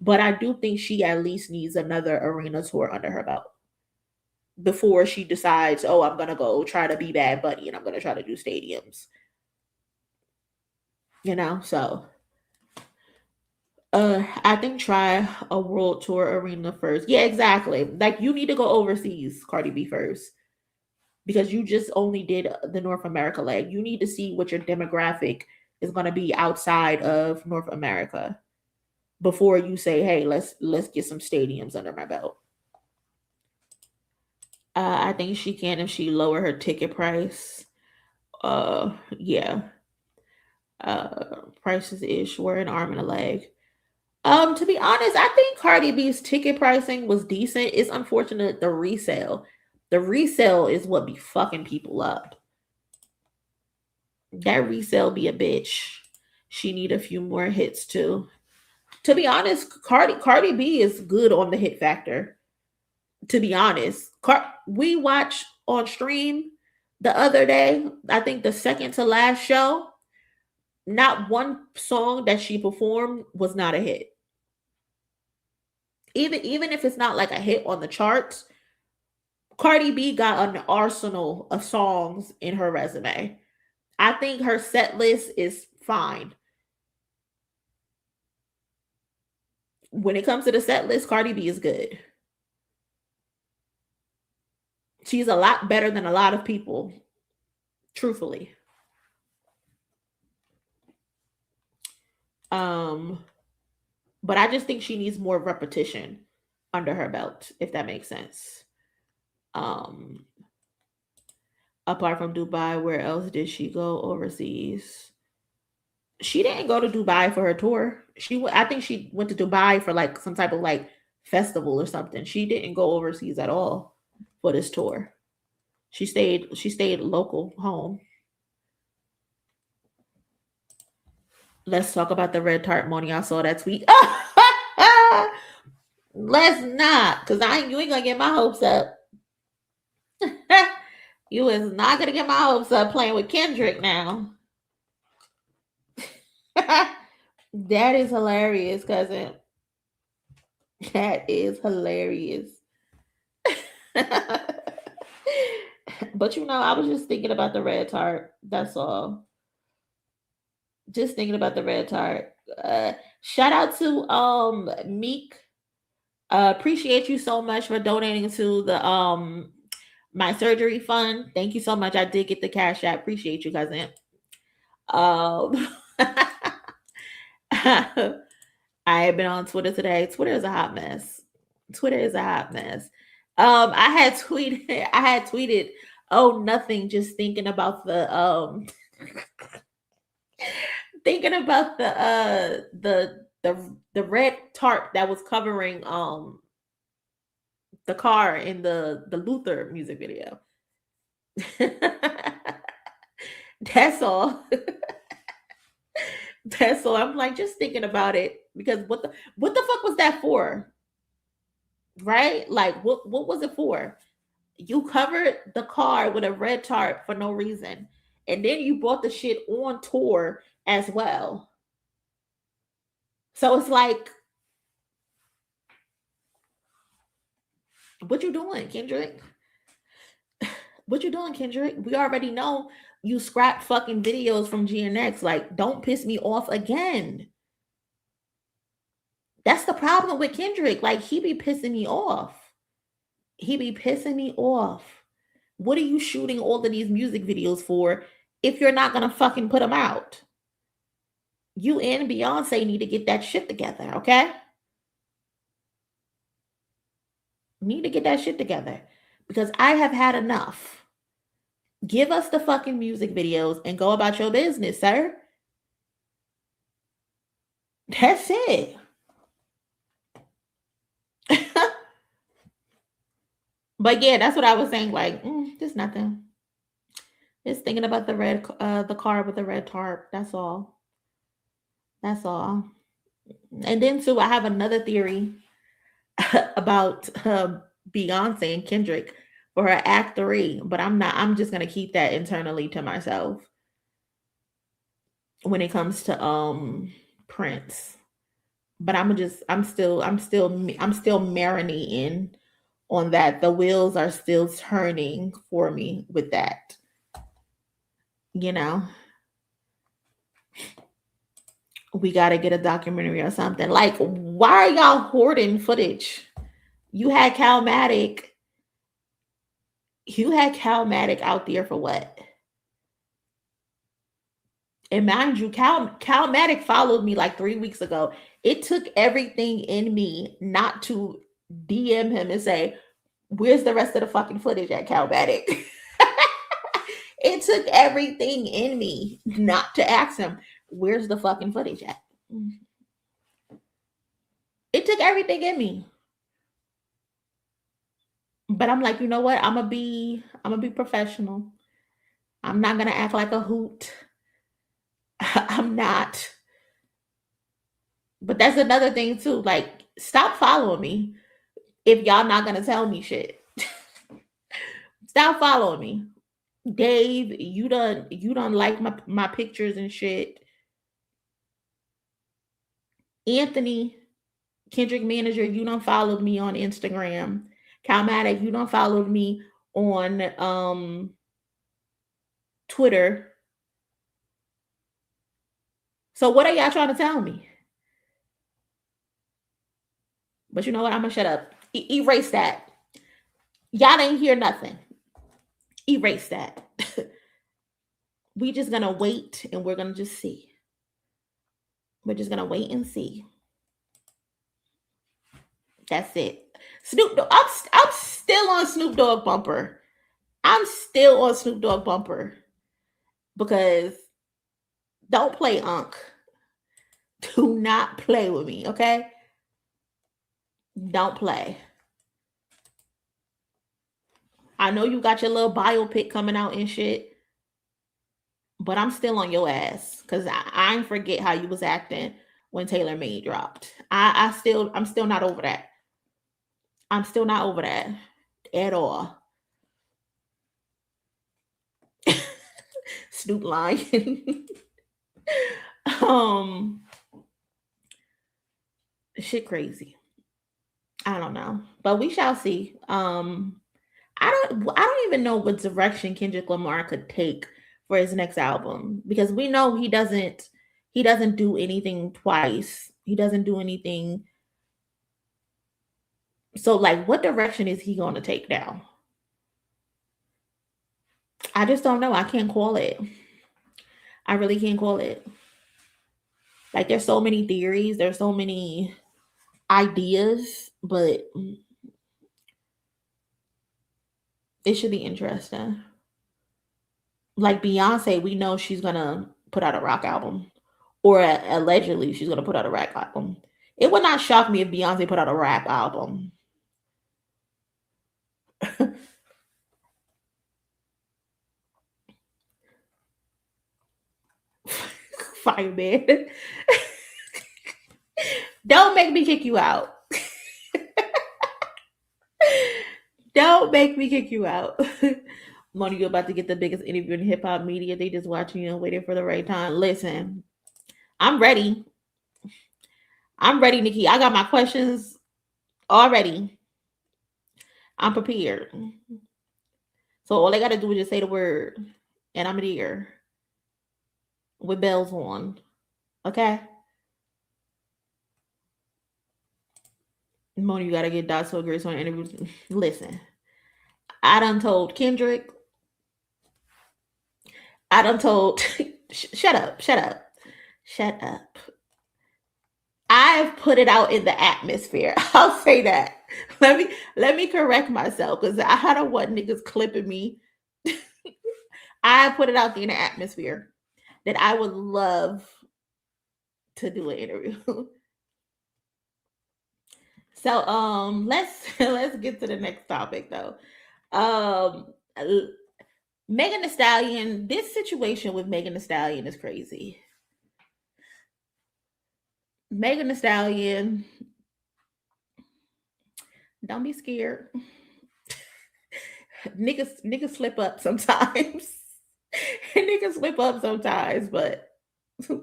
But I do think she at least needs another arena tour under her belt before she decides, oh, I'm going to go try to be Bad Bunny and I'm going to try to do stadiums. You know, so I think try a world tour arena first. Yeah, exactly. Like, you need to go overseas, Cardi B, first, because you just only did the North America leg. You need to see what your demographic is going to be outside of North America before you say, hey, let's get some stadiums under my belt. I think she can if she lower her ticket price. Yeah. Prices ish were an arm and a leg. To be honest, I think Cardi B's ticket pricing was decent. It's unfortunate the resale. The resale is what be fucking people up. That resale be a bitch. She need a few more hits too. To be honest, Cardi B is good on the hit factor. To be honest, we watched on stream the other day, I think the second to last show, not one song that she performed was not a hit. Even if it's not like a hit on the charts, Cardi B got an arsenal of songs in her resume. I think her set list is fine. When it comes to the set list, Cardi B is good. She's a lot better than a lot of people, truthfully. But I just think she needs more repetition under her belt, if that makes sense. Apart from Dubai, where else did she go overseas? She didn't go to Dubai for her tour. I think she went to Dubai for like some type of like festival or something. She didn't go overseas at all for this tour. She stayed local home. Let's talk about the red tart money. I saw that tweet. Let's not, because you ain't gonna get my hopes up. You is not gonna get my hopes up playing with Kendrick now. That is hilarious, cousin. That is hilarious. But I was just thinking about the red tart. That's all. Just thinking about the red tart. Shout out to Meek. Appreciate you so much for donating to the my surgery fund. Thank you so much. I did get the cash app. Appreciate you, cousin. I have been on Twitter today. Twitter is a hot mess. I had tweeted, oh, nothing, just thinking about the the red tarp that was covering the car in the Luther music video. That's all. That's all. I'm like just thinking about it because what the fuck was that for? Right? Like what was it for? You covered the car with a red tarp for no reason. And then you brought the shit on tour as well. So it's like, what you doing, Kendrick? What you doing, Kendrick? We already know you scrapped fucking videos from GNX. Like, don't piss me off again. That's the problem with Kendrick. Like, he be pissing me off. What are you shooting all of these music videos for if you're not gonna fucking put them out? You and Beyonce need to get that shit together, okay? Need to get that shit together because I have had enough. Give us the fucking music videos and go about your business, sir. That's it. But yeah, that's what I was saying. Like, there's nothing. Just thinking about the car with the red tarp. That's all. And then too, I have another theory about Beyonce and Kendrick for her Act 3, but I'm just gonna keep that internally to myself when it comes to Prince. But I'm still marinating on that. The wheels are still turning for me with that. We got to get a documentary or something. Like, why are y'all hoarding footage? You had Calmatic out there for what? And mind you, Calmatic followed me like 3 weeks ago. It took everything in me not to DM him and say, where's the rest of the fucking footage at Calmatic? It took everything in me not to ask him, where's the fucking footage at? It took everything in me. But I'm like, you know what? I'm gonna be professional. I'm not gonna act like a hoot. I'm not. But that's another thing too. Like, stop following me if y'all not gonna tell me shit. Stop following me. Dave, you done like my pictures and shit. Anthony, Kendrick manager, you done followed me on Instagram. Calmatic, you done followed me on Twitter. So what are y'all trying to tell me? But you know what? I'm gonna shut up. Erase that. Y'all ain't hear nothing. Erase that. We just gonna wait and we're gonna just see. We're just gonna wait and see. That's it. Snoop Dogg. I'm still on Snoop Dogg bumper. Because don't play Unc. Do not play with me, okay? Don't play. I know you got your little biopic coming out and shit, but I'm still on your ass because I ain't forget how you was acting when Taylor Made dropped. I'm still not over that. I'm still not over that at all. Snoop lying. Shit crazy. I don't know, but we shall see. I don't even know what direction Kendrick Lamar could take for his next album, because we know he doesn't do anything twice. He doesn't do anything. So like, what direction is he going to take now? I just don't know. I can't call it. I really can't call it. Like, there's so many theories, there's so many ideas, but it should be interesting. Like Beyonce, we know she's gonna put out a rock album, or allegedly she's gonna put out a rap album. It would not shock me if Beyonce put out a rap album. Fireman. Don't make me kick you out. Don't make me kick you out. Money, you're about to get the biggest interview in hip hop media. They just watching you and waiting for the right time. Listen, I'm ready. I'm ready, Nikki. I got my questions already. I'm prepared. So all I got to do is just say the word, and I'm here with bells on. Okay? Moni, you got to get Dot So Grace on interviews. Listen, I done told Kendrick. I done told. Shut up. I've put it out in the atmosphere. I'll say that. Let me correct myself, because I don't want niggas clipping me. I put it out there in the atmosphere that I would love to do an interview. So let's get to the next topic though. Megan Thee Stallion. This situation with Megan Thee Stallion is crazy. Megan Thee Stallion, don't be scared. Niggas slip up sometimes. Niggas slip up sometimes, but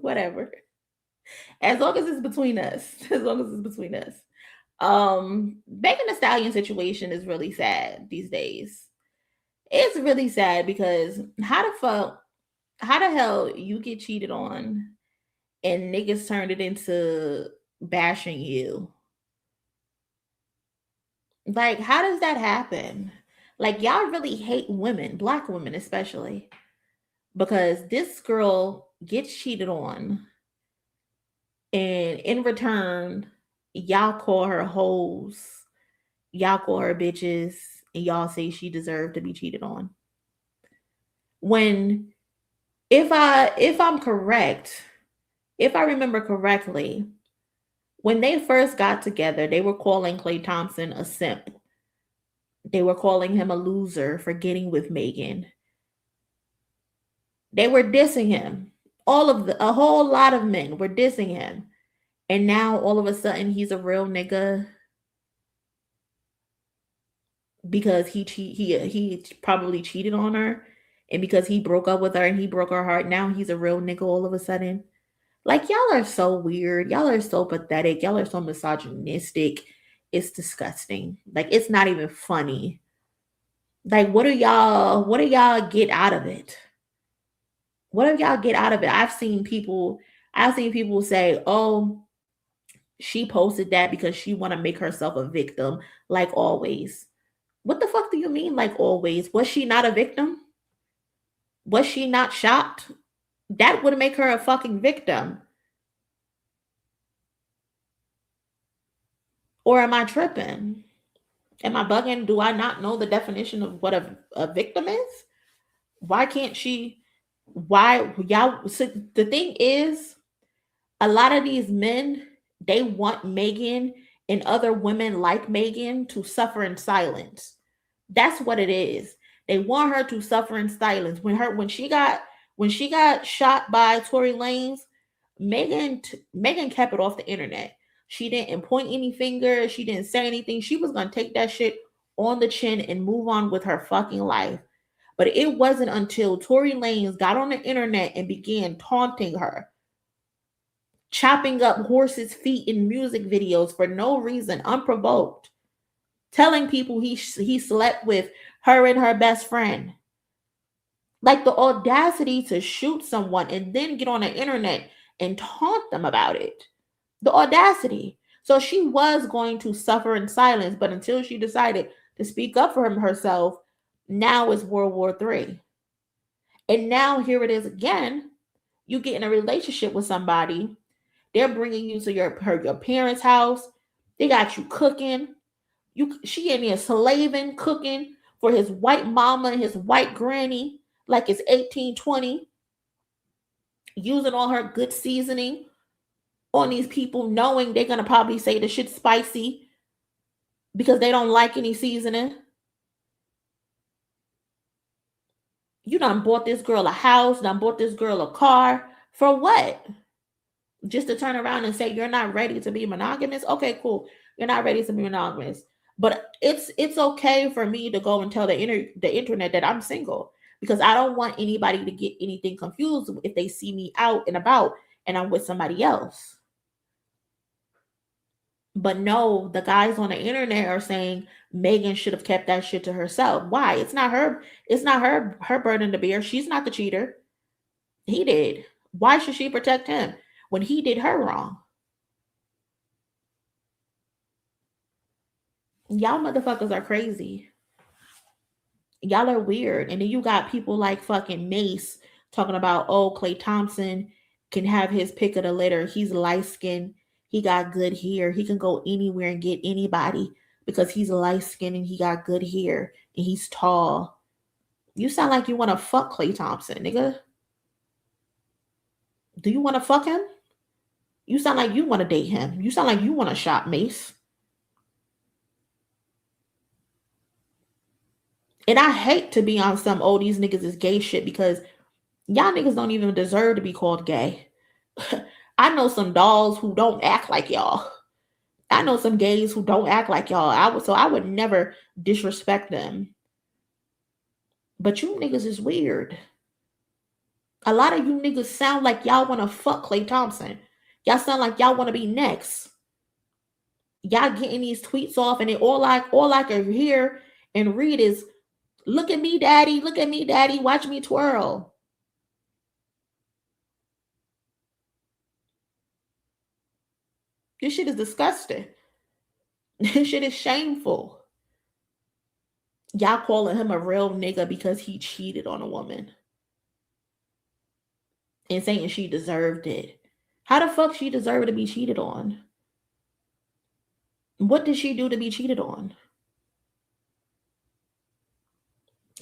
whatever. As long as it's between us. Megan Thee Stallion situation is really sad these days. It's really sad because how the hell you get cheated on and niggas turned it into bashing you? Like, how does that happen? Like, y'all really hate women, Black women especially, because this girl gets cheated on, and in return, y'all call her hoes, y'all call her bitches, and y'all say she deserved to be cheated on. When, if I'm correct, if I remember correctly, when they first got together, they were calling Klay Thompson a simp. They were calling him a loser for getting with Megan. They were dissing him. A whole lot of men were dissing him. And now all of a sudden he's a real nigga because he probably cheated on her, and because he broke up with her and he broke her heart. Now he's a real nigga all of a sudden. Like, y'all are so weird. Y'all are so pathetic. Y'all are so misogynistic. It's disgusting. Like, it's not even funny. Like, what do y'all get out of it? What do y'all get out of it? I've seen people say, oh, she posted that because she want to make herself a victim, like always. What the fuck do you mean, like always? Was she not a victim? Was she not shot? That would make her a fucking victim. Or am I tripping? Am I bugging? Do I not know the definition of what a victim is? Why can't she? Why y'all? So the thing is, a lot of these men, they want Megan and other women like Megan to suffer in silence. That's what it is. They want her to suffer in silence. When she got shot by Tory Lanez, Megan kept it off the internet. She didn't point any fingers. She didn't say anything. She was gonna take that shit on the chin and move on with her fucking life. But it wasn't until Tory Lanez got on the internet and began taunting her, chopping up horses' feet in music videos for no reason, unprovoked, telling people he slept with her and her best friend. Like the audacity to shoot someone and then get on the internet and taunt them about it. The audacity. So she was going to suffer in silence, but until she decided to speak up for herself, now it's World War III. And now here it is again. You get in a relationship with somebody. They're bringing you to your parents' house. They got you cooking. She in there slaving, cooking for his white mama and his white granny like it's 1820. Using all her good seasoning on these people, knowing they're going to probably say the shit's spicy because they don't like any seasoning. You done bought this girl a house, done bought this girl a car. For what? Just to turn around and say you're not ready to be monogamous? Okay, cool. You're not ready to be monogamous. But it's okay for me to go and tell the internet that I'm single, because I don't want anybody to get anything confused if they see me out and about and I'm with somebody else. But no, the guys on the internet are saying Megan should have kept that shit to herself. Why? It's not her burden to bear. She's not the cheater. He did. Why should she protect him when he did her wrong? Y'all motherfuckers are crazy. Y'all are weird. And then you got people like fucking Mace talking about, oh, Klay Thompson can have his pick of the litter. He's light-skinned. He got good hair. He can go anywhere and get anybody because he's light-skinned and he got good hair and he's tall. You sound like you want to fuck Klay Thompson, nigga. Do you want to fuck him? You sound like you want to date him. You sound like you want to shop Mace. And I hate to be on some, oh, these niggas is gay shit, because y'all niggas don't even deserve to be called gay. I know some dolls who don't act like y'all. I know some gays who don't act like y'all. I would never disrespect them. But you niggas is weird. A lot of you niggas sound like y'all want to fuck Klay Thompson. Y'all sound like y'all want to be next. Y'all getting these tweets off, and all I can hear and read is, look at me, daddy. Look at me, daddy. Watch me twirl. This shit is disgusting. This shit is shameful. Y'all calling him a real nigga because he cheated on a woman. And saying she deserved it. How the fuck she deserved to be cheated on? What did she do to be cheated on?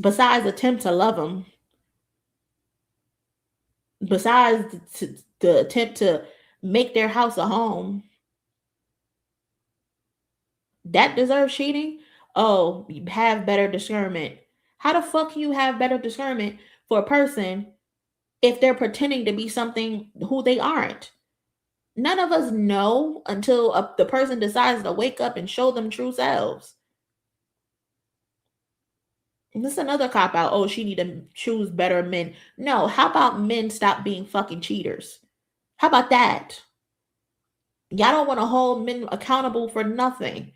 Besides attempt to love him. Besides the attempt to make their house a home. That deserves cheating? Oh, you have better discernment. How the fuck can you have better discernment for a person if they're pretending to be something who they aren't? None of us know until the person decides to wake up and show them true selves. This is another cop out. Oh, she need to choose better men. No, how about men stop being fucking cheaters? How about that? Y'all don't want to hold men accountable for nothing.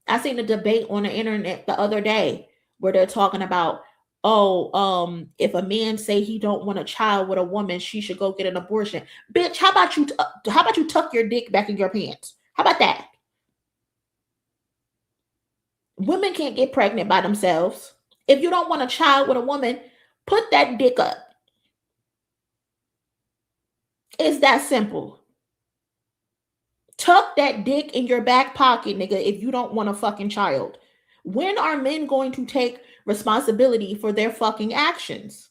I seen a debate on the internet the other day where they're talking about, if a man say he don't want a child with a woman, she should go get an abortion. Bitch, how about you tuck your dick back in your pants? How about that? Women can't get pregnant by themselves. If you don't want a child with a woman, put that dick up. It's that simple. Tuck that dick in your back pocket, nigga, if you don't want a fucking child. When are men going to take responsibility for their fucking actions?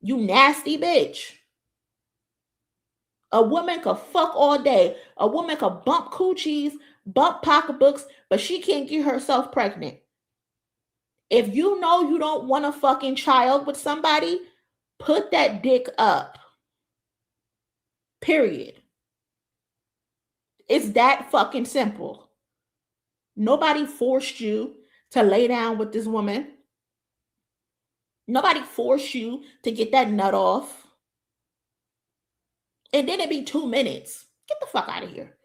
You nasty bitch. A woman could fuck all day. A woman could bump coochies, bump pocketbooks, but she can't get herself pregnant. If you know you don't want a fucking child with somebody, put that dick up. Period. It's that fucking simple. Nobody forced you to lay down with this woman. Nobody forced you to get that nut off. And then it'd be 2 minutes. Get the fuck out of here.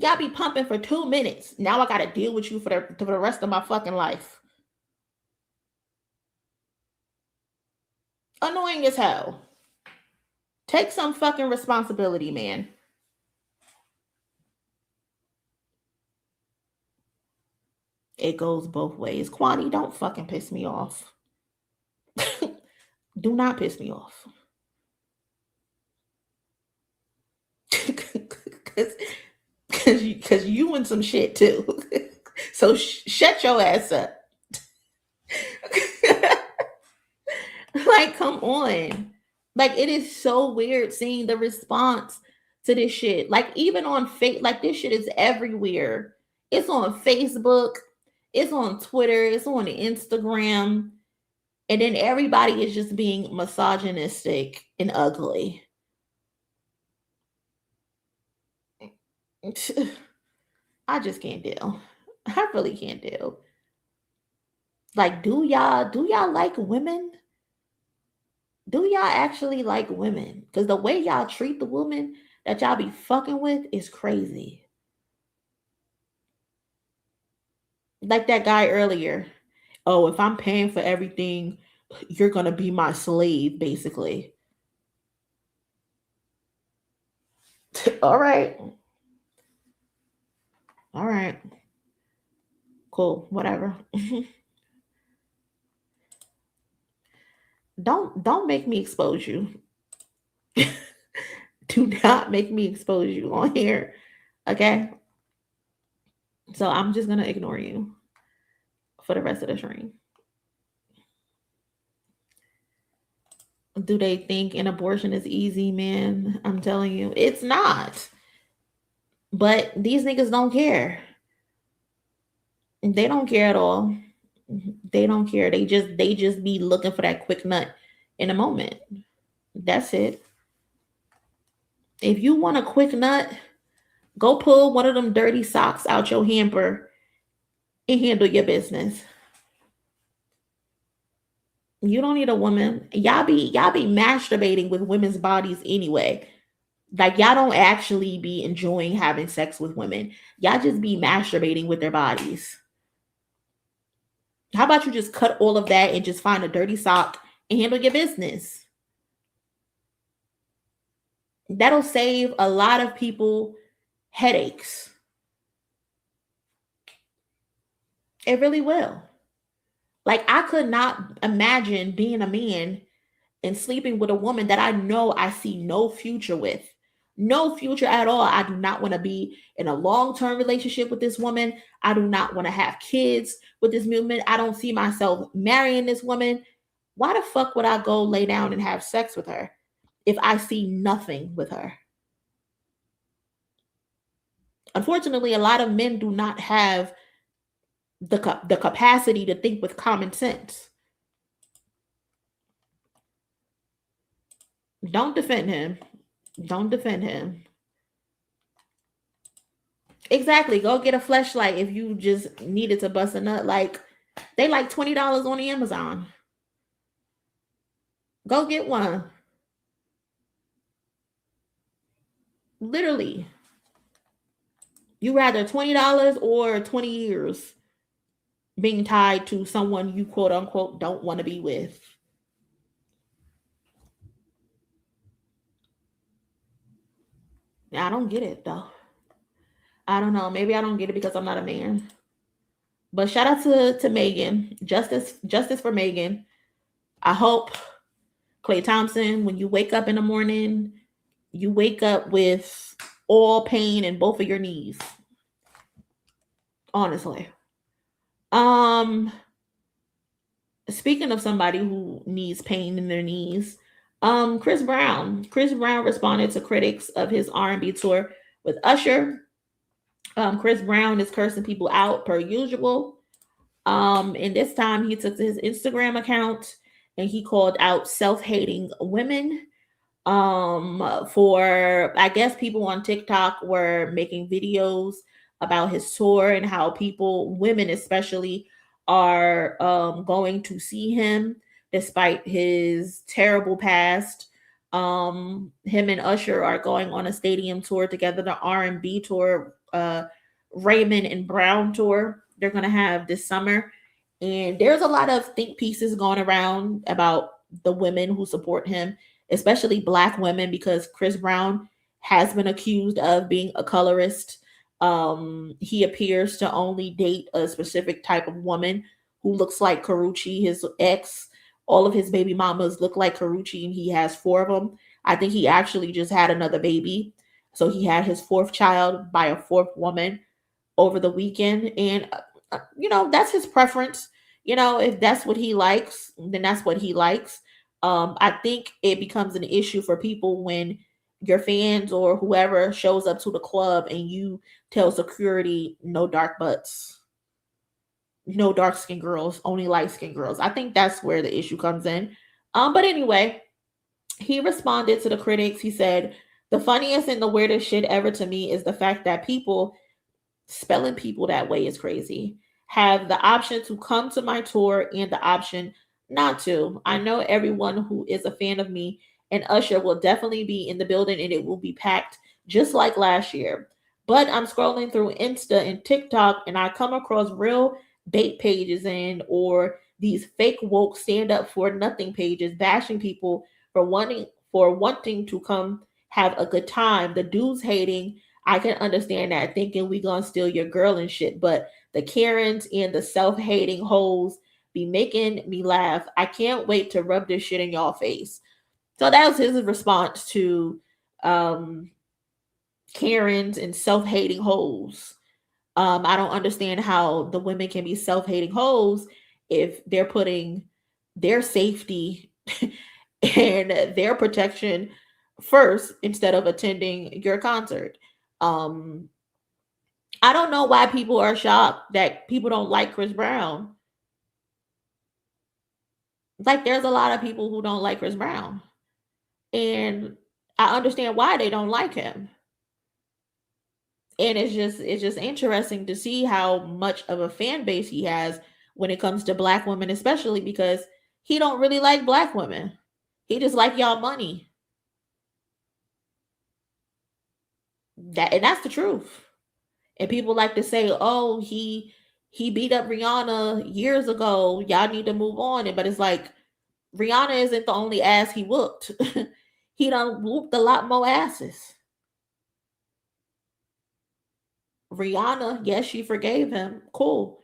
Y'all be pumping for 2 minutes. Now I gotta deal with you for the rest of my fucking life. Annoying as hell. Take some fucking responsibility, man. It goes both ways. Kwani, don't fucking piss me off. Do not piss me off. Because you in some shit too. So shut your ass up. Like, come on. Like, it is so weird seeing the response to this shit. Like, even on like, this shit is everywhere. It's on Facebook. It's on Twitter. It's on Instagram. And then everybody is just being misogynistic and ugly. I just can't deal. I really can't deal. Like, do y'all like women? Do y'all actually like women? Because the way y'all treat the woman that y'all be fucking with is crazy. Like that guy earlier. Oh, if I'm paying for everything, you're gonna be my slave, basically. All right. All right. Cool. Whatever. Don't make me expose you. Do not make me expose you on here. Okay? So I'm just gonna ignore you for the rest of the stream. Do they think an abortion is easy, man? I'm telling you, it's not. But these niggas don't care. They don't care at all. They don't care. They just be looking for that quick nut in a moment. That's it. If you want a quick nut, go pull one of them dirty socks out your hamper and handle your business. You don't need a woman. Y'all be masturbating with women's bodies anyway. Like, y'all don't actually be enjoying having sex with women. Y'all just be masturbating with their bodies. How about you just cut all of that and just find a dirty sock and handle your business? That'll save a lot of people headaches. It really will. Like, I could not imagine being a man and sleeping with a woman that I know I see no future with. No future at all. I do not want to be in a long-term relationship with this woman. I do not want to have kids with this woman. I don't see myself marrying this woman. Why the fuck would I go lay down and have sex with her if I see nothing with her? Unfortunately, a lot of men do not have the capacity to think with common sense. Don't defend him. Don't defend him. Exactly. Go get a fleshlight if you just needed to bust a nut. Like, they like $20 on the Amazon. Go get one. Literally. You rather $20 or 20 years being tied to someone you quote unquote don't want to be with. I don't get it though. I don't know. Maybe I don't get it because I'm not a man. But shout out to Megan. Justice for Megan. I hope, Klay Thompson, when you wake up in the morning, you wake up with all pain in both of your knees. Honestly. Speaking of somebody who needs pain in their knees, Chris Brown responded to critics of his R&B tour with Usher. Chris Brown is cursing people out per usual. And this time he took to his Instagram account and he called out self-hating women. For, I guess, people on TikTok were making videos about his tour and how people, women especially, are going to see him despite his terrible past. Him and Usher are going on a stadium tour together, the R&B tour Raymond and Brown tour they're going to have this summer. And there's a lot of think pieces going around about the women who support him, especially Black women, because Chris Brown has been accused of being a colorist. He appears to only date a specific type of woman who looks like Karrueche, his ex. All of his baby mamas look like Karrueche, and he has 4 of them. I think he actually just had another baby. So he had his 4th child by a 4th woman over the weekend. And, that's his preference. If that's what he likes, then that's what he likes. I think it becomes an issue for people when your fans or whoever shows up to the club and you tell security, no dark butts, no dark skinned girls, only light skinned girls. I think that's where the issue comes in. But anyway, he responded to the critics. He said, the funniest and the weirdest shit ever to me is the fact that people, spelling people that way is crazy, have the option to come to my tour and the option not to. I know everyone who is a fan of me and Usher will definitely be in the building and it will be packed just like last year. But I'm scrolling through Insta and TikTok and I come across real bait pages or these fake woke stand up for nothing pages bashing people for wanting to come have a good time. The dudes hating, I can understand that, thinking we gonna steal your girl and shit, but the Karens and the self-hating hoes be making me laugh. I can't wait to rub this shit in y'all face. So that was his response to Karens and self-hating hoes. I don't understand how the women can be self-hating hoes if they're putting their safety and their protection first instead of attending your concert. I don't know why people are shocked that people don't like Chris Brown. Like, there's a lot of people who don't like Chris Brown. And I understand why they don't like him. And it's just interesting to see how much of a fan base he has when it comes to Black women, especially because he don't really like Black women. He just like y'all money. And that's the truth. And people like to say, oh, he beat up Rihanna years ago. Y'all need to move on. But it's like, Rihanna isn't the only ass he whooped. He done whooped a lot more asses. Rihanna, yes, she forgave him. Cool.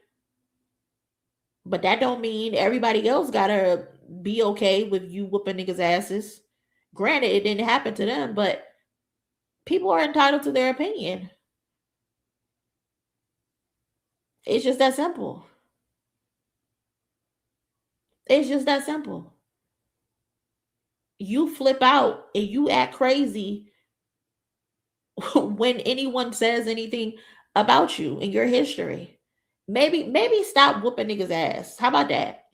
But that don't mean everybody else gotta be okay with you whooping niggas' asses. Granted, it didn't happen to them, but people are entitled to their opinion. It's just that simple. It's just that simple. You flip out and you act crazy when anyone says anything about you in your history. Maybe stop whooping niggas' ass. How about that?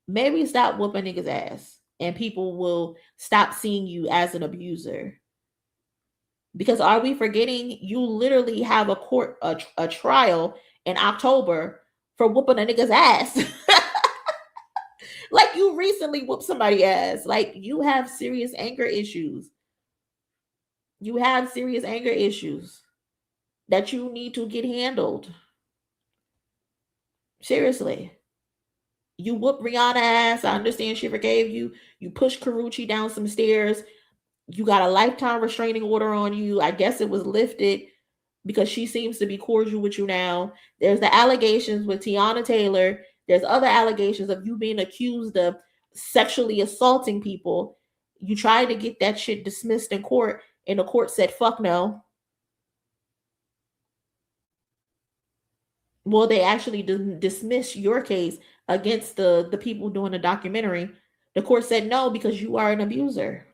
Maybe stop whooping niggas' ass and people will stop seeing you as an abuser. Because are we forgetting you literally have a trial in October for whooping a nigga's ass? Like, you recently whooped somebody's ass. Like, you have serious anger issues. You have serious anger issues that you need to get handled. Seriously. You whooped Rihanna's ass. I understand she forgave you. You pushed Karrueche down some stairs. You got a lifetime restraining order on you. I guess it was lifted because she seems to be cordial with you now. There's the allegations with Tiana Taylor. There's other allegations of you being accused of sexually assaulting people. You tried to get that shit dismissed in court, and the court said, fuck no. Well, they actually dismissed your case against the people doing the documentary. The court said no because you are an abuser.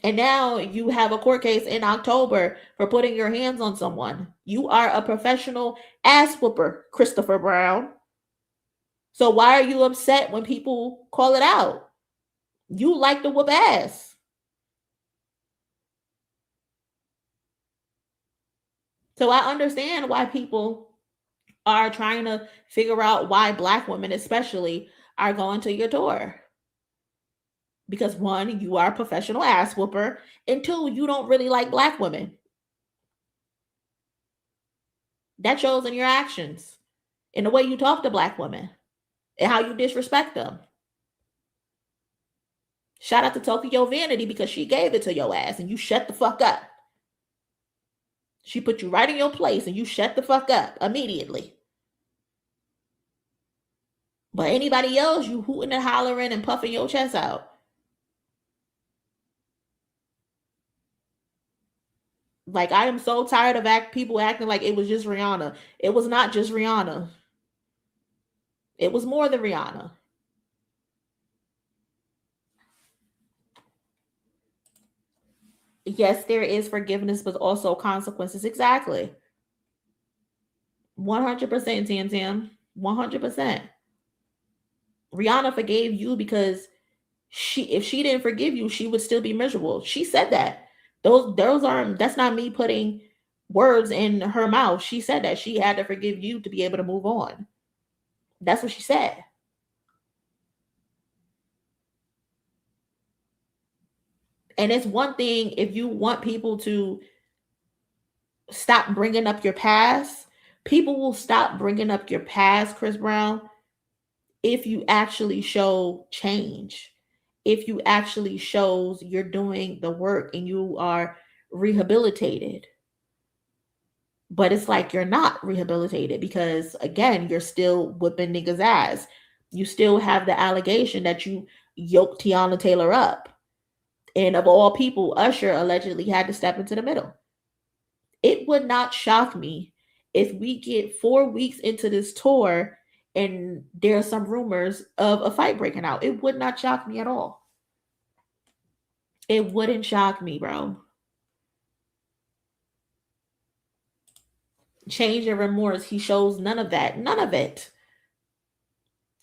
And now you have a court case in October for putting your hands on someone. You are a professional ass whooper, Christopher Brown. So why are you upset when people call it out? You like to whoop ass. So I understand why people are trying to figure out why Black women especially are going to your tour. Because 1, you are a professional ass whooper, and 2, you don't really like Black women. That shows in your actions, in the way you talk to Black women, and how you disrespect them. Shout out to Tokyo Vanity because she gave it to your ass and you shut the fuck up. She put you right in your place and you shut the fuck up immediately. But anybody else, you hooting and hollering and puffing your chest out. Like, I am so tired of people acting like it was just Rihanna. It was not just Rihanna. It was more than Rihanna. Yes, there is forgiveness, but also consequences. Exactly. 100%, Tam. 100%. Rihanna forgave you because if she didn't forgive you, she would still be miserable. She said that. That's not me putting words in her mouth. She said that she had to forgive you to be able to move on. That's what she said. And it's one thing if you want people to stop bringing up your past. People will stop bringing up your past, Chris Brown, if you actually show change. If you actually shows you're doing the work and you are rehabilitated. But it's like you're not rehabilitated because, again, you're still whipping niggas' ass. You still have the allegation that you yoked Tiana Taylor up. And of all people, Usher allegedly had to step into the middle. It would not shock me if we get 4 weeks into this tour and there are some rumors of a fight breaking out. It would not shock me at all. It wouldn't shock me, bro. Change and remorse. He shows none of that. None of it.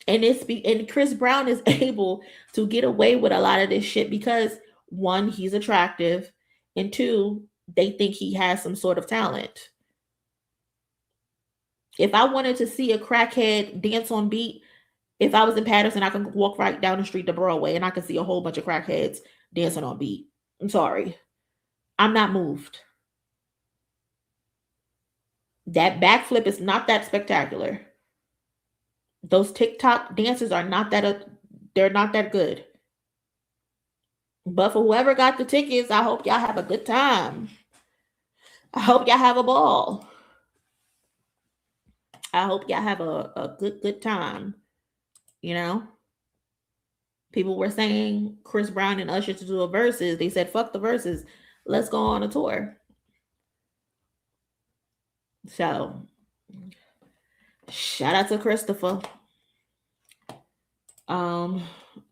And Chris Brown is able to get away with a lot of this shit because, one, he's attractive, and two, they think he has some sort of talent. If I wanted to see a crackhead dance on beat, if I was in Patterson, I could walk right down the street to Broadway and I could see a whole bunch of crackheads dancing on beat. I'm sorry. I'm not moved. That backflip is not that spectacular. Those TikTok dances are not that, they're not that good. But for whoever got the tickets, I hope y'all have a good time. I hope y'all have a ball. I hope y'all have a good time. You know? People were saying Chris Brown and Usher to do a Versuz. They said, fuck the Versuz. Let's go on a tour. So, shout out to Christopher.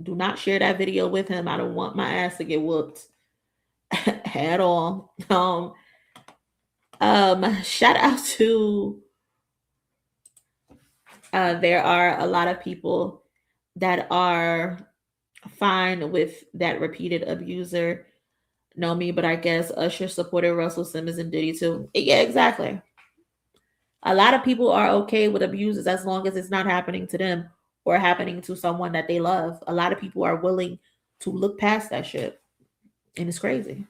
Do not share that video with him. I don't want my ass to get whooped at all. Shout out to there are a lot of people that are fine with that repeated abuser. Know me, but I guess Usher supported Russell Simmons and Diddy too. Yeah, exactly. A lot of people are okay with abusers as long as it's not happening to them or happening to someone that they love. A lot of people are willing to look past that shit. And it's crazy.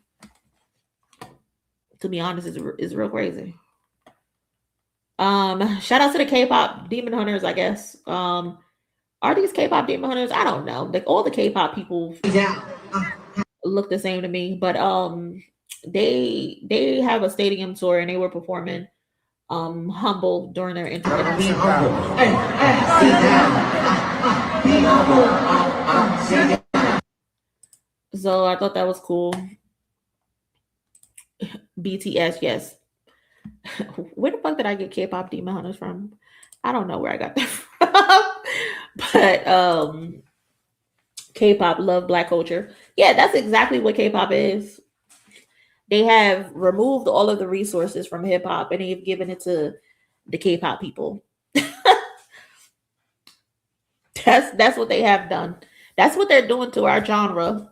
To be honest, it's real crazy. Shout out to the K-pop demon hunters, I guess. Are these K-pop demon hunters? I don't know. Like, all the K-pop people look the same to me. But they have a stadium tour and they were performing Humble during their interview. So I thought that was cool. BTS, yes. Where the fuck did I get K-pop demon hunters from? I don't know where I got that from. But K-pop love Black culture. Yeah, that's exactly what K-pop is. They have removed all of the resources from hip-hop and they've given it to the K-pop people. That's what they have done. That's what they're doing to our genre.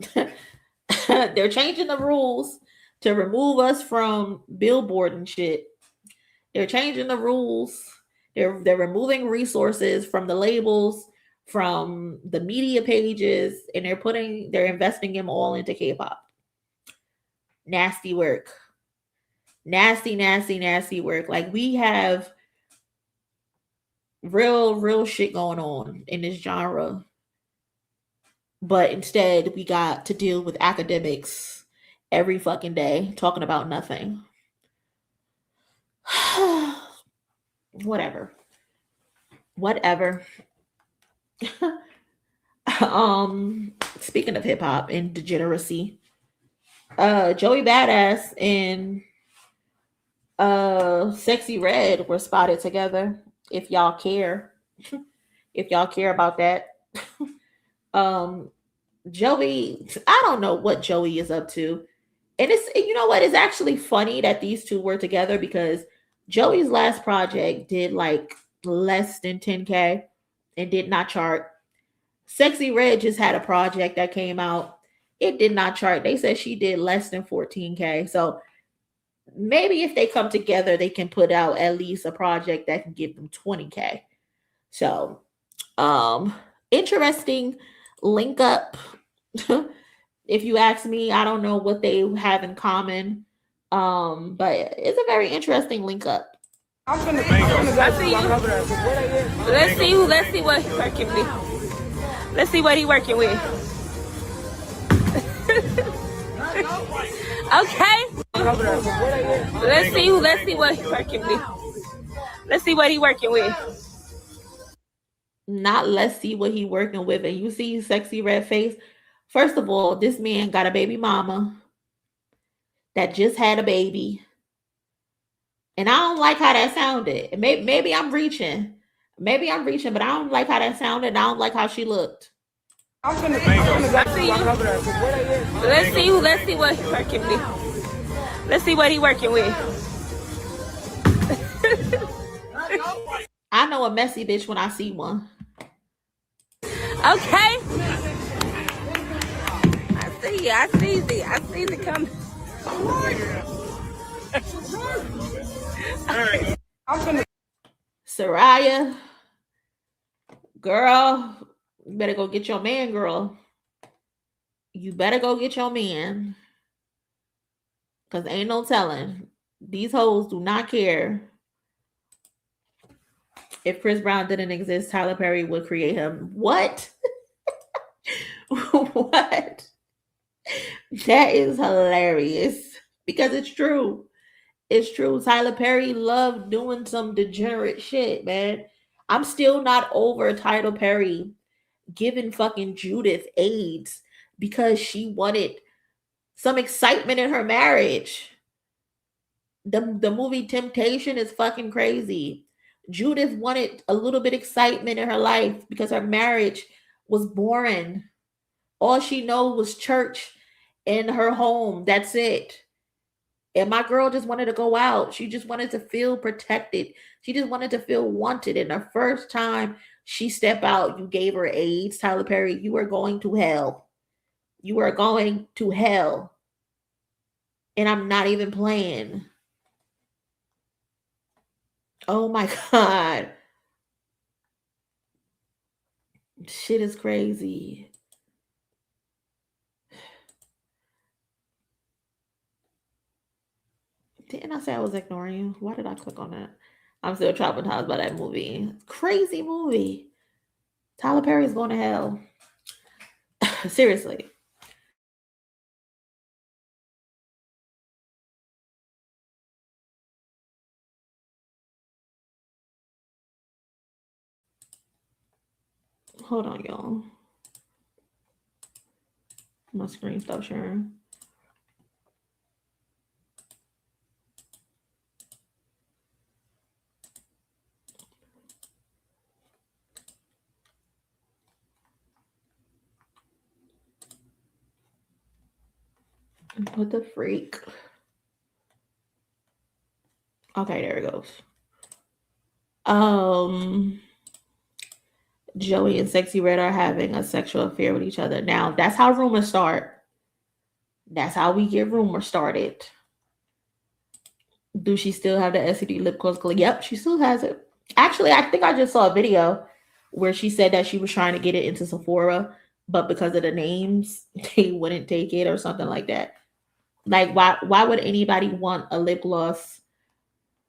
They're changing the rules to remove us from Billboard and shit. They're changing the rules. They're removing resources from the labels, from the media pages, and they're investing them all into K-pop. Nasty work. Nasty, nasty, nasty work. Like we have real shit going on in this genre. But instead we got to deal with academics every fucking day talking about nothing. Whatever. Speaking of hip hop and degeneracy, Joey Badass and Sexy Red were spotted together. If y'all care, about that. Joey, I don't know what Joey is up to. And it's, you know what, it's actually funny that these two were together because Joey's last project did like less than 10K and did not chart. Sexy Red just had a project that came out. It did not chart. They said she did less than 14K. So maybe if they come together, they can put out at least a project that can give them 20K. So, interesting link up. If you ask me, I don't know what they have in common. But it's a very interesting link up. I see you. Let's see what he's working with. Let's see what he's working with. Okay. Let's see what he's working with. Let's see what he's working with. Not let's see what he's working with. And you see Sexy Red face. First of all, this man got a baby mama that just had a baby. And I don't like how that sounded. Maybe I'm reaching. But I don't like how that sounded. And I don't like how she looked. I see you. Let's see what he's working with. Let's see what he's working with. I know a messy bitch when I see one. Okay. I see the coming. Soraya, girl, you better go get your man, girl. You better go get your man. Because ain't no telling. These hoes do not care. If Chris Brown didn't exist, Tyler Perry would create him. What? What? That is hilarious. Because it's true. It's true. Tyler Perry loved doing some degenerate shit, man. I'm still not over Tyler Perry giving fucking Judith AIDS because she wanted some excitement in her marriage. The movie Temptation is fucking crazy. Judith wanted a little bit of excitement in her life because her marriage was boring. All she knows was church and her home. That's it. And my girl just wanted to go out. She just wanted to feel protected. She just wanted to feel wanted. And the first time she stepped out, you gave her AIDS. Tyler Perry, you are going to hell. You are going to hell. And I'm not even playing. Oh my God. Shit is crazy. Didn't I say I was ignoring you? Why did I click on that? I'm still traumatized by that movie. Crazy movie. Tyler Perry's going to hell. Seriously. Hold on, y'all. My screen stopped sharing. What the freak? Okay, there it goes. Joey and Sexy Red are having a sexual affair with each other. Now, that's how rumors start. That's how we get rumors started. Do she still have the STD lip gloss? Yep, she still has it. Actually, I think I just saw a video where she said that she was trying to get it into Sephora, but because of the names, they wouldn't take it or something like that. Like, why would anybody want a lip gloss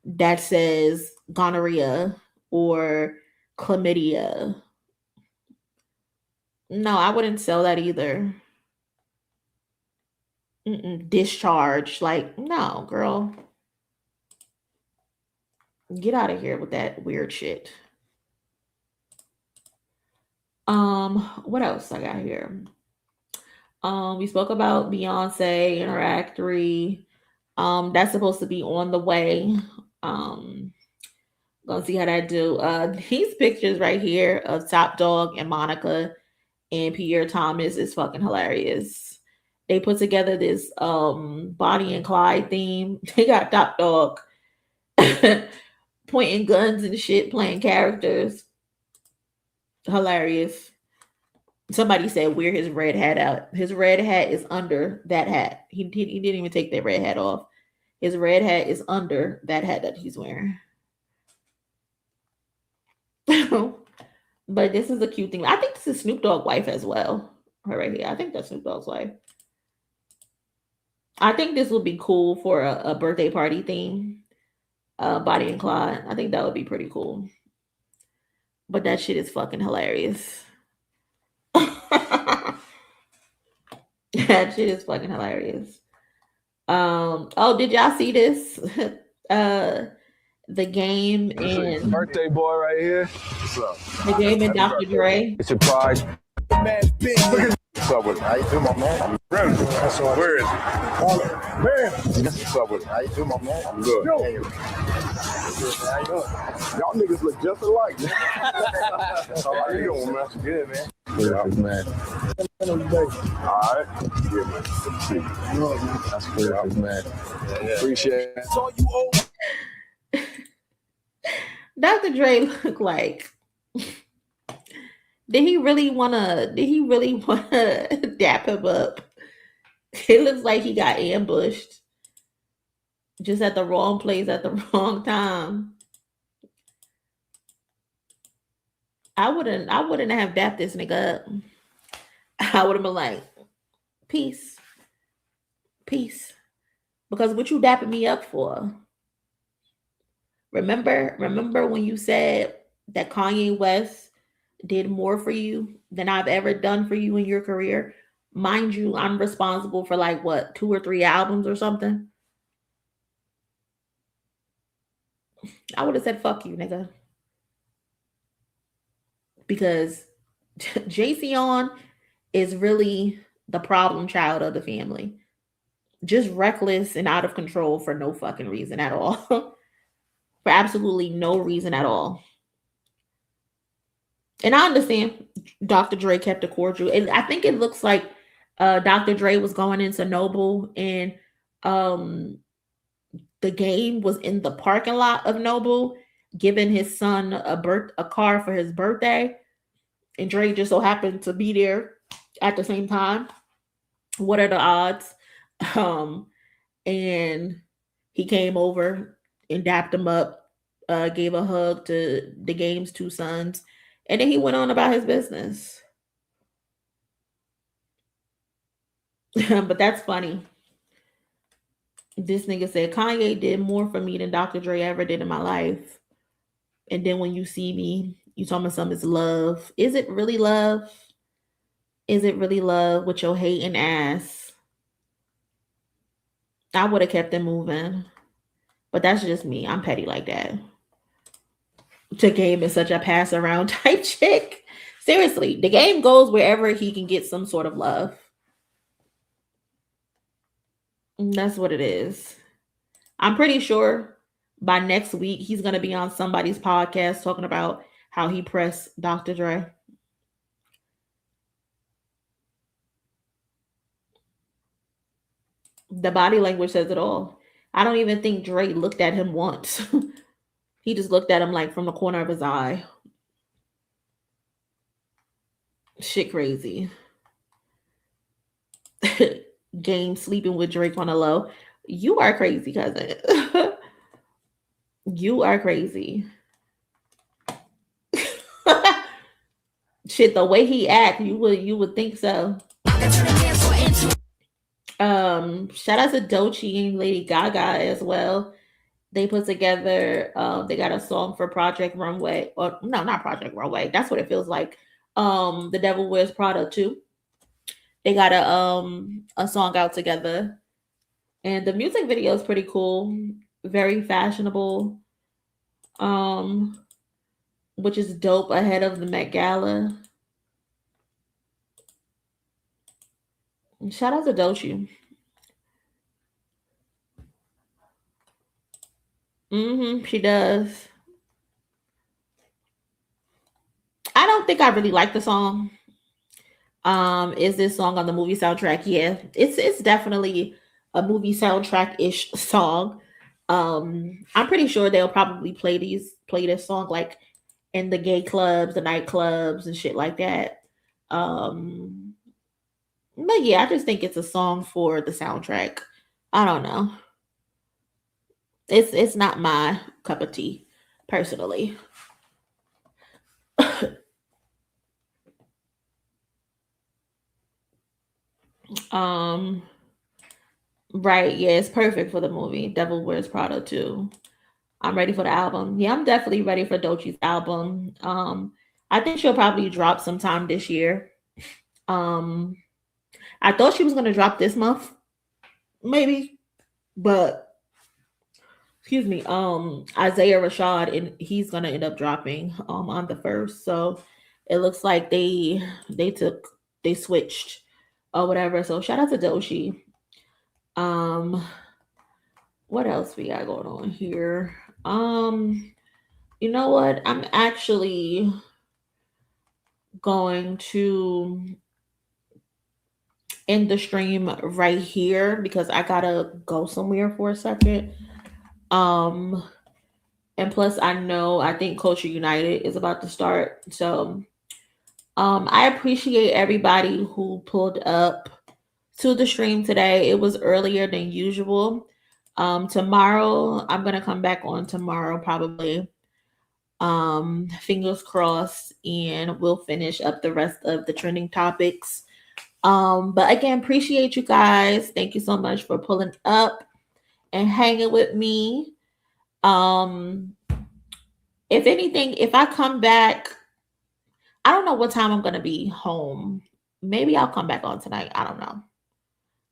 that says gonorrhea or chlamydia? No, I wouldn't sell that either. Discharge. Like, no, girl. Get out of here with that weird shit. What else I got here? We spoke about Beyonce Interact 3. That's supposed to be on the way. Gonna see how that do. These pictures right here of Top Dog and Monica and Pierre Thomas is fucking hilarious. They put together this Bonnie and Clyde theme. They got Top Dog pointing guns and shit, playing characters. Hilarious. Somebody said wear his red hat out. His red hat is under that hat. He didn't even take that red hat off. His red hat is under that hat that he's wearing. But this is a cute thing. I think this is Snoop Dogg's wife as well. Her right here. I think that's Snoop Dogg's wife. I think this would be cool for a birthday party theme. Bonnie and Clyde. I think that would be pretty cool. But that shit is fucking hilarious. That shit is fucking hilarious. Oh, did y'all see this? The Game and birthday boy right here. What's up? The Game and Dr. Dre. It's your pride. Man, big. What's up with it? How you doing, my man? I'm ready. Where is it? Man. What's up with it? How you doing, my man? I'm good. How you doing? Y'all niggas look just alike. How you doing, man? Good, man. Good, man. All right. Yeah, man. Good to see you. That's good, man. Appreciate it. Saw you old. Dr. Dre look like, did he really wanna dap him up? It looks like he got ambushed just at the wrong place at the wrong time. I wouldn't have dapped this nigga up. I would have been like, peace. Because what you dapping me up for? Remember when you said that Kanye West did more for you than I've ever done for you in your career? Mind you, I'm responsible for like what, 2 or 3 albums or something. I would have said fuck you, nigga. Because Jayceon is really the problem child of the family. Just reckless and out of control for no fucking reason at all. For absolutely no reason at all. And I understand Dr. Dre kept it cordial. And I think it looks like Dr. Dre was going into Noble and the Game was in the parking lot of Noble, giving his son a car for his birthday. And Dre just so happened to be there at the same time. What are the odds? And he came over and dapped him up, gave a hug to the Game's 2 sons, and then he went on about his business. But that's funny. This nigga said, Kanye did more for me than Dr. Dre ever did in my life. And then when you see me, you talking about something is love. Is it really love? Is it really love with your hating ass? I would have kept it moving. But that's just me. I'm petty like that. The Game is such a pass around type chick. Seriously, the Game goes wherever he can get some sort of love. And that's what it is. I'm pretty sure by next week, he's going to be on somebody's podcast talking about how he pressed Dr. Dre. The body language says it all. I don't even think Dre looked at him once. He just looked at him like from the corner of his eye. Shit crazy. Game sleeping with Drake on a low. You are crazy, cousin. You are crazy. Shit, the way he acts, you would think so. Shout out to Doechii and Lady Gaga as well. They put together, they got a song for Project Runway, or no, not Project Runway. That's what it feels like. The Devil Wears Prada 2. They got a song out together, and the music video is pretty cool, very fashionable, which is dope ahead of the Met Gala. Shout out to Doechii. She does. I don't think I really like the song. Is this song on the movie soundtrack? Yeah, it's definitely a movie soundtrack-ish song. I'm pretty sure they'll probably play this song like in the gay clubs, the nightclubs, and shit like that. But yeah, I just think it's a song for the soundtrack. I don't know. It's not my cup of tea, personally. Right, yeah, it's perfect for the movie Devil Wears Prada 2. I'm ready for the album. Yeah, I'm definitely ready for Doechii's album. I think she'll probably drop sometime this year. I thought she was gonna drop this month, maybe, but excuse me, Isaiah Rashad, and he's gonna end up dropping on the 1st. So it looks like they switched or whatever. So shout out to Doechii. What else we got going on here? You know what? I'm actually going to end the stream right here because I gotta go somewhere for a second. And plus I think Culture United is about to start. So I appreciate everybody who pulled up to the stream today. It was earlier than usual. Tomorrow, I'm gonna come back on tomorrow probably. Fingers crossed, and we'll finish up the rest of the trending topics. But again, appreciate you guys. Thank you so much for pulling up and hanging with me. If anything, if I come back, I don't know what time I'm gonna be home. Maybe I'll come back on tonight. I don't know.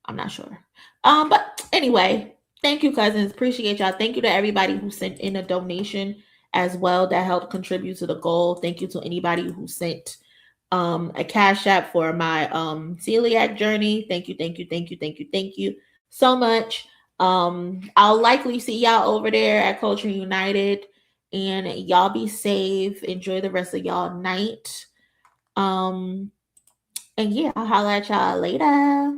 I'm not sure. But anyway, thank you, cousins. Appreciate y'all. Thank you to everybody who sent in a donation as well that helped contribute to the goal. Thank you to anybody who sent a cash app for my celiac journey. Thank you so much. I'll likely see y'all over there at Culture United, and y'all be safe. Enjoy the rest of y'all night. And yeah, I'll holler at y'all later.